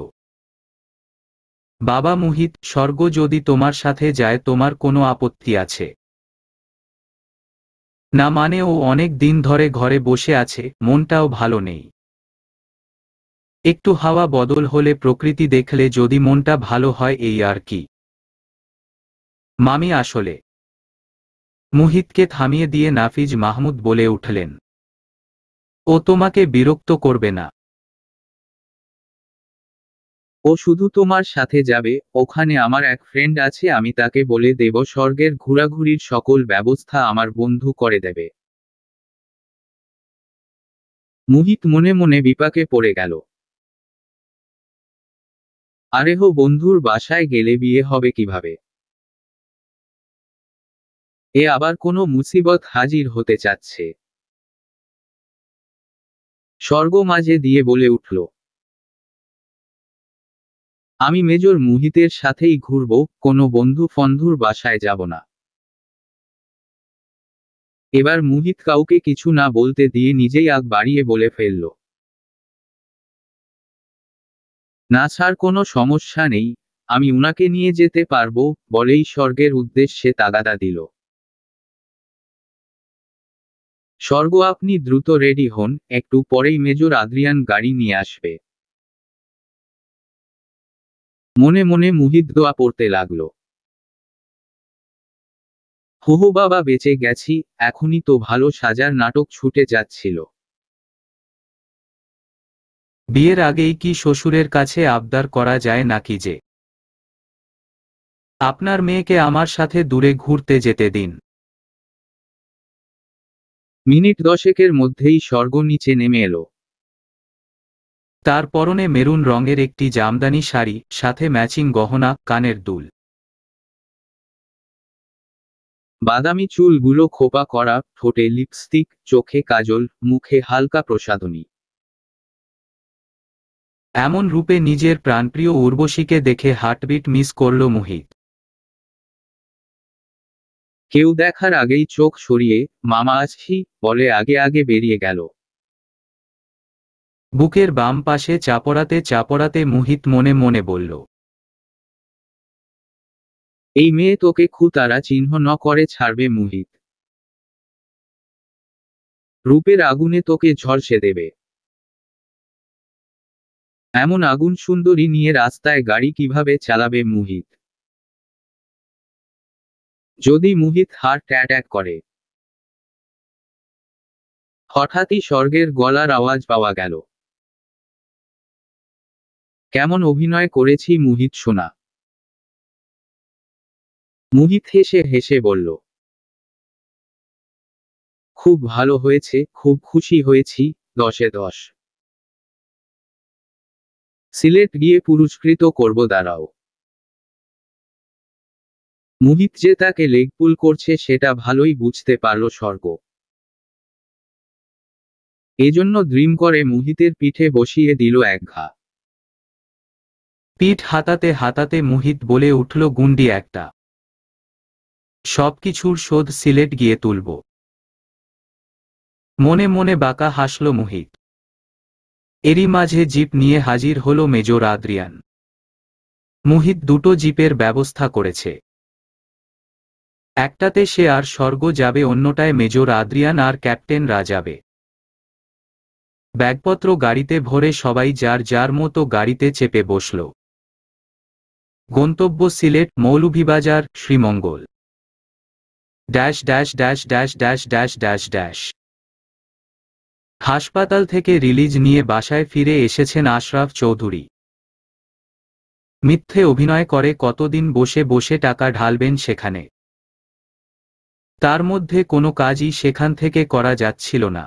বাবা মুহিত, স্বর্গ যদি তোমার সাথে যায় তোমার কোনো আপত্তি আছে? না মানে ও অনেক দিন ধরে ঘরে বসে আছে, মনটাও ভালো নেই। একটু হাওয়া বদল হলে, প্রকৃতি দেখলে যদি মনটা ভালো হয়, এই আর কি। মামি আসলে। মুহিতকে থামিয়ে দিয়ে নাফিজ মাহমুদ বলে উঠলেন, ও তোমাকে বিরক্ত করবে না। ও শুধু তোমার সাথে যাবে, ওখানে আমার এক ফ্রেন্ড আছে, আমি তাকে বলে দেব স্বর্গের ঘোরাঘুরির সকল ব্যবস্থা আমার বন্ধু করে দেবে। মুহিত মনে মনে বিপাকে পড়ে গেল। আরেহ, বন্ধুর বাসায় গেলে বিয়ে হবে কিভাবে? এ আবার কোনো মুসিবত হাজির হতে চাচ্ছে। স্বর্গ মাঝে দিয়ে বলে উঠল, আমি মেজর মুহিতের সাথেই ঘুরব, কোনো বন্ধু ফন্ধুর বাসায় যাব না। এবার মুহিত কাউকে কিছু না বলতে দিয়ে নিজেই আগ বাড়িয়ে বলে ফেলল, না স্যার, কোনো সমস্যা নেই, আমি উনাকে নিয়ে যেতে পারবো, বলেই স্বর্গের উদ্দেশ্যে তাগাদা দিল। স্বর্গ, আপনি দ্রুত রেডি হন, একটু পরেই মেজর আদ্রিয়ান গাড়ি নিয়ে আসবে। মনে মনে মুহিত দোয়া পড়তে লাগল, হো বাবা, বেঁচে গেছি, এখনই তো ভালো সাজার নাটক ছুটে যাচ্ছিল। বিয়ের আগেই কি শ্বশুরের কাছে আবদার করা যায় নাকি যে, আপনার মেয়েকে আমার সাথে দূরে ঘুরতে যেতে দিন? মিনিট 10 মধ্যেই স্বর্গ নিচে নেমে এলো। তার পরনে মেরুন রঙের একটি জামদানি শাড়ি, সাথে ম্যাচিং গহনা, কানের দুল। বাদামি চুলগুলো খোপা করা, ঠোঁটে লিপস্টিক, চোখে কাজল, মুখে হালকা প্রসাধনী। এমন রূপে নিজের প্রাণপ্রিয় উর্বশীকে দেখে হার্টবিট মিস করল মুহিত। কেউ দেখার আগেই চোখ সরিয়ে, মামা আসছি, বলে আগে আগে বেরিয়ে গেল। বুকের বাম পাশে চাপড়াতে চাপড়াতে মুহিত মনে মনে বলল, এই মেয়ে তোকে খুতারা চিহ্ন ন করে ছাড়বে মুহিত। রূপের আগুনে তোকে ঝলসে দেবে। এমন আগুন সুন্দরী নিয়ে রাস্তায় গাড়ি কিভাবে চালাবে মুহিত? যদি মুহিত হার্ট অ্যাটাক করে? হঠাৎই স্বর্গের গলার আওয়াজ পাওয়া গেল, কেমন অভিনয় করেছি মুহিত সোনা। মুহিত হেসে হেসে বলল, খুব ভালো হয়েছে, খুব খুশি হয়েছি, 10-এ 10। সিলেট গিয়ে পুরস্কৃত করব, দাঁড়াও। মুহিত যে তাকে লেগপুল করছে সেটা ভালোই বুঝতে পারল স্বর্গ। এজন্য ড্রিম করে মুহিতের পিঠে বসিয়ে দিল এক ঘা। পিঠ হাতাতে হাতাতে মুহিত বলে উঠল, গুন্ডি একটা, সবকিছুর শোধ সিলেট গিয়ে তুলব। মনে মনে বাঁকা হাসল মুহিত। এরই মাঝে জিপ নিয়ে হাজির হল মেজর আদ্রিয়ান। মুহিত দুটো জিপের ব্যবস্থা করেছে, একটাতে সে আর স্বর্গ যাবে, অন্যটায় মেজর আদ্রিয়ান আর ক্যাপ্টেনরা যাবে। ব্যাগপত্র গাড়িতে ভরে সবাই যার যার মতো গাড়িতে চেপে বসল। গন্তব্য Sylhet, Moulvibazar, Sreemangal. Dash dash dash dash dash dash dash dash. হাসপাতাল থেকে রিলিজ নিয়ে বাসায় ফিরে এসেছেন আশরাফ চৌধুরী। মিথ্যে অভিনয় করে কতদিন বসে বসে টাকা ঢালবেন সেখানে। তার মধ্যে কোনো কাজই সেখান থেকে করা যাচ্ছিল না।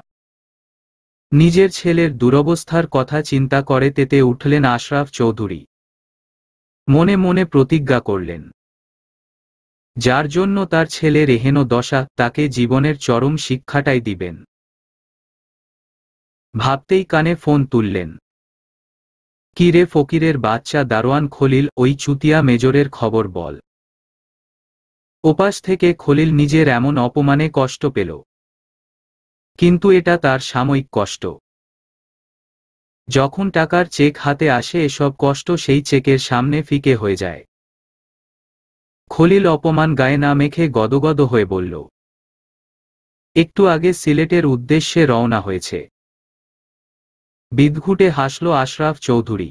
নিজের ছেলের দুরবস্থার কথা চিন্তা করে তেতে উঠলেন আশরাফ চৌধুরী। মনে মনে প্রতিজ্ঞা করলেন, যার জন্য তার ছেলের এহেন দশা তাকে জীবনের চরম শিক্ষাটাই দিবেন। ভাবতেই কানে ফোন তুললেন। কি রে ফকিরের বাচ্চা দারোয়ান খলিল, ওই চুতিয়া মেজরের খবর বল। ওপাশ থেকে খলিল নিজের এমন অপমানে কষ্ট পেল, কিন্তু এটা তার সাময়িক কষ্ট। যখন টাকার চেক হাতে আসে এসব কষ্ট সেই চেকের সামনে ফিকে হয়ে যায়। খলিল অপমান গায়ে না মেখে গদগদ হয়ে বলল, একটু আগে সিলেটের উদ্দেশ্যে রওনা হয়েছে। বিদঘুটে হাসল আশরাফ চৌধুরী।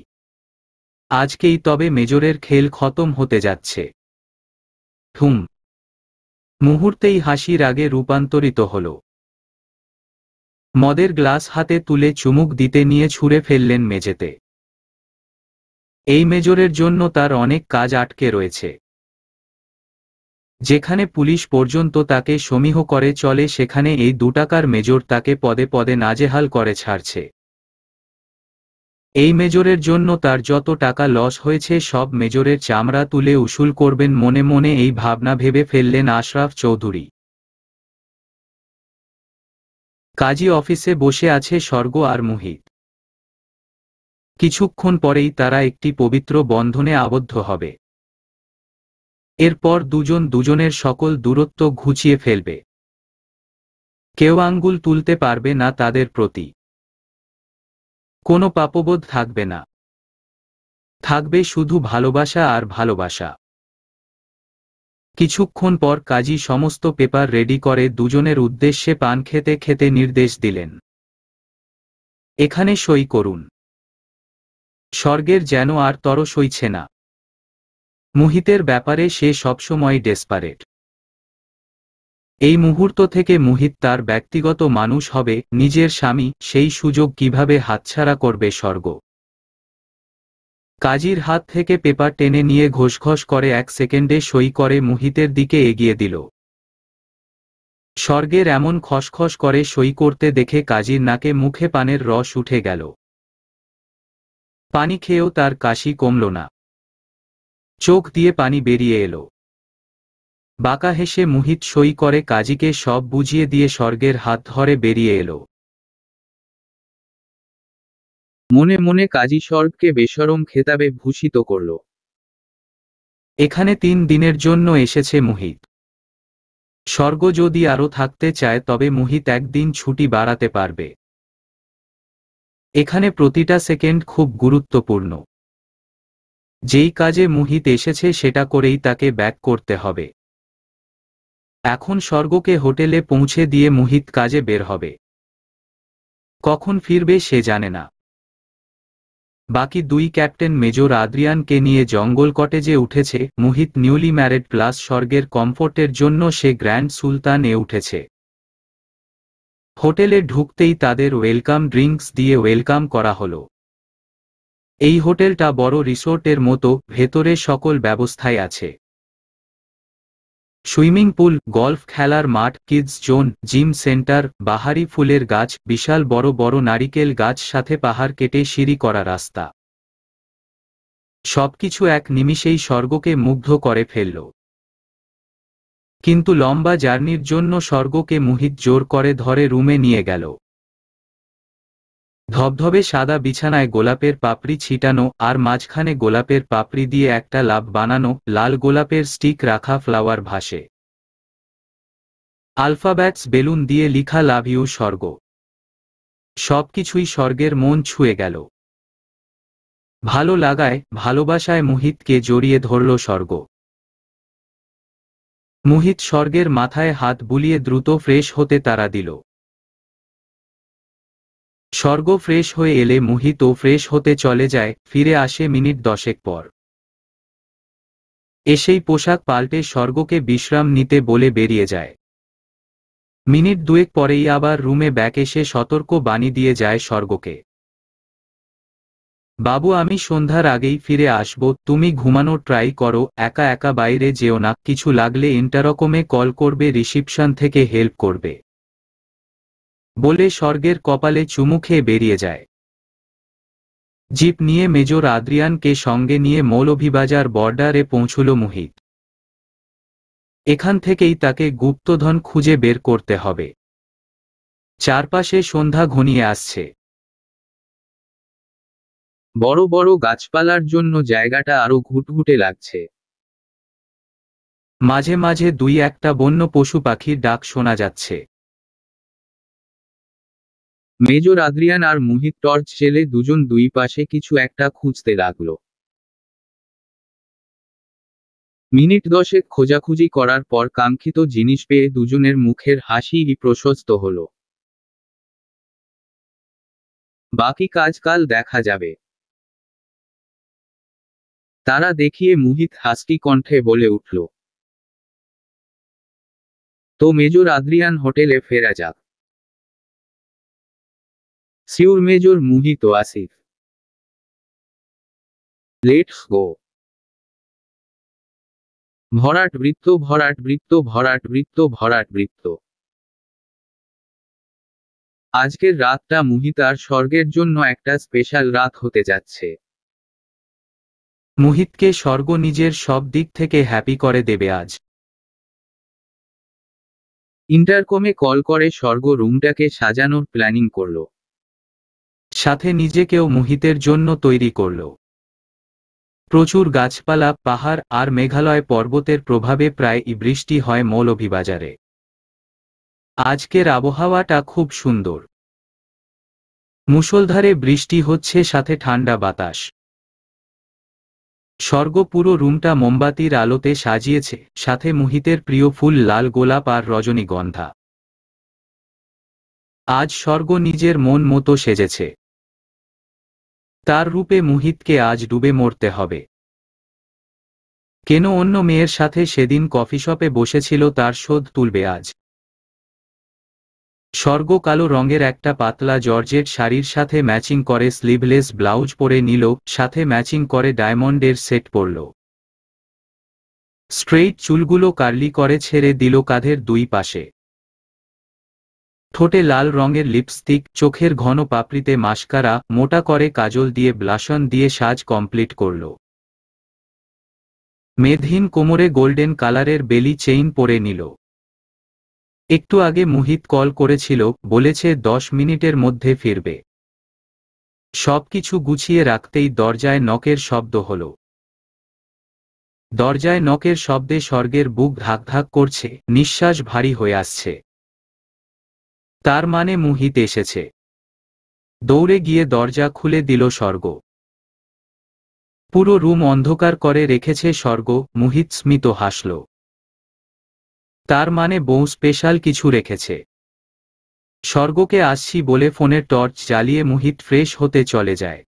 আজকেই তবে মেজরের খেল খতম হতে যাচ্ছে। হুম। মুহূর্তেই হাসির আগে রূপান্তরিত হল। মদের গ্লাস হাতে তুলে চুমুক দিতে নিয়ে ছুঁড়ে ফেললেন মেঝেতে। এই মেজরের জন্য তার অনেক কাজ আটকে রয়েছে। যেখানে পুলিশ পর্যন্ত তাকে সমীহ করে চলে সেখানে এই 2 টাকার মেজর তাকে পদে পদে নাজেহাল করে ছাড়ছে। এই মেজরের জন্য তার যত টাকা লস হয়েছে সব মেজরের চামড়া তুলে উসুল করবেন মনে মনে এই ভাবনা ভেবে ফেললেন আশরাফ চৌধুরী। কাজী অফিসে বসে আছে স্বর্গ আর মুহিত। কিছুক্ষণ পরেই তারা একটি পবিত্র বন্ধনে আবদ্ধ হবে। এরপর দুজন দুজনের সকল দূরত্ব ঘুচিয়ে ফেলবে। কেউ আঙ্গুল তুলতে পারবে না তাদের প্রতি। কোনো পাপবোধ থাকবে না। থাকবে শুধু ভালোবাসা আর ভালোবাসা। কিছুক্ষণ পর কাজী সমস্ত পেপার রেডি করে দুজনের উদ্দেশ্যে পান খেতে খেতে নির্দেশ দিলেন, এখানে সই করুন। স্বর্গের যেন আর তর সইছে না। মুহিতের ব্যাপারে সে সবসময় ডেসপারেট। এই মুহূর্ত থেকে মুহিত তার ব্যক্তিগত মানুষ হবে, নিজের স্বামী। সেই সুযোগ কিভাবে হাতছাড়া করবে স্বর্গ। কাজীর হাত থেকে পেপার টেনে নিয়ে ঘোষঘোষ করে 1 সেকেন্ডে সই করে মুহিতের দিকে এগিয়ে দিল। স্বর্গের এমন খসখস করে সই করতে দেখে কাজীর নাকে মুখে পানের রস উঠে গেল। পানি খেয়েও তার কাশি কমল না। চোখ দিয়ে পানি বেরিয়ে এলো। বাঁকা হেসে মুহিত সই করে কাজীকে সব বুঝিয়ে দিয়ে স্বর্গের হাত ধরে বেরিয়ে এলো। মনে মনে কাজী স্বর্গকে বেশরম খেতাবে ভূষিত করল। এখানে 3 দিনের জন্য এসেছে মুহিত। স্বর্গ যদি আরও থাকতে চায় তবে মুহিত একদিন ছুটি বাড়াতে পারবে। এখানে প্রতিটা সেকেন্ড খুব গুরুত্বপূর্ণ। যেই কাজে মুহিত এসেছে সেটা করেই তাকে ব্যাক করতে হবে। এখন স্বর্গকে হোটেলে পৌঁছে দিয়ে মুহিত কাজে বের হবে। কখন ফিরবে সে জানে না। বাকি 2 ক্যাপ্টেন মেজর আদ্রিয়ানকে নিয়ে জঙ্গল কটেজে উঠেছে মুহিত। নিউলি ম্যারেড প্লাস স্বর্গের কমফোর্টের জন্য সে গ্র্যান্ড সুলতান এ উঠেছে। হোটেলে ঢুকতেই তাদের ওয়েলকাম ড্রিঙ্কস দিয়ে ওয়েলকাম করা হলো। এই হোটেলটা বড় রিসোর্টের মতো, ভেতরে সকল ব্যবস্থাই আছে। সুইমিং পুল, গল্ফ খেলার মাঠ, কিডস জোন, জিম সেন্টার, বাহারি ফুলের গাছ, বিশাল বড় বড় নারিকেল গাছ, সাথে পাহাড় কেটে সিঁড়ি করা রাস্তা। সবকিছু এক নিমিষেই স্বর্গকে মুগ্ধ করে ফেলল। কিন্তু লম্বা জার্নির জন্য স্বর্গকে মুহিত জোর করে ধরে রুমে নিয়ে গেল। ধবধবে সাদা বিছানায় গোলাপের পাপড়ি ছিটানো, আর মাঝখানে গোলাপের পাপড়ি দিয়ে একটা লাভ বানানো, লাল গোলাপের স্টিক রাখা ফ্লাওয়ার ভাসে। আলফাব্যাটস বেলুন দিয়ে লিখা লাভ ইউ স্বর্গ। সবকিছুই স্বর্গের মন ছুঁয়ে গেল। ভালো লাগায়, ভালোবাসায় মুহিতকে জড়িয়ে ধরল স্বর্গ। মুহিত স্বর্গের মাথায় হাত বুলিয়ে দ্রুত ফ্রেশ হতে তাড়া দিল। স্বর্গ ফ্রেশ হয়ে এলে মুহিতও ফ্রেশ হতে চলে যায়। ফিরে আসে মিনিট 10 পর। এসেই পোশাক পাল্টে স্বর্গকে বিশ্রাম নিতে বলে বেরিয়ে যায়। মিনিট দুয়েক পরেই আবার রুমে ব্যাক এসে সতর্ক বাণী দিয়ে যায় স্বর্গকে। বাবু আমি সন্ধ্যার আগেই ফিরে আসব, তুমি ঘুমানোর ট্রাই করো, একা একা বাইরে যেও না, কিছু লাগলে ইন্টারকমে কল করবে, রিসিপশন থেকে হেল্প করবে বলে স্বর্গের কপালে চুমু খেয়ে বেরিয়ে যায়। জিপ নিয়ে মেজর আদ্রিয়ানকে সঙ্গে নিয়ে মৌলভীবাজার বর্ডারে পৌঁছল মুহিত। এখান থেকেই তাকে গুপ্তধন খুঁজে বের করতে হবে। চারপাশে সন্ধ্যা ঘনিয়ে আসছে। বড় বড় গাছপালার জন্য জায়গাটা আরো ঘুটঘুটে লাগছে। মাঝে মাঝে দুই একটা বন্য পশু পাখির ডাক শোনা যাচ্ছে। মেজর আদ্রিয়ান আর মুহিত টর্চ জেলে দুজন দুই পাশে কিছু একটা খুঁজতে লাগলো। মিনিট 10 খোঁজাখুঁজি করার পর কাঙ্ক্ষিত জিনিস পেয়ে দুজনের মুখের হাসি প্রশস্ত হলো। বাকি কাজ কাল দেখা যাবে। তারা দেখিয়ে মুহিত হাসি কণ্ঠে বলে উঠল, তো মেজর আদ্রিয়ান হোটেলে ফেরা যাক। সিউর মেজর মুহিত ও আসিফ, লেটস গো। ভরাট বৃত্ত ভরাট বৃত্ত ভরাট বৃত্ত ভরাট বৃত্ত। আজকের রাতটা মুহিত আর স্বর্গের জন্য একটা স্পেশাল রাত হতে যাচ্ছে। মুহিতকে স্বর্গ নিজের সব দিক থেকে হ্যাপি করে দেবে আজ। ইন্টারকমে কল করে স্বর্গ রুমটাকে সাজানোর প্ল্যানিং করলো। সাথে নিজেকেও মুহিতের জন্য তৈরি করল। প্রচুর গাছপালা, পাহাড় আর মেঘালয় পর্বতের প্রভাবে প্রায় বৃষ্টি হয় মৌলভীবাজারে। আজকের আবহাওয়াটা খুব সুন্দর। মুষলধারে বৃষ্টি হচ্ছে, সাথে ঠান্ডা বাতাস। স্বর্গ পুরো রুমটা মোমবাতির আলোতে সাজিয়েছে, সাথে মুহিতের প্রিয় ফুল লাল গোলাপ আর রজনীগন্ধা। আজ স্বর্গ নিজের মন মতো সেজেছে। তার রূপে মুহিতকে আজ ডুবে মরতে হবে। কেন অন্য মেয়ের সাথে সেদিন কফি শপে বসেছিল তার শোধ তুলবে আজ। স্বর্গ কালো রঙের একটা পাতলা জর্জেট শাড়ির সাথে ম্যাচিং করে স্লিভলেস ব্লাউজ পরে নিল, সাথে ম্যাচিং করে ডায়মন্ডের সেট পরল। স্ট্রেইট চুলগুলো কার্লি করে ছেড়ে দিল কাঁধের দুই পাশে। ঠোঁটে লাল রঙের লিপস্টিক, চোখের ঘন পাপড়িতে মাস্কারা, মোটা করে কাজল দিয়ে ব্লাশন দিয়ে সাজ কমপ্লিট করল। মেদহীন কোমরে গোল্ডেন কালারের বেলি চেইন পরে নিল। একটু আগে মুহিত কল করেছিল, বলেছে 10 মিনিটের মধ্যে ফিরবে। সবকিছু গুছিয়ে রাখতেই দরজায় নকের শব্দ হল। দরজায় নকের শব্দে স্বর্গের বুক ধাক ধাক করছে, নিঃশ্বাস ভারী হয়ে আসছে। তার মানে মুহিত এসেছে। দৌড়ে গিয়ে দরজা খুলে দিল স্বর্গ। পুরো রুম অন্ধকার করে রেখেছে স্বর্গ। মুহিত স্মিত হাসল। তার মানে বউ স্পেশাল কিছু রেখেছে। স্বর্গকে আসছি বলে ফোনের টর্চ জ্বালিয়ে মুহিত ফ্রেশ হতে চলে যায়।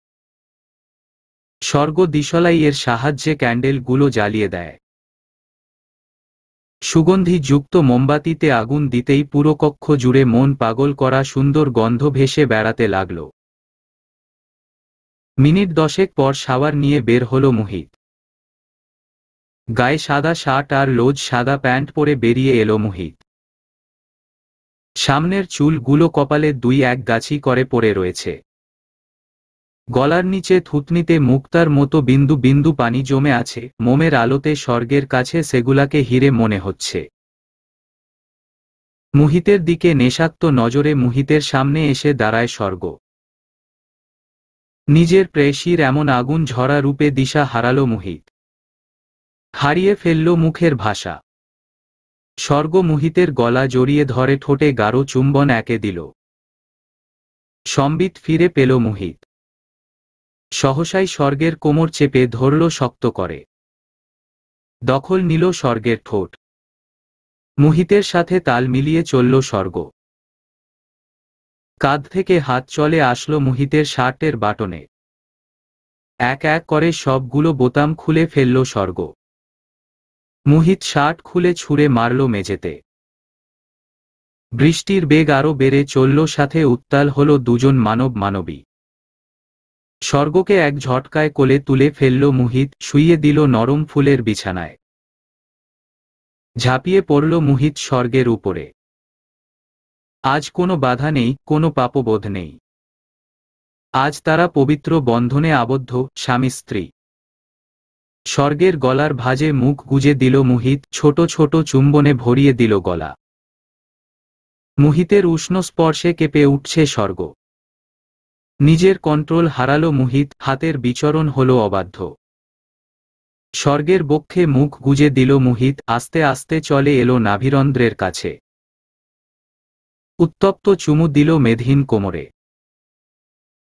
স্বর্গ দিশলাইয়ের সাহায্যে ক্যান্ডেলগুলো জ্বালিয়ে দেয়। সুগন্ধি যুক্ত মোমবাতিতে আগুন দিতেই পুরো কক্ষ জুড়ে মন পাগল করা সুন্দর গন্ধ ভেসে বেড়াতে লাগল। মিনিট 10 পর শাওয়ার নিয়ে বের হল মুহিত। গায়ে সাদা শার্ট আর লোজ সাদা প্যান্ট পরে বেরিয়ে এলো মুহিত। সামনের চুলগুলো কপালে 2-1 গাছি করে পড়ে রয়েছে। গলার নিচে থুতনিতে মুক্তার মতো বিন্দু বিন্দু পানি জমে আছে। মোমের আলোতে স্বর্গের কাছে সেগুলাকে হিরে মনে হচ্ছে। মুহিতের দিকে নেশাক্ত নজরে মুহিতের সামনে এসে দাঁড়ায় স্বর্গ। নিজের প্রেয়সীর এমন আগুন ঝরা রূপে দিশা হারালো মুহিত। হারিয়ে ফেলল মুখের ভাষা। স্বর্গ মুহিতের গলা জড়িয়ে ধরে ঠোঁটে গাঢ় চুম্বন একে দিল। সম্বিত ফিরে পেল মুহিত। সহসাই স্বর্গের কোমর চেপে ধরল শক্ত করে। দখল নিল স্বর্গের ঠোঁট। মুহিতের সাথে তাল মিলিয়ে চলল স্বর্গ। কাঁধ থেকে হাত চলে আসলো মুহিতের শার্টের বাটনে। এক এক করে সবগুলো বোতাম খুলে ফেলল স্বর্গ। মুহিত শার্ট খুলে ছুঁড়ে মারল মেঝেতে। বৃষ্টির বেগ আরও বেড়ে চলল, সাথে উত্তাল হলো দুজন মানবী। স্বর্গকে এক ঝটকায় কোলে তুলে ফেলল মুহিত, শুইয়ে দিল নরম ফুলের বিছানায়। ঝাঁপিয়ে পড়ল মুহিত স্বর্গের উপরে। আজ কোনো বাধা নেই, কোনো পাপবোধ নেই। আজ তারা পবিত্র বন্ধনে আবদ্ধ, স্বামী স্ত্রী। স্বর্গের গলার ভাঁজে মুখ গুজে দিল মুহিত, ছোট ছোট চুম্বনে ভরিয়ে দিল গলা। মুহিতের উষ্ণ স্পর্শে কেঁপে উঠছে স্বর্গ। নিজের কন্ট্রোল হারালো মুহিত, হাতের বিচরণ হলো অবাধ্য। স্বর্গের বক্ষে মুখ গুজে দিল মুহিত, আস্তে আস্তে চলে এলো নাভিরন্ধ্রের কাছে। উত্তপ্ত চুমু দিল মেদহীন কোমরে।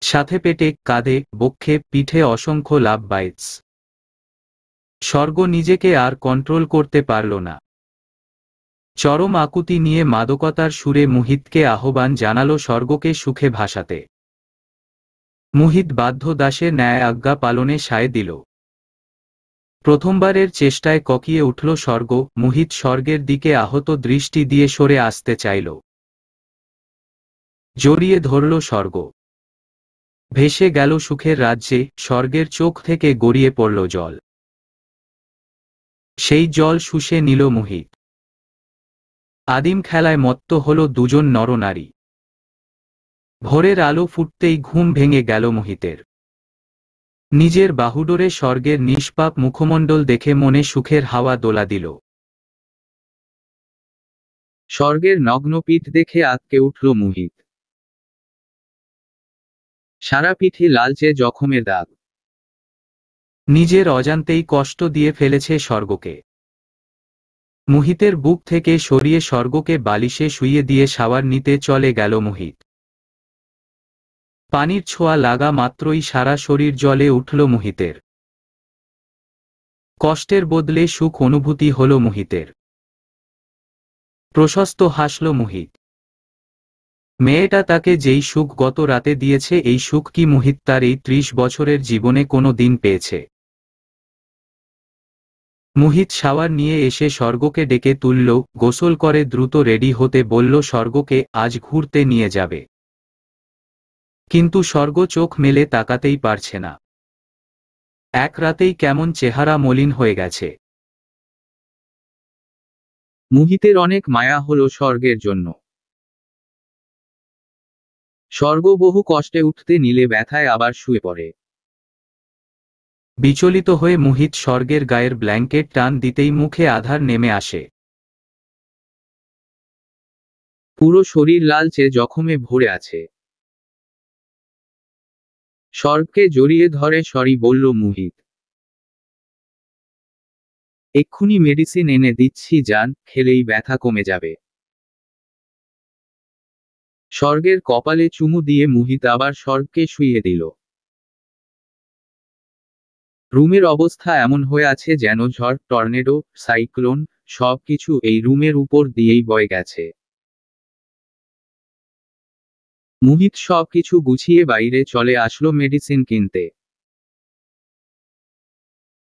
সাথে পেটে, কাঁধে, বক্ষে, পিঠে অসংখ্য লাভ বাইটস। স্বর্গ নিজেকে আর কন্ট্রোল করতে পারল না। চরম আকুতি নিয়ে মাদকতার সুরে মুহিতকে আহ্বান জানালো স্বর্গকে সুখে ভাসাতে। মুহিত বাধ্য দাসের ন্যায় আজ্ঞা পালনে সায় দিল। প্রথমবারের চেষ্টায় ককিয়ে উঠল স্বর্গ। মুহিত স্বর্গের দিকে আহত দৃষ্টি দিয়ে সরে আসতে চাইল। জড়িয়ে ধরল স্বর্গ। ভেসে গেল সুখের রাজ্যে, স্বর্গের চোখ থেকে গড়িয়ে পড়ল জল। সেই জল শুষে নিল মুহিত। আদিম খেলায় মত্ত হল দুজন নরনারী। ভোরের আলো ফুটতেই ঘুম ভেঙে গেল মুহিতের। নিজের বাহুডোরে স্বর্গের নিষ্পাপ মুখমণ্ডল দেখে মনে সুখের হাওয়া দোলা দিল। স্বর্গের নগ্ন পিঠ দেখে আঁতকে উঠল মুহিত। সারা পিঠে লালচে জখমের দাগ। নিজের অজান্তেই কষ্ট দিয়ে ফেলেছে স্বর্গকে। মুহিতের বুক থেকে সরিয়ে স্বর্গকে বালিশে শুইয়ে দিয়ে শাওয়ার নিতে চলে গেল মুহিত। পানির ছোঁয়া লাগা মাত্রই সারা শরীর জ্বলে উঠল মুহিতের। কষ্টের বদলে সুখ অনুভূতি হল মুহিতের। প্রশস্ত হাসল মুহিত। মেয়েটা তাকে যেই সুখ গত রাতে দিয়েছে, এই সুখ কি মুহিত তার এই ৩০ বছরের জীবনে কোনো দিন পেয়েছে? মুহিত শাওয়ার নিয়ে এসে স্বর্গকে ডেকে তুলল, গোসল করে দ্রুত রেডি হতে বলল স্বর্গকে, আজ ঘুরতে নিয়ে যাবে। কিন্তু স্বর্গ চোখ মেলে তাকাতেই পারছে না। এক রাতেই কেমন চেহারা মলিন হয়ে গেছে। মুহিতের অনেক মায়া হলো স্বর্গের জন্য। স্বর্গ বহু কষ্টে উঠতে নিলে ব্যথায় আবার শুয়ে পড়ে। বিচলিত হয়ে মুহিত স্বর্গের গায়ের ব্ল্যাঙ্কেট টান দিতেই মুখে আধার নেমে আসে। পুরো শরীর লালচে জখমে ভরে আছে। স্বর্গকে জড়িয়ে ধরে সরি বলল মুহিত। এক্ষুনি মেডিসিন এনে দিচ্ছি, যান, খেলেই ব্যথা কমে যাবে। স্বর্গের কপালে চুমু দিয়ে মুহিত আবার স্বর্গকে শুইয়ে দিল। রুমের অবস্থা এমন হয়ে আছে যেন ঝড়, টর্নেডো, সাইক্লোন সবকিছু এই রুমের উপর দিয়েই বয়ে গেছে। মুহিত সবকিছু গুছিয়ে বাইরে চলে আসলো মেডিসিন কিনতে।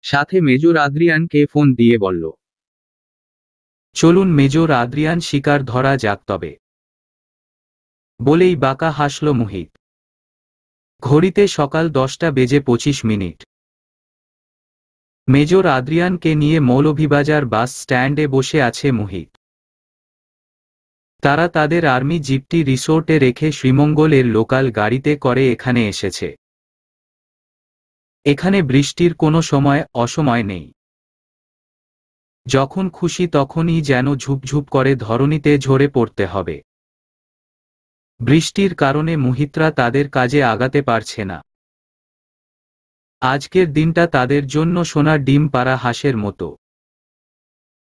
সাথে মেজর আদ্রিয়ানকে ফোন দিয়ে বলল, চলুন মেজর আদ্রিয়ান, শিকার ধরা যাক তবে। বলেই বাঁকা হাসল মুহিত। ঘড়িতে সকাল 10:25। মেজর আদ্রিয়ানকে নিয়ে মৌলভীবাজার বাস স্ট্যান্ডে বসে আছে মুহিত। তারা তাদের আর্মি জিপটি রিসোর্টে রেখে শ্রীমঙ্গলের লোকাল গাড়িতে করে এখানে এসেছে। এখানে বৃষ্টির কোনো সময় অসময় নেই। যখন খুশি তখনই যেন ঝুপঝুপ করে ধরণীতে ঝরে পড়তে হবে। বৃষ্টির কারণে মুহিতরা তাদের কাজে আগাতে পারছে না। আজকের দিনটা তাদের জন্য সোনার ডিম পাড়া হাঁসের মতো।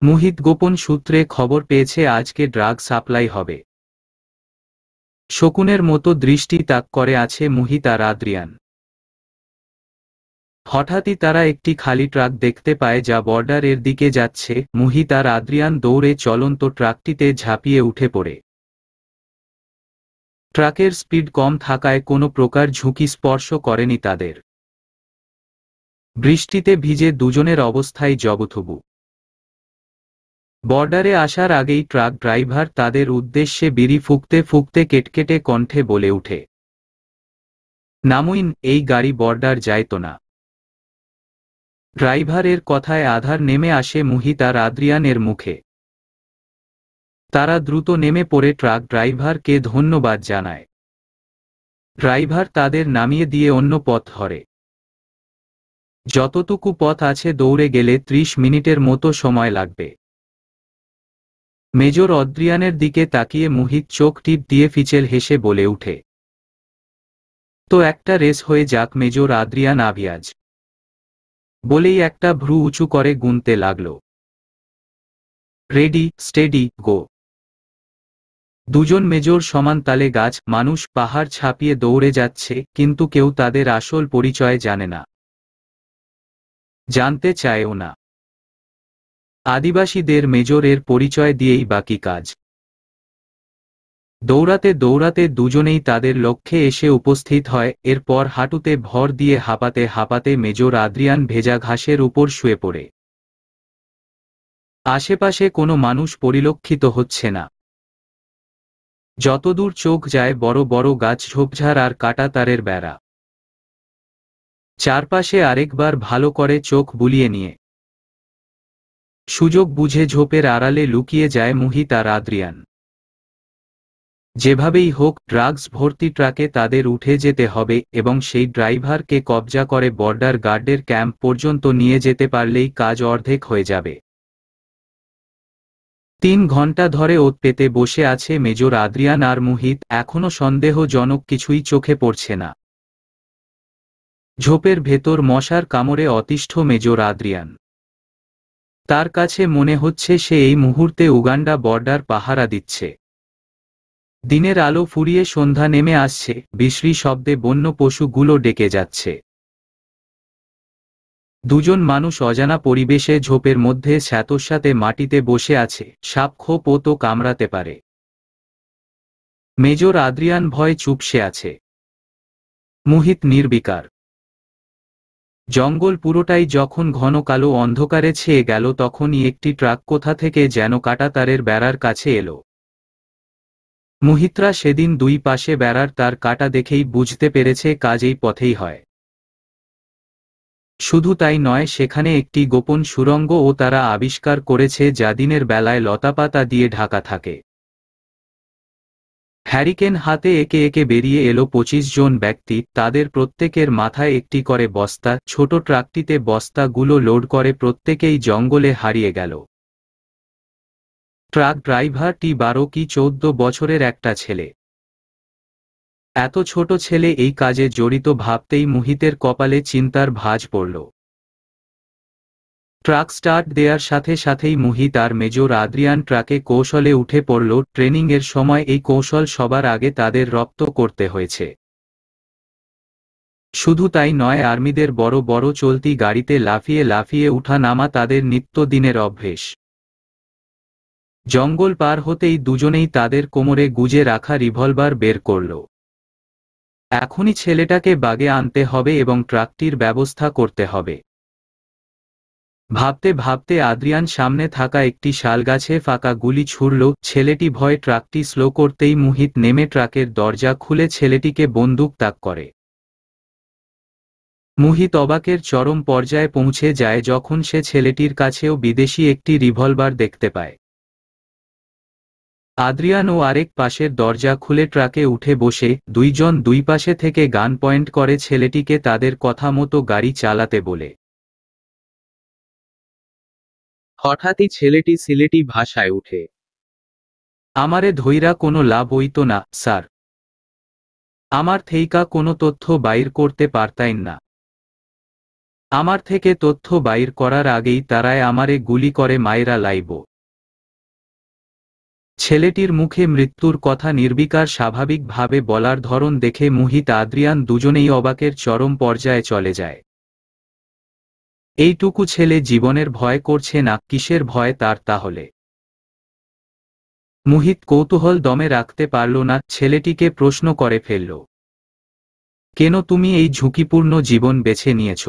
মুহিত গোপন সূত্রে খবর পেয়েছে আজকে ড্রাগ সাপ্লাই হবে। শকুনের মতো দৃষ্টি তাক করে আছে মুহিত আর আদ্রিয়ান। হঠাৎই তারা একটি খালি ট্রাক দেখতে পায় যা বর্ডারের দিকে যাচ্ছে। মুহিত আর আদ্রিয়ান দৌড়ে চলন্ত ট্রাকটিতে ঝাঁপিয়ে উঠে পড়ে। ট্রাকের স্পিড কম থাকায় কোনো প্রকার ঝুঁকি স্পর্শ করেনি তাদের। বৃষ্টিতে ভিজে দুজনের অবস্থাই জবথুবু। বর্ডারে আসার আগেই ট্রাক ড্রাইভার তাদের উদ্দেশ্যে বিড়ি ফুঁকতে ফুঁকতে কেটকেটে কণ্ঠে বলে উঠে, নামুইন, এই গাড়ি বর্ডার যাইতো না। ড্রাইভারের কথায় আধার নেমে আসে মুহিত আর আদ্রিয়ানের মুখে। তারা দ্রুত নেমে পড়ে ট্রাক ড্রাইভারকে ধন্যবাদ জানায়। ড্রাইভার তাদের নামিয়ে দিয়ে অন্য পথ ধরে। যতটুকু পথ আছে দৌড়ে গেলে 30 মিনিটের মতো সময় লাগবে। মেজর অদ্রিয়ানের দিকে তাকিয়ে মুহিত চোখ টিপ দিয়ে ফিচেল হেসে বলে উঠে, তো একটা রেস হয়ে যাক মেজর আদ্রিয়ান আভিয়াজ। বলেই একটা ভ্রু উঁচু করে গুনতে লাগল, রেডি, স্টেডি, গো। দুজন মেজর সমান তালে গাছ মানুষ পাহাড় ছাপিয়ে দৌড়ে যাচ্ছে, কিন্তু কেউ তাদের আসল পরিচয় জানে না, জানতে চায়ও না। আদিবাসীদের মেজরের পরিচয় দিয়েই বাকি কাজ। দৌড়াতে দৌড়াতে দুজনেই তাদের লক্ষ্যে এসে উপস্থিত হয়। এরপর হাঁটুতে ভর দিয়ে হাঁপাতে হাঁপাতে মেজর আদ্রিয়ান ভেজা ঘাসের উপর শুয়ে পড়ে। আশেপাশে কোনো মানুষ পরিলক্ষিত হচ্ছে না। যতদূর চোখ যায় বড় বড় গাছ, ঝোপঝাড় আর কাটা তারের বেড়া। চারপাশে আরেকবার ভালো করে চোখ বুলিয়ে নিয়ে সুযোগ বুঝে ঝোপের আড়ালে লুকিয়ে যায় মুহিত আর আদ্রিয়ান। যেভাবেই হোক ড্রাগস ভর্তি ট্রাকে তাদের উঠে যেতে হবে এবং সেই ড্রাইভারকে কবজা করে বর্ডার গার্ডের ক্যাম্প পর্যন্ত নিয়ে যেতে পারলেই কাজ অর্ধেক হয়ে যাবে। 3 ঘন্টা ধরে ওত পেতে বসে আছে মেজর আদ্রিয়ান আর মুহিত, এখনো সন্দেহজনক কিছুই চোখে পড়ছে না। ঝোপের ভেতর মশার কামড়ে অতিষ্ঠ মেজর আদ্রিয়ান। তার কাছে মনে হচ্ছে সে এই মুহূর্তে উগান্ডা বর্ডার পাহারা দিচ্ছে। দিনের আলো ফুরিয়ে সন্ধ্যা নেমে আসছে, বিশ্রী শব্দে বন্য পশুগুলো ডেকে যাচ্ছে। দুজন মানুষ অজানা পরিবেশে ঝোপের মধ্যে স্যাঁতস্যাঁতে মাটিতে বসে আছে, সাপ খোপ ও তো কামড়াতে পারে। মেজর আদ্রিয়ান ভয়ে চুপসে আছে। মুহিত নির্বিকার। জঙ্গল পুরোটাই যখন ঘন কালো অন্ধকারে ছেয়ে গেল তখনই একটি ট্রাক কোথা থেকে যেন কাঁটাতারের বেড়ার কাছে এলো। মুহিতরা সেদিন 2 পাশে বেড়ার তার কাটা দেখেই বুঝতে পেরেছে কাজ এই পথেই হয়। শুধু তাই নয়, সেখানে একটি গোপন সুড়ঙ্গ ও তারা আবিষ্কার করেছে যা দিনের বেলায় লতাপাতা দিয়ে ঢাকা থাকে। হ্যারিকেন হাতে একে একে বেরিয়ে এলো 25 জন ব্যক্তি, তাদের প্রত্যেকের মাথায় একটি করে বস্তা। ছোট ট্রাকটিতে বস্তাগুলো লোড করে প্রত্যেকেই জঙ্গলে হারিয়ে গেল। ট্রাক ড্রাইভারটি 12 কি 14 বছরের একটা ছেলে। এত ছোট ছেলে এই কাজে জড়িত ভাবতেই মুহিতের কপালে চিন্তার ভাঁজ পড়ল। ট্রাক স্টার্ট দেওয়ার সাথে সাথেই মুহিত আর মেজর আদ্রিয়ান ট্রাকে কৌশলে উঠে পড়ল। ট্রেনিংয়ের সময় এই কৌশল সবার আগে তাদের রপ্ত করতে হয়েছে। শুধু তাই নয়, আর্মিদের বড় বড় চলতি গাড়িতে লাফিয়ে লাফিয়ে উঠা নামা তাদের নিত্যদিনের অভ্যেস। জঙ্গল পার হতেই দুজনেই তাদের কোমরে গুজে রাখা রিভলভার বের করল। এখনই ছেলেটাকে বাগে আনতে হবে এবং ট্রাকটির ব্যবস্থা করতে হবে। ভাবতে ভাবতে আদ্রিয়ান সামনে থাকা একটি শালগাছে ফাঁকা গুলি ছুড়ল। ছেলেটি ভয়ে ট্রাকটি স্লো করতেই মুহিত নেমে ট্রাকের দরজা খুলে ছেলেটিকে বন্দুক তাক করে। মুহিত অবাকের চরম পর্যায়ে পৌঁছে যায় যখন সে ছেলেটির কাছেও বিদেশি একটি রিভলভার দেখতে পায়। আদ্রিয়ান ও আরেক পাশের দরজা খুলে ট্রাকে উঠে বসে 2 জন 2 পাশে থেকে গান পয়েন্ট করে ছেলেটিকে তাদের কথা মতো গাড়ি চালাতে বলে। হঠাৎই ছেলেটি সিলেটি ভাষায় উঠে, আমারে ধইরা কোনো লাভ হইতো না, স্যার। আমার থেইকা কোনো তথ্য বাইর করতে পারতাইন না। আমার থেকে তথ্য বাইর করার আগেই তারায় আমারে গুলি করে মাইরা লাইব। ছেলেটির মুখে মৃত্যুর কথা নির্বিকার স্বাভাবিকভাবে বলার ধরন দেখে মুহিত আদ্রিয়ান দুজনেই অবাকের চরম পর্যায়ে চলে যায়। এইটুকু ছেলে জীবনের ভয় করছে না, কিসের ভয় তার তাহলে? মুহিত কৌতূহল দমে রাখতে পারল না, ছেলেটিকে প্রশ্ন করে ফেলল, কেন তুমি এই ঝুঁকিপূর্ণ জীবন বেছে নিয়েছ?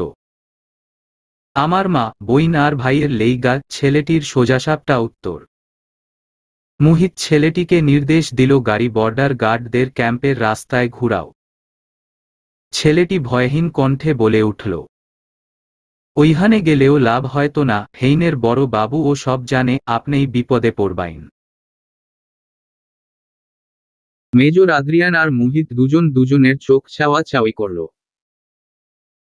আমার মা, বইন আর ভাইয়ের লেইগা, ছেলেটির সোজাসাপটা উত্তর। মুহিত ছেলেটিকে নির্দেশ দিল গাড়ি বর্ডার গার্ডদের ক্যাম্পের রাস্তায় ঘুরাও। ছেলেটি ভয়হীন কণ্ঠে বলে উঠল, ওইখানে গেলেও লাভ হয়তো না, হেইনের বড় বাবু ও সব জানে, আপনিই বিপদে পড়বাইন। মেজর আদ্রিয়ান আর মুহিত দুজন দুজনের চোখ চাওয়াচাওয়ি করল।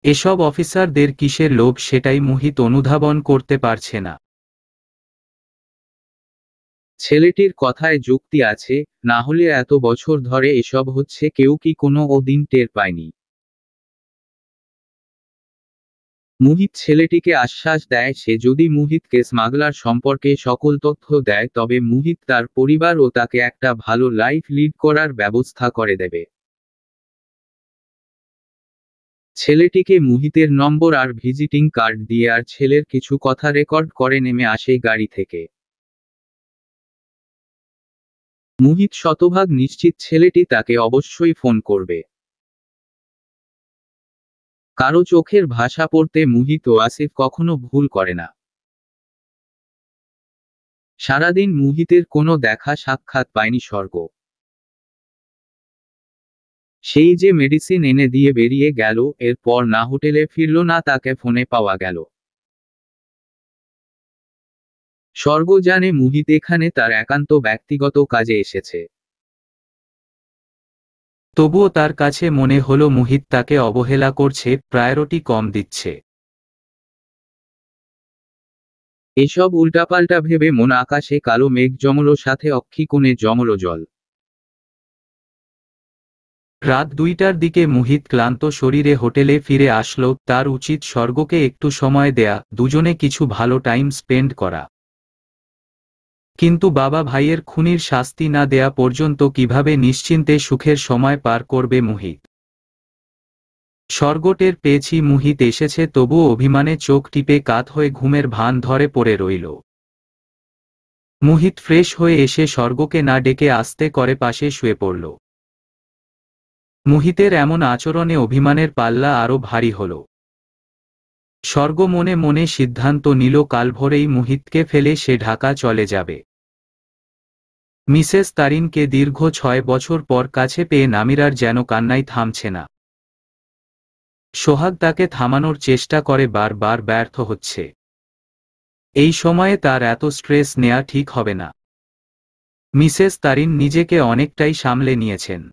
এসব অফিসারদের কিসের লোভ সেটাই মুহিত অনুধাবন করতে পারছে না। ছেলেটির কথায় যুক্তি আছে, না হলে এত বছর ধরে এসব হচ্ছে কেউ কি কোনো দিন টের পায়নি। মুহিত ছেলেটিকে আশ্বাস দেয় সে যদি মুহিতকে স্মাগলার সম্পর্কে সকল তথ্য দেয় তবে মুহিত তার পরিবার ও তাকে একটা ভালো লাইফ লিড করার ব্যবস্থা করে দেবে। ছেলেটিকে মুহিতের নম্বর আর ভিজিটিং কার্ড দিয়ে আর ছেলের কিছু কথা রেকর্ড করে নেমে আসে গাড়ি থেকে। মুহিত শতভাগ নিশ্চিত ছেলেটি তাকে অবশ্যই ফোন করবে। কারো চোখের ভাষা পড়তে মুহিত ও আসিফ কখনো ভুল করে না। সারাদিন মুহিতের কোনো দেখা সাক্ষাৎ পায়নি স্বর্গ। সেই যে মেডিসিন এনে দিয়ে বেরিয়ে গেল, এরপর না হোটেলে ফিরল না তাকে ফোনে পাওয়া গেল। স্বর্গ জানে মুহিত এখানে তার একান্ত ব্যক্তিগত কাজে এসেছে। তবুও তার কাছে মনে হলো মুহিত তাকে অবহেলা করছে, প্রায়োরিটি কম দিচ্ছে। এসব উল্টাপাল্টা ভেবে মন আকাশে কালো মেঘ জমলো, সাথে অক্ষি কোণে জমলো জল। রাত 2টার দিকে মুহিত ক্লান্ত শরীরে হোটেলে ফিরে আসলো। তার উচিত স্বর্গকে একটু সময় দেয়া, দুজনে কিছু ভালো টাইম স্পেন্ড করা। কিন্তু বাবা ভাইয়ের খুনির শাস্তি না দেয়া পর্যন্ত কিভাবে নিশ্চিন্তে সুখের সময় পার করবে মুহিত? স্বর্গ টের পেয়েছি মুহিত এসেছে, তবুও অভিমানে চোখ টিপে কাত হয়ে ঘুমের ভান ধরে পড়ে রইল। মুহিত ফ্রেশ হয়ে এসে স্বর্গকে না ডেকে আস্তে করে পাশে শুয়ে পড়ল। মুহিতের এমন আচরণে অভিমানের পাল্লা আরো ভারী হল। স্বর্গ মনে মনে সিদ্ধান্ত নিল কাল ভোরেই মুহিতকে ফেলে সে ঢাকা চলে যাবে। মিসেস তারিনকে দীর্ঘ 6 বছর পর কাছে পেয়ে নামিরার যেন কান্নাই থামছে না। সোহাগ তাকে থামানোর চেষ্টা করে, বারবার ব্যর্থ হচ্ছে। এই সময়ে তার এত স্ট্রেস নেয়া ঠিক হবে না। মিসেস তারিন নিজেকে অনেকটাই সামলে নিয়েছেন।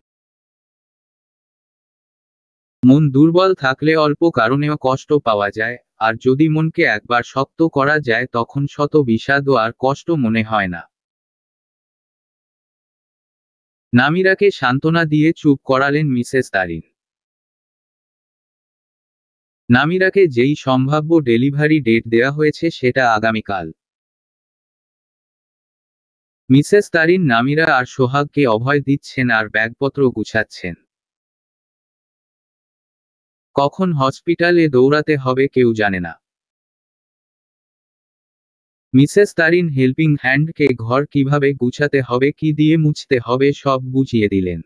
মন দুর্বল থাকলে অল্প কারণেও কষ্ট পাওয়া যায়, আর যদি মনকে একবার শক্ত করা যায় তখন শত বিষাদও আর কষ্ট মনে হয় না। নামিরাকে সান্ত্বনা দিয়ে চুপ করালেন মিসেস তারিন। নামিরাকে যেই সম্ভাব্য ডেলিভারি ডেট দেয়া হয়েছে সেটা আগামীকাল। মিসেস তারিন নামিরা আর সোহাগকে অভয় দিচ্ছেন আর ব্যাগপত্র গুছাচ্ছেন। কখন হসপিটালে দৌড়াতে হবে কেউ জানে না। মিসেস তারিন হেল্পিং হ্যান্ডকে ঘর কিভাবে গুছাতে হবে, কি দিয়ে মুছতে হবে সব বুঝিয়ে দিলেন।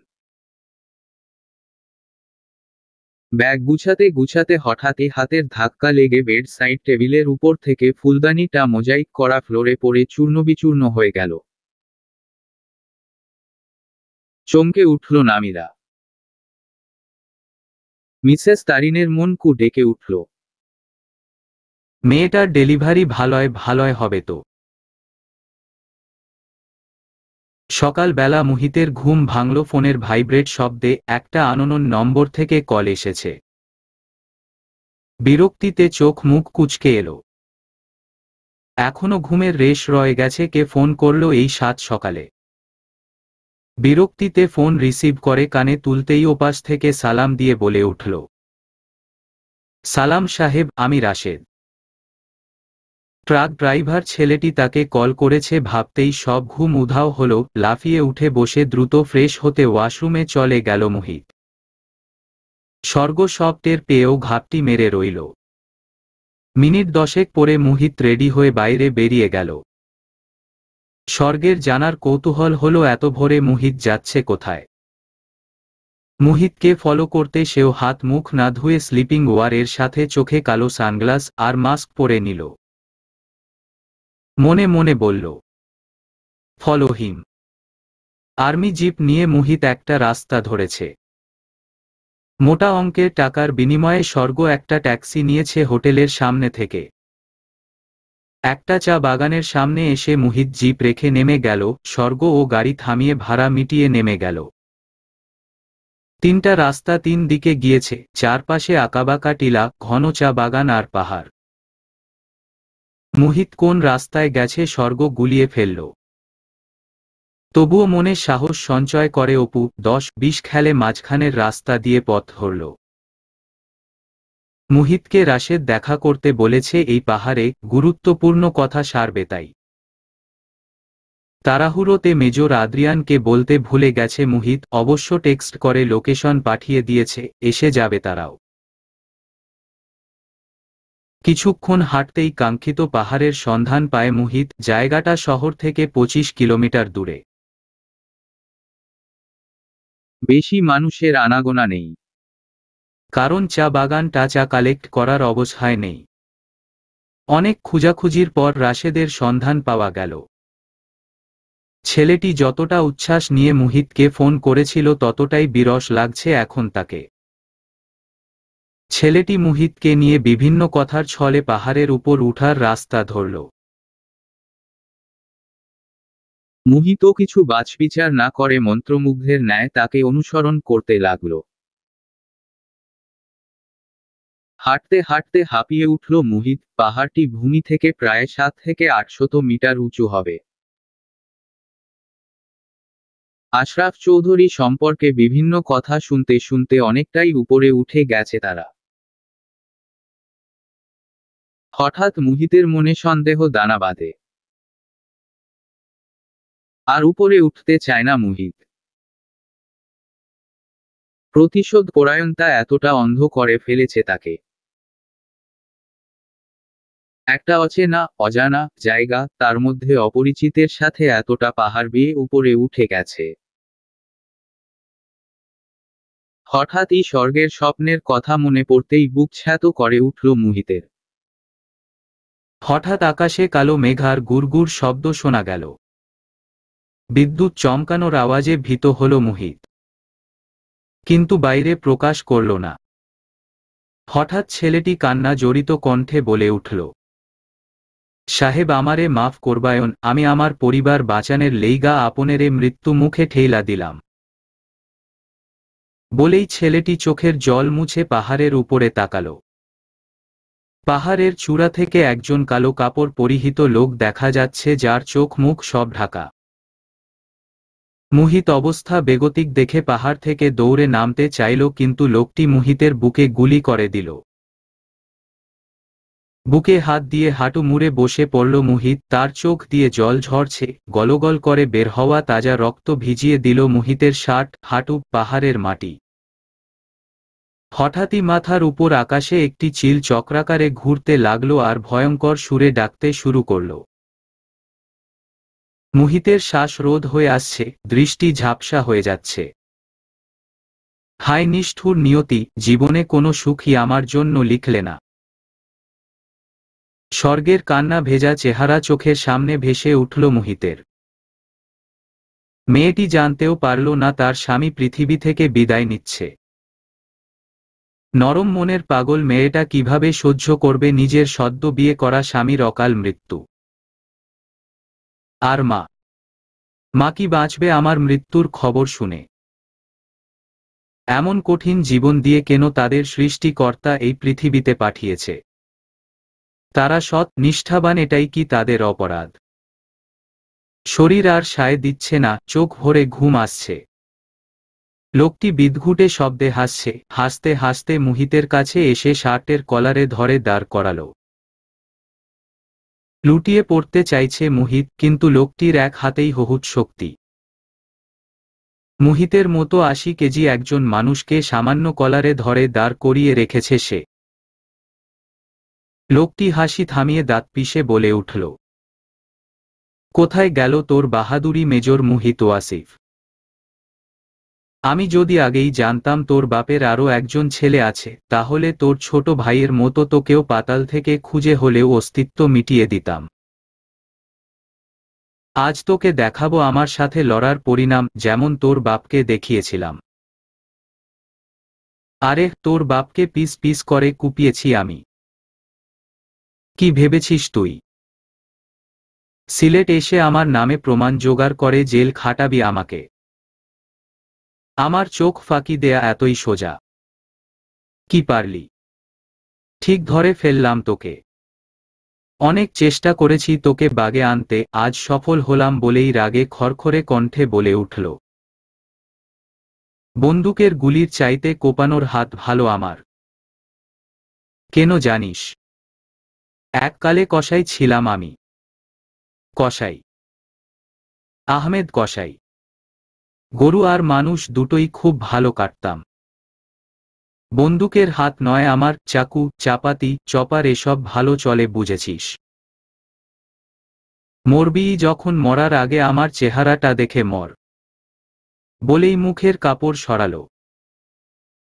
ব্যাগ গুছাতে গুছাতে হঠাৎই হাতের ধাক্কা লেগে বেড সাইড টেবিলের উপর থেকে ফুলদানিটা মোজাইক করা ফ্লোরে পড়ে চূর্ণবিচূর্ণ হয়ে গেল। চমকে উঠল নামিরা। মিসেস তারিনের মন কু ডেকে উঠল। মেয়েটার ডেলিভারি ভালোয় হবে তো। সকালবেলা মুহিতের ঘুম ভাঙল ফোনের ভাইব্রেট শব্দে। একটা আননোন নম্বর থেকে কল এসেছে। বিরক্তিতে চোখ মুখ কুঁচকে এলো। এখনো ঘুমের রেশ রয়ে গেছে, কে ফোন করলো এই সাত সকালে? বিরক্তিতে ফোন রিসিভ করে কানে তুলতেই ওপাশ থেকে সালাম দিয়ে বলে উঠল, সালাম সাহেব, আমি রাশেদ। ট্রাক ড্রাইভার ছেলেটি তাকে কল করেছে ভাবতেই সব ঘুম উধাও হল। লাফিয়ে উঠে বসে দ্রুত ফ্রেশ হতে ওয়াশরুমে চলে গেল মুহিত। স্বর্গ সব টের পেয়েও ঘাপটি মেরে রইল। মিনিট 10 পরে মুহিত রেডি হয়ে বাইরে বেরিয়ে গেল। স্বর্গের জানার কৌতূহল হলো এত ভোরে মুহিত যাচ্ছে কোথায়। মুহিতকে ফলো করতে সেও হাত মুখ না ধুয়ে স্লিপিং ওয়ারের সাথে চোখে কালো সানগ্লাস আর মাস্ক পরে নিল। মনে মনে বলল, ফলো হিম। আর্মি জিপ নিয়ে মুহিত একটা রাস্তা ধরেছে। মোটা অঙ্কের টাকার বিনিময়ে স্বর্গ একটা ট্যাক্সি নিয়েছে হোটেলের সামনে থেকে। একটা চা বাগানের সামনে এসে মুহিত জিপ রেখে নেমে গেল। স্বর্গ ও গাড়ি থামিয়ে ভাড়া মিটিয়ে নেমে গেল। তিনটা রাস্তা তিন দিকে গিয়েছে, চারপাশে আঁকাবাঁকা টিলা, ঘন চা বাগান আর পাহাড়। মুহিত কোন রাস্তায় গেছে স্বর্গ গুলিয়ে ফেলল। তবুও মনে সাহস সঞ্চয় করে অপু 10-20 খেলে মাঝখানের রাস্তা দিয়ে পথ ধরল। মুহিতকে রাশেদ দেখা করতে বলেছে এই পাহাড়ে, গুরুত্বপূর্ণ কথা সারবে তাই। তাড়াহুড়োতে মেজর আদ্রিয়ানকে বলতে ভুলে গেছে মুহিত, অবশ্য টেক্সট করে লোকেশন পাঠিয়ে দিয়েছে, এসে যাবে তারাও। কিছুক্ষণ হাঁটতেই কাঙ্ক্ষিত পাহাড়ের সন্ধান পায় মুহিত। জায়গাটা শহর থেকে 25 কিলোমিটার দূরে। বেশি মানুষের আনাগোনা নেই। কারণ চা বাগানটা চা কালেক্ট করার অবস্থায় নেই। অনেক খোঁজাখুঁজির পর রাশেদের সন্ধান পাওয়া গেল। ছেলেটি যতটা উচ্ছ্বাস নিয়ে মুহিতকে ফোন করেছিল ততটাই বিরস লাগছে এখন তাকে। ছেলেটি মুহিতকে নিয়ে বিভিন্ন কথার ছলে পাহাড়ের উপর উঠার রাস্তা ধরল। মুহিত কিছু বাছবিচার না করে মন্ত্রমুগ্ধের ন্যায় তাকে অনুসরণ করতে লাগল। হাঁটতে হাঁটতে হাঁপিয়ে উঠল মুহিত। পাহাড়টি ভূমি থেকে প্রায় 700 থেকে 800 মিটার উঁচু হবে। আশরাফ চৌধুরী সম্পর্কে বিভিন্ন কথা শুনতে শুনতে অনেকটাই উপরে উঠে গেছে তারা। হঠাৎ মুহিতের মনে সন্দেহ দানা বাঁধে। আর উপরে উঠতে চায় না মুহিত। প্রতিশোধ পরায়ণতা এতটা অন্ধ করে ফেলেছে তাকে। একটা অচেনা, অজানা জায়গা, তার মধ্যে অপরিচিতের সাথে এতটা পাহাড় বেয়ে উপরে উঠে গেছে। হঠাৎই স্বর্গের স্বপ্নের কথা মনে পড়তেই বুক ছ্যাঁতো করে উঠল মুহিতের। হঠাৎ আকাশে কালো মেঘার গুড়গুড় শব্দ শোনা গেল। বিদ্যুৎ চমকানোর আওয়াজে ভীত হল মুহিত, কিন্তু বাইরে প্রকাশ করল না। হঠাৎ ছেলেটি কান্না জড়িত কণ্ঠে বলে উঠল, সাহেব আমারে মাফ করবায়ন, আমি আমার পরিবার বাঁচানের লেইগা আপনেরে মৃত্যু মুখে ঠেইলা দিলাম। বলেই ছেলেটি চোখের জল মুছে পাহাড়ের উপরে তাকাল। পাহাড়ের চূড়া থেকে একজন কালো কাপড় পরিহিত লোক দেখা যাচ্ছে, যার চোখ মুখ সব ঢাকা। মুহিত অবস্থা বেগতিক দেখে পাহাড় থেকে দৌড়ে নামতে চাইল, কিন্তু লোকটি মুহিতের বুকে গুলি করে দিল। বুকে হাত দিয়ে হাঁটু মুড়ে বসে পড়ল মুহিত। তার চোখ দিয়ে জল ঝরছে, গলগল করে বের হওয়া তাজা রক্ত ভিজিয়ে দিল মুহিতের শার্ট, হাঁটু, পাহাড়ের মাটি। হঠাৎই মাথার উপর আকাশে একটি চিল চক্রাকারে ঘুরতে লাগল আর ভয়ঙ্কর সুরে ডাকতে শুরু করল। মুহিতের শ্বাস রোধ হয়ে আসছে, দৃষ্টি ঝাপসা হয়ে যাচ্ছে। হায় নিষ্ঠুর নিয়তি, জীবনে কোনো সুখই আমার জন্য লিখলে না। স্বর্গের কান্না ভেজা চেহারা চোখের সামনে ভেসে উঠল মুহিতের। মেয়েটি জানতেও পারল না তার স্বামী পৃথিবী থেকে বিদায় নিচ্ছে। নরম মনের পাগল মেয়েটা কিভাবে সহ্য করবে নিজের সদ্য বিয়ে করা স্বামীর অকাল মৃত্যু? আর মা কি বাঁচবে আমার মৃত্যুর খবর শুনে? এমন কঠিন জীবন দিয়ে কেন তাদের সৃষ্টিকর্তা এই পৃথিবীতে পাঠিয়েছে? তারা সৎ, নিষ্ঠাবান, এটাই কি তাদের অপরাধ? শরীর আর সায় দিচ্ছে না, চোখ ভরে ঘুম আসছে। লোকটি বিদঘুটে শব্দে হাসছে। হাসতে হাসতে মুহিতের কাছে এসে শার্টের কলারে ধরে দাঁড় করাল। লুটিয়ে পড়তে চাইছে মুহিত, কিন্তু লোকটির এক হাতেই হহুত শক্তি। মুহিতের মতো 80 কেজি একজন মানুষকে সামান্য কলারে ধরে দাঁড় করিয়ে রেখেছে সে। লোকটি হাসি থামিয়ে দাঁত পিষে বলে উঠল, কোথায় গেল তোর বাহাদুরি মেজর মুহিত ওয়াসিফ? আমি যদি আগেই জানতাম তোর বাপের আরও একজন ছেলে আছে, তাহলে তোর ছোট ভাইয়ের মতো তোকেও পাতাল থেকে খুঁজে হলেও অস্তিত্ব মিটিয়ে দিতাম। আজ তোকে দেখাবো আমার সাথে লড়ার পরিণাম, যেমন তোর বাপকে দেখিয়েছিলাম। আরে, তোর বাপকে পিস পিস করে কুপিয়েছি আমি। কি ভেবেছিস তুই সিলেট এসে আমার নামে প্রমাণ জোগাড় করে জেল খাটাবি আমাকে? আমার চোখ ফাঁকি দেয়া এতই সোজা? কি পারলি? ঠিক ধরে ফেললাম তোকে। অনেক চেষ্টা করেছি তোকে বাগে আনতে, আজ সফল হলাম বলেই রাগে খরখরে কণ্ঠে বলে উঠল। বন্দুকের গুলির চাইতে কোপানোর হাত ভালো আমার। কেন জানিস? এককালে কসাই ছিলাম আমি। কসাই, আহমেদ কসাই। গরু আর মানুষ দুটোই খুব ভালো কাটতাম। বন্দুকের হাত নয় আমার, চাকু, চাপাতি, চপার এসব ভালো চলে, বুঝেছিস? মরবি যখন, মরার আগে আমার চেহারাটা দেখে মর, বলেই মুখের কাপড় সরালো।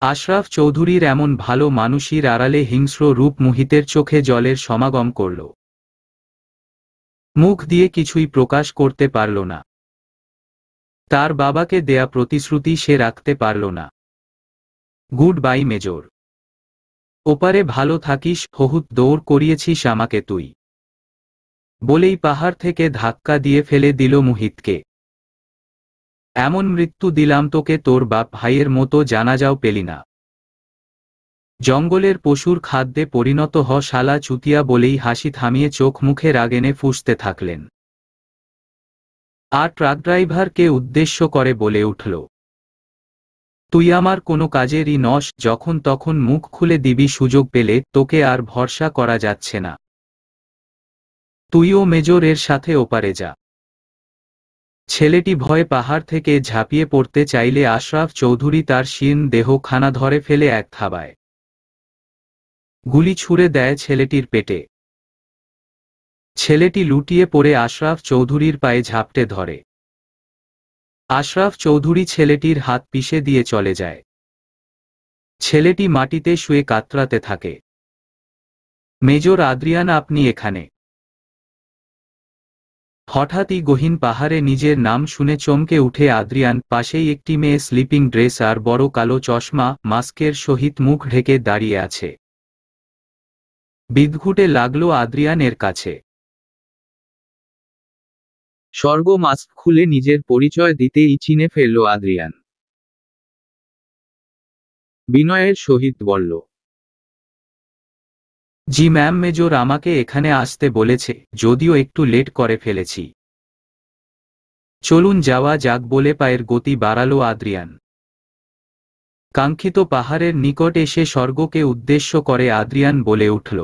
আশরাফ চৌধুরীর এমন ভালো মানুষের আড়ালে হিংস্র রূপ মুহিতের চোখে জলের সমাগম করল। মুখ দিয়ে কিছুই প্রকাশ করতে পারল না। তার বাবাকে দেয়া প্রতিশ্রুতি সে রাখতে পারল না। Good bye major. ওপারে ভালো থাকিস। বহুত দৌড় করিয়েছিস আমাকে তুই, বলেই পাহাড় থেকে ধাক্কা দিয়ে ফেলে দিল মুহিতকে। এমন মৃত্যু দিলাম তোকে, তোর বাপ ভাইয়ের মতো জানাজাও পেলি না। জঙ্গলের পশুর খাদ্যে পরিণত হ শালা চুতিয়া, বলেই হাসি থামিয়ে চোখ মুখে রাগেনে ফুঁসতে থাকলেন। আর ট্রাক ড্রাইভারকে উদ্দেশ্য করে বলে উঠল, তুই আমার কোনো কাজেরই নস, যখন তখন মুখ খুলে দিবি সুযোগ পেলে, তোকে আর ভরসা করা যাচ্ছে না। তুইও মেজর এর সাথে ওপারে যা। ছেলেটি ভয়ে পাহাড় থেকে ঝাঁপিয়ে পড়তে চাইলে আশরাফ চৌধুরী তার শীর্ণ দেহ খানা ধরে ফেলে এক থাবায় গুলি ছুড়ে দেয় ছেলেটির পেটে। ছেলেটি লুটিয়ে পড়ে আশরাফ চৌধুরীর পায়ে ঝাপটে ধরে। আশরাফ চৌধুরী ছেলেটির হাত পিষে দিয়ে চলে যায়। ছেলেটি মাটিতে শুয়ে কাতরাতে থাকে। মেজর আদ্রিয়ান, আপনি এখানে? হঠাৎই গহীন পাহাড়ে নিজের নাম শুনে চমকে উঠে আদ্রিয়ান। পাশেই একটি মেয়ে স্লিপিং ড্রেস আর বড় কালো চশমা, মাস্কের সহিত মুখ ঢেকে দাঁড়িয়ে আছে। বিদঘুটে লাগলো আদ্রিয়ানের কাছে। স্বর্গ মাস্ক খুলে নিজের পরিচয় দিতেই চিনে ফেলল আদ্রিয়ান। বিনয়ের সহিত বলল, জি ম্যাম, মেজর আমাকে এখানে আসতে বলেছে, যদিও একটু লেট করে ফেলেছি। চলুন যাওয়া যাক, বলে পায়ের গতি বাড়ালো আদ্রিয়ান। কাঙ্ক্ষিত পাহাড়ের নিকট এসে স্বর্গকে উদ্দেশ্য করে আদ্রিয়ান বলে উঠল,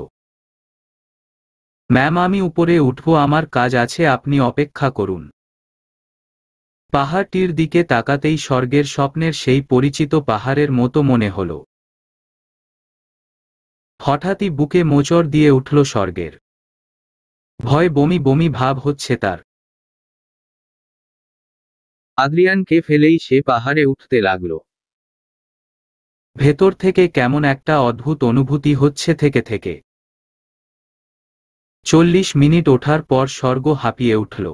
ম্যাম আমি উপরে উঠব, আমার কাজ আছে, আপনি অপেক্ষা করুন। পাহাড়টির দিকে তাকাতেই স্বর্গের স্বপ্নের সেই পরিচিত পাহাড়ের মতো মনে হল। হঠাৎই বুকে মোচড় দিয়ে উঠল স্বর্গের। ভয় বমি বমি ভাব হচ্ছে তার। আদ্রিয়ানকে ফেলেই সে পাহাড়ে উঠতে লাগল। ভেতর থেকে কেমন একটা অদ্ভুত অনুভূতি হচ্ছে থেকে থেকে। 40 মিনিট ওঠার পর স্বর্গ হাঁপিয়ে উঠল।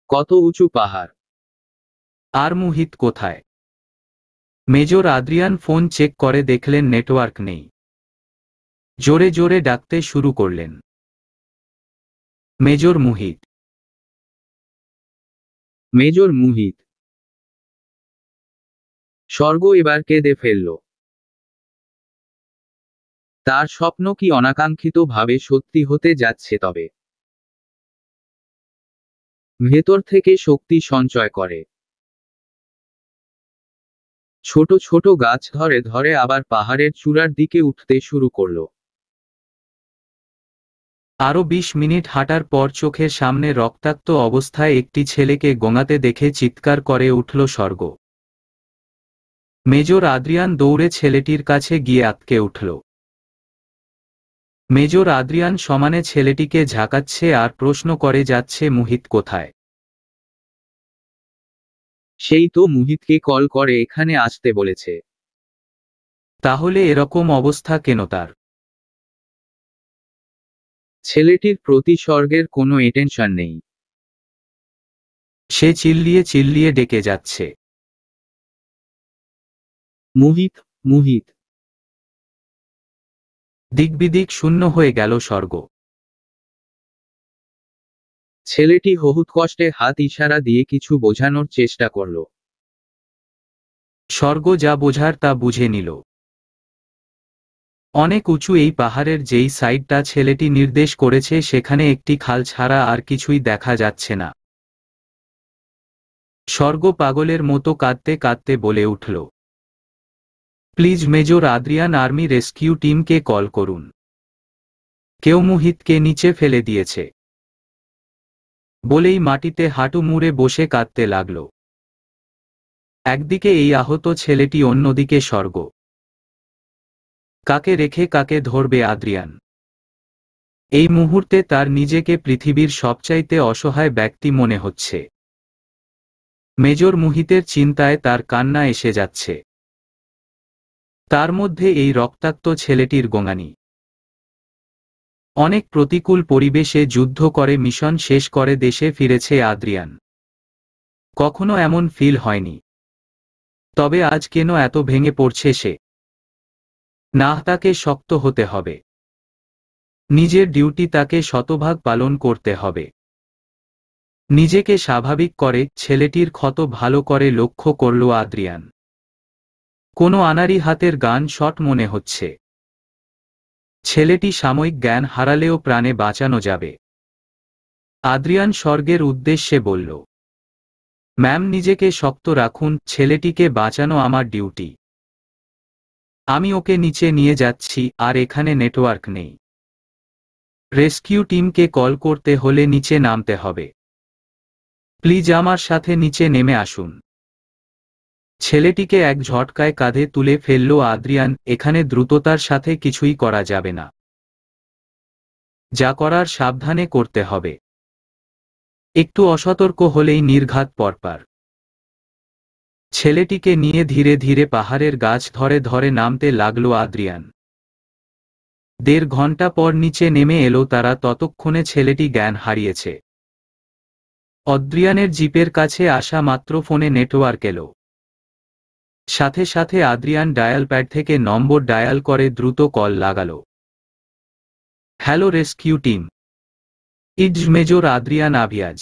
কত উঁচু পাহাড়! আর মুহিত কোথায়? মেজর আদ্রিয়ান ফোন চেক করে দেখলেন নেটওয়ার্ক নেই। জোরে জোরে ডাকতে শুরু করলেন, মেজর মুহিত, মেজর মুহিত। স্বর্গ এবার কেঁদে ফেলল। তার স্বপ্ন কি অনাকাঙ্ক্ষিত ভাবে সত্যি হতে যাচ্ছে তবে। ভেতর থেকে শক্তি সঞ্চয় করে। ছোট ছোট গাছ ধরে ধরে আবার পাহাড়ের চূড়ার দিকে উঠতে শুরু করল। আরও 20 মিনিট হাঁটার পর চোখের সামনে রক্তাক্ত অবস্থায় একটি ছেলেকে গোঙাতে দেখে চিৎকার করে উঠল স্বর্গ। মেজর আদ্রিয়ান দৌড়ে ছেলেটির কাছে গিয়ে আটকে উঠল। মেজর আদ্রিয়ান সমানে ছেলেটিকে ঝাঁকাচ্ছে আর প্রশ্ন করে যাচ্ছে, মুহিত কোথায়? সেই তো মুহিতকে কল করে এখানে আসতে বলেছে। তাহলে এরকম অবস্থা কেন তার? ছেলেটির প্রতি স্বর্গের কোনো এটেনশন নেই। সে চিল্লিয়ে চিল্লিয়ে ডেকে যাচ্ছে, মুহিত, মুহিত। দিকবিদিক শূন্য হয়ে গেল স্বর্গ। ছেলেটি বহুত কষ্টে হাত ইশারা দিয়ে কিছু বোঝানোর চেষ্টা করল। স্বর্গ যা বোঝার তা বুঝে নিল। অনেক উঁচু এই পাহাড়ের যেই সাইডটা ছেলেটি নির্দেশ করেছে সেখানে একটি খাল ছাড়া আর কিছুই দেখা যাচ্ছে না। স্বর্গ পাগলের মতো কাঁদতে কাঁদতে বলে উঠল, please major Adrian, army rescue টিমকে কল করুন। কেউ মুহিতকে নিচে ফেলে দিয়েছে। বলেই মাটিতে হাঁটু মুড়ে বসে কাঁদতে লাগল। একদিকে এই আহত ছেলেটি, অন্যদিকে স্বর্গ। কাকে রেখে কাকে ধরবে আদ্রিয়ান? এই মুহূর্তে তার নিজেকে পৃথিবীর সবচাইতে অসহায় ব্যক্তি মনে হচ্ছে। মেজর মুহিতের চিন্তায় তার কান্না এসে যাচ্ছে। তার মধ্যে এই রক্তাক্ত ছেলেটির গোঙানি। অনেক প্রতিকূল পরিবেশে যুদ্ধ করে মিশন শেষ করে দেশে ফিরেছে আদ্রিয়ান। কখনো এমন ফিল হয়নি। তবে আজ কেন এত ভেঙে পড়ছে সে? না, তাকে শক্ত হতে হবে। নিজের ডিউটি তাকে শতভাগ পালন করতে হবে। নিজেকে স্বাভাবিক করে ছেলেটির ক্ষত ভালো করে লক্ষ্য করল আদ্রিয়ান। কোনো আনাড়ি হাতের গান শট মনে হচ্ছে। ছেলেটি সাময়িক জ্ঞান হারালেও প্রাণে বাঁচানো যাবে। আদ্রিয়ান স্বর্গের উদ্দেশ্যে বলল, ম্যাম, নিজেকে শক্ত রাখুন, ছেলেটিকে বাঁচানো আমার ডিউটি। আমি ওকে নিচে নিয়ে যাচ্ছি, আর এখানে নেটওয়ার্ক নেই। রেস্কিউ টিমকে কল করতে হলে নিচে নামতে হবে। প্লিজ আমার সাথে নিচে নেমে আসুন। ছেলেটিকে এক ঝটকায় কাঁধে তুলে ফেলল আদ্রিয়ান। এখানে দ্রুততার সাথে কিছুই করা যাবে না। যা করার সাবধানে করতে হবে। একটু অসতর্ক হলেই নির্ঘাত পরপার। ছেলেটিকে নিয়ে ধীরে ধীরে পাহাড়ের গাছ ধরে ধরে নামতে লাগলো আদ্রিয়ান। 1.5 ঘন্টা পর নিচে নেমে এলো তারা। ততক্ষণে ছেলেটি জ্ঞান হারিয়েছে। আদ্রিয়ানের জিপের কাছে আসা মাত্র ফোনে নেটওয়ার্ক এলো। সাথে সাথে আদ্রিয়ান ডায়াল প্যাড থেকে নম্বর ডায়াল করে দ্রুত কল লাগালো। Hello rescue team, it's major Adrian আভিয়াজ।